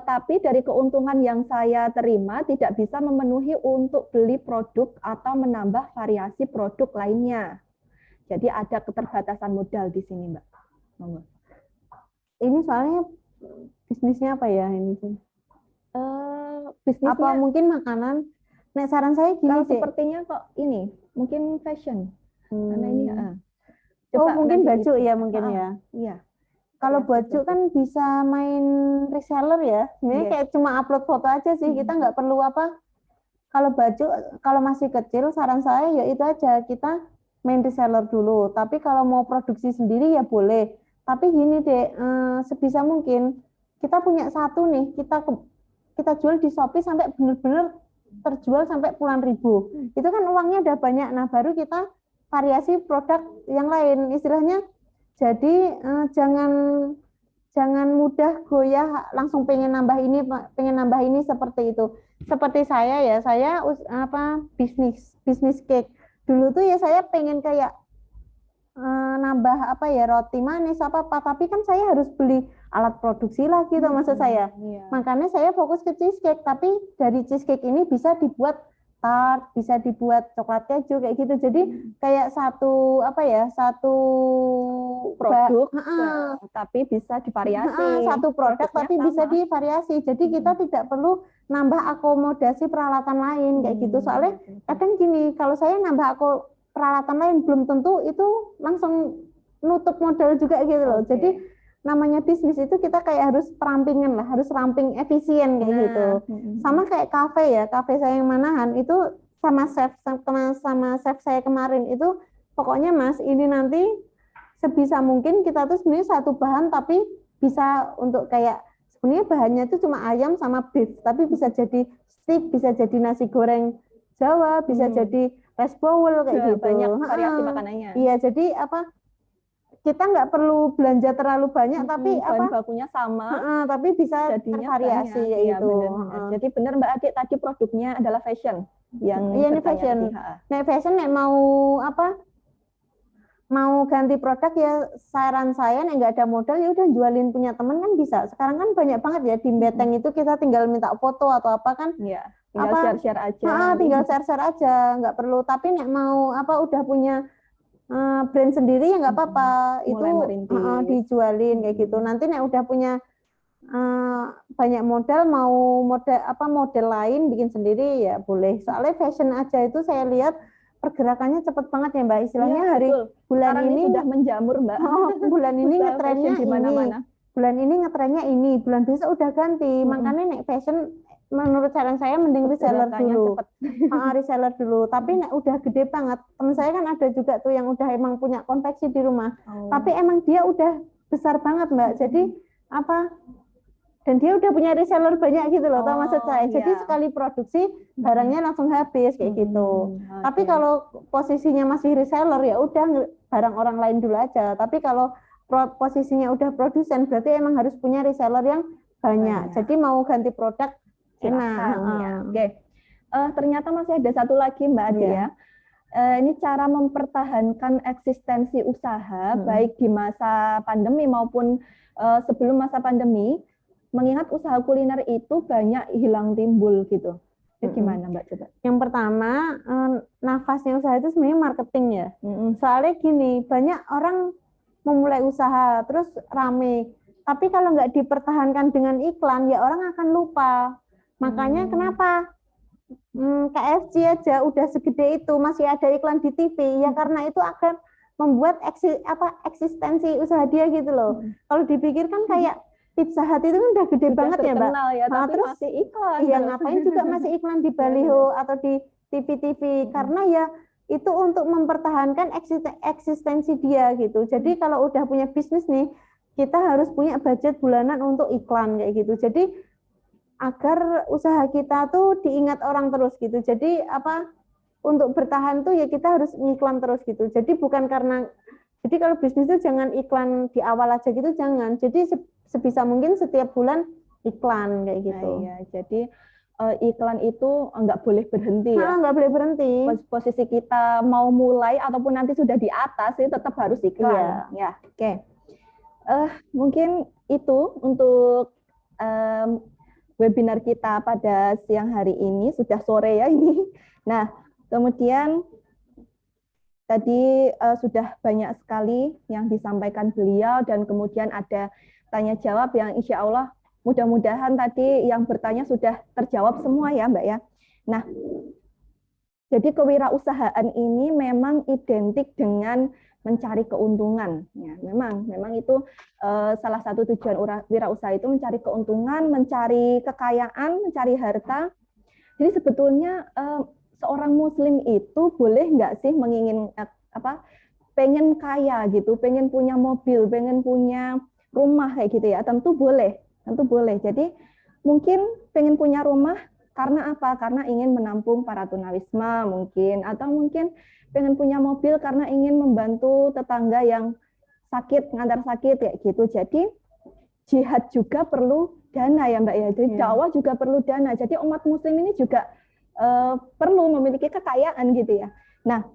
tapi dari keuntungan yang saya terima tidak bisa memenuhi untuk beli produk atau menambah variasi produk lainnya. Jadi ada keterbatasan modal di sini, Mbak. Ini soalnya bisnisnya apa ya ini? Bisnisnya apa mungkin makanan? nek saran saya gini Kalau Dek. sepertinya kok ini mungkin fashion. Karena ini Oh, coba mungkin nanti baju itu. ya mungkin ya. Iya. Kalau Variasi baju kan bisa main reseller ya. Sebenarnya Yes. kayak cuma upload foto aja sih. Kita nggak perlu apa. Kalau baju, kalau masih kecil, saran saya ya itu aja. Kita main reseller dulu. Tapi kalau mau produksi sendiri ya boleh. Tapi gini deh, sebisa mungkin kita punya satu nih. Kita jual di Shopee sampai benar-benar terjual sampai puluhan ribu. Itu kan uangnya udah banyak. Nah baru kita variasi produk yang lain. Istilahnya jadi jangan mudah goyah langsung pengen nambah ini seperti itu. Seperti saya ya, saya bisnis cake. Dulu tuh ya saya pengen kayak nambah roti manis apa, tapi kan saya harus beli alat produksi lagi tuh maksud saya. Iya. Makanya saya fokus ke cheesecake, tapi dari cheesecake ini bisa dibuat tart, bisa dibuat coklat keju kayak gitu. Jadi kayak satu Produk tapi bisa divariasi. satu produk Produknya tapi bisa sama. divariasi. Jadi kita tidak perlu nambah akomodasi peralatan lain kayak gitu. Soalnya kadang gini, kalau saya nambah peralatan lain belum tentu itu langsung nutup modal juga gitu loh. Jadi namanya bisnis itu kita kayak harus perampingan lah, harus ramping efisien kayak gitu. Sama kayak kafe saya yang Manahan itu sama chef saya kemarin itu pokoknya Mas ini nanti sebisa mungkin kita tuh sebenarnya satu bahan tapi bisa untuk kayak sebenarnya bahannya itu cuma ayam sama beef tapi bisa jadi steak, bisa jadi nasi goreng Jawa, bisa jadi rice bowl kayak gitu. Banyak variasi makanannya. Iya, jadi kita nggak perlu belanja terlalu banyak tapi bahan bakunya sama. tapi bisa Jadinya tervariasi banyak. ya Iya, itu. benar. Jadi benar Mbak Adik tadi produknya adalah fashion yang Iya, ini bertanya fashion. tadi. Nek fashion nek mau ganti produk ya saran saya nek nggak ada modal ya udah jualin punya teman kan bisa. Sekarang kan banyak banget ya di Beteng itu kita tinggal minta foto atau apa kan. Iya, tinggal share-share aja. Tinggal share-share aja, nggak perlu. Tapi nek mau udah punya brand sendiri ya nggak apa-apa. Itu Mulai merintis. dijualin kayak gitu. Nanti nek udah punya banyak modal mau model lain bikin sendiri ya boleh. Soalnya fashion aja itu saya lihat pergerakannya cepet banget ya Mbak. Istilahnya Iya, betul. bulan Sekarang ini sudah menjamur Mbak. bulan ini Usaha ngetrennya fashion di mana-mana. bulan ini ngetrennya ini, bulan besok udah ganti. Makanya nek fashion menurut saran saya mending reseller Pergerakannya dulu. cepet. Reseller dulu. Tapi nek udah gede banget. Teman saya kan ada juga tuh yang udah emang punya konveksi di rumah. Tapi emang dia udah besar banget Mbak. Jadi dan dia udah punya reseller banyak gitu loh, tau maksud saya. Jadi sekali produksi barangnya langsung habis kayak gitu. Tapi kalau posisinya masih reseller ya udah barang orang lain dulu aja. Tapi kalau posisinya udah produsen berarti emang harus punya reseller yang banyak. Jadi mau ganti produk enak. Oke. Ternyata masih ada satu lagi Mbak Adi ya. Ini cara mempertahankan eksistensi usaha baik di masa pandemi maupun sebelum masa pandemi. Mengingat usaha kuliner itu banyak hilang timbul gitu. Itu gimana Mbak coba? Yang pertama, nafasnya usaha itu sebenarnya marketing ya. Soalnya gini, banyak orang memulai usaha terus rame. Tapi kalau nggak dipertahankan dengan iklan, ya orang akan lupa. Makanya kenapa KFC aja udah segede itu masih ada iklan di TV? Ya karena itu akan membuat eksistensi usaha dia gitu loh. Kalau dipikirkan kayak Pizza Hut itu kan udah gede banget ya Mbak. Ya, tapi terus masih iklan. Iya ngapain juga masih iklan di baliho atau di TV-TV karena ya itu untuk mempertahankan eksistensi dia gitu. Jadi kalau udah punya bisnis nih, kita harus punya budget bulanan untuk iklan kayak gitu. Jadi agar usaha kita tuh diingat orang terus gitu. Jadi untuk bertahan tuh ya kita harus ngiklan terus gitu. Jadi jadi kalau bisnis itu jangan iklan di awal aja gitu, jangan. Jadi sebisa mungkin setiap bulan iklan kayak gitu. Nah, iya, jadi iklan itu nggak boleh berhenti ya. Nggak boleh berhenti. Posisi kita mau mulai ataupun nanti sudah di atas itu tetap harus iklan. Ya, oke. Mungkin itu untuk webinar kita pada siang hari ini, sudah sore ya ini. Nah, kemudian tadi sudah banyak sekali yang disampaikan beliau dan kemudian ada tanya jawab yang insya Allah mudah-mudahan tadi yang bertanya sudah terjawab semua ya Mbak ya. Nah, Jadi kewirausahaan ini memang identik dengan mencari keuntungan. Ya, memang itu salah satu tujuan wirausaha itu mencari keuntungan, mencari kekayaan, mencari harta. Jadi sebetulnya seorang Muslim itu boleh nggak sih pengen kaya gitu, pengen punya mobil, pengen punya rumah kayak gitu ya? Tentu boleh, tentu boleh. Jadi mungkin pengen punya rumah karena apa? Karena ingin menampung para tunawisma mungkin, atau mungkin pengen punya mobil karena ingin membantu tetangga yang sakit, ngantar sakit kayak gitu. Jadi jihad juga perlu dana ya Mbak ya. Jadi dakwah juga perlu dana. Jadi umat Muslim ini juga perlu memiliki kekayaan gitu ya. Nah,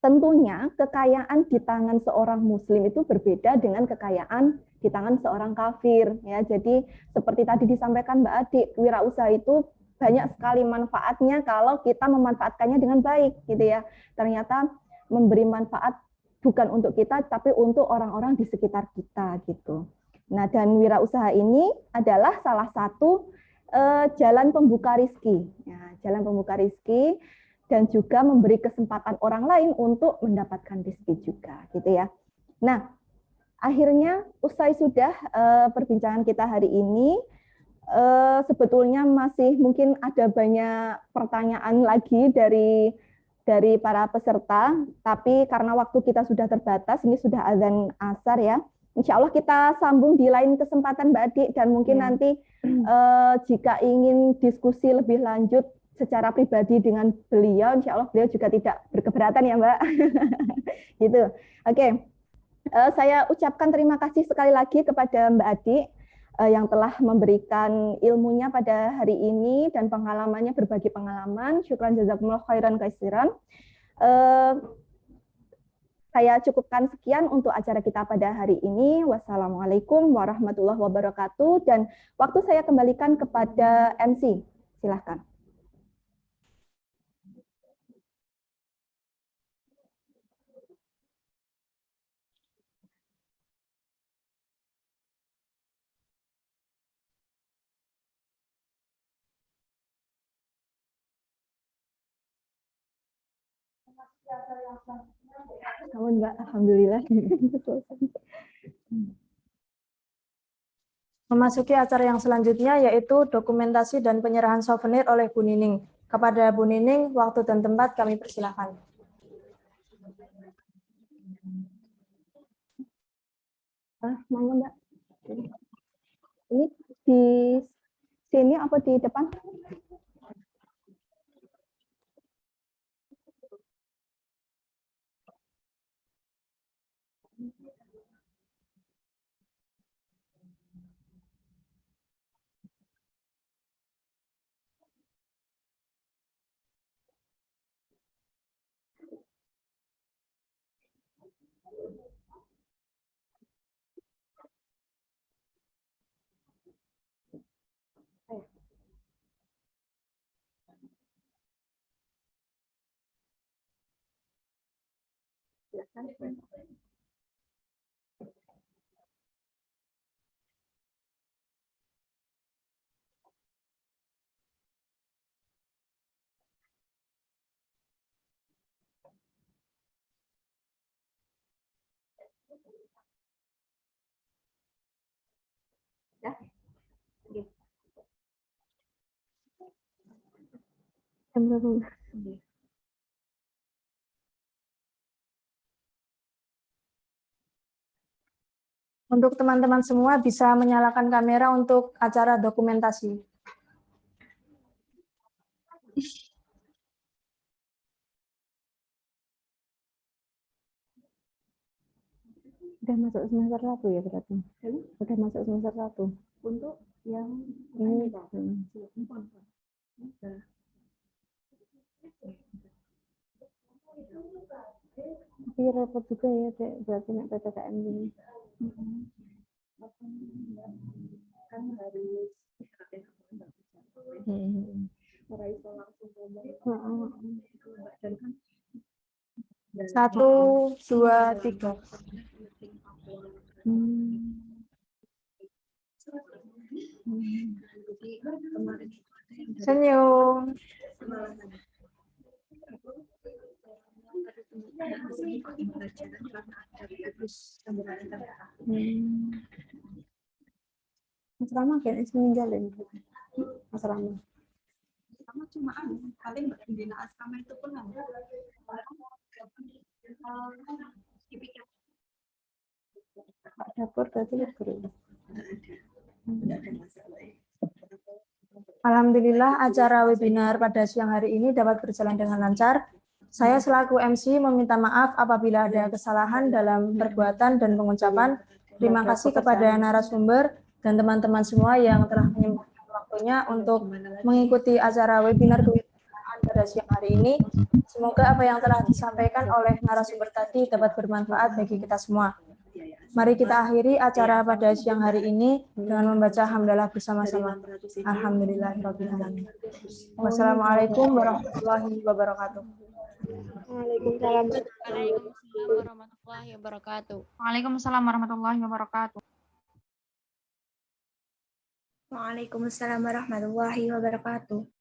tentunya kekayaan di tangan seorang Muslim itu berbeda dengan kekayaan di tangan seorang kafir ya. Jadi seperti tadi disampaikan Mbak Adi, wirausaha itu banyak sekali manfaatnya kalau kita memanfaatkannya dengan baik gitu ya. Ternyata memberi manfaat bukan untuk kita tapi untuk orang-orang di sekitar kita gitu. Nah, dan wirausaha ini adalah salah satu jalan pembuka rizki ya, jalan pembuka rizki dan juga memberi kesempatan orang lain untuk mendapatkan rezeki juga, gitu ya. Nah, akhirnya usai sudah perbincangan kita hari ini, sebetulnya masih mungkin ada banyak pertanyaan lagi dari para peserta, tapi karena waktu kita sudah terbatas, ini sudah azan asar ya. Insya Allah kita sambung di lain kesempatan Mbak Adi, dan mungkin nanti jika ingin diskusi lebih lanjut secara pribadi dengan beliau, insya Allah beliau juga tidak berkeberatan ya Mbak. Gitu. Oke. Saya ucapkan terima kasih sekali lagi kepada Mbak Adi yang telah memberikan ilmunya pada hari ini dan pengalamannya, berbagi pengalaman. Syukran jazakumullah khairan katsiran. Saya cukupkan sekian untuk acara kita pada hari ini. Wassalamualaikum warahmatullahi wabarakatuh. Dan waktu saya kembalikan kepada MC. Silahkan. Mbak, alhamdulillah. Memasuki acara yang selanjutnya yaitu dokumentasi dan penyerahan souvenir oleh Bu Nining. Kepada Bu Nining, waktu dan tempat kami persilahkan. Monggo Mbak. Ini di sini apa di depan? Ya. Untuk teman-teman semua bisa menyalakan kamera untuk acara dokumentasi. Udah masuk semester 1 ya berarti? Udah masuk semester 1. Untuk yang ini tapi repot juga ya, Dek, berarti nek PPKM ini. Kan harus meraih langsung dan kan 1, 2, 3. Senyum. Asrama kayaknya meninggalin. Asrama. Sama cuma paling pembina asrama itu pun Pak dapur tadi guru. Alhamdulillah acara webinar pada siang hari ini dapat berjalan dengan lancar. Saya selaku MC meminta maaf apabila ada kesalahan dalam perbuatan dan pengucapan. Terima kasih kepada narasumber dan teman-teman semua yang telah menyempatkan waktunya untuk mengikuti acara webinar kewirausahaan pada siang hari ini. Semoga apa yang telah disampaikan oleh narasumber tadi dapat bermanfaat bagi kita semua. Mari kita akhiri acara pada siang hari ini dengan membaca hamdalah bersama-sama. Alhamdulillahirabbil alamin. Wassalamualaikum warahmatullahi wabarakatuh. Waalaikumsalam warahmatullahi wabarakatuh. Waalaikumsalam warahmatullahi wabarakatuh. Waalaikumsalam warahmatullahi wabarakatuh.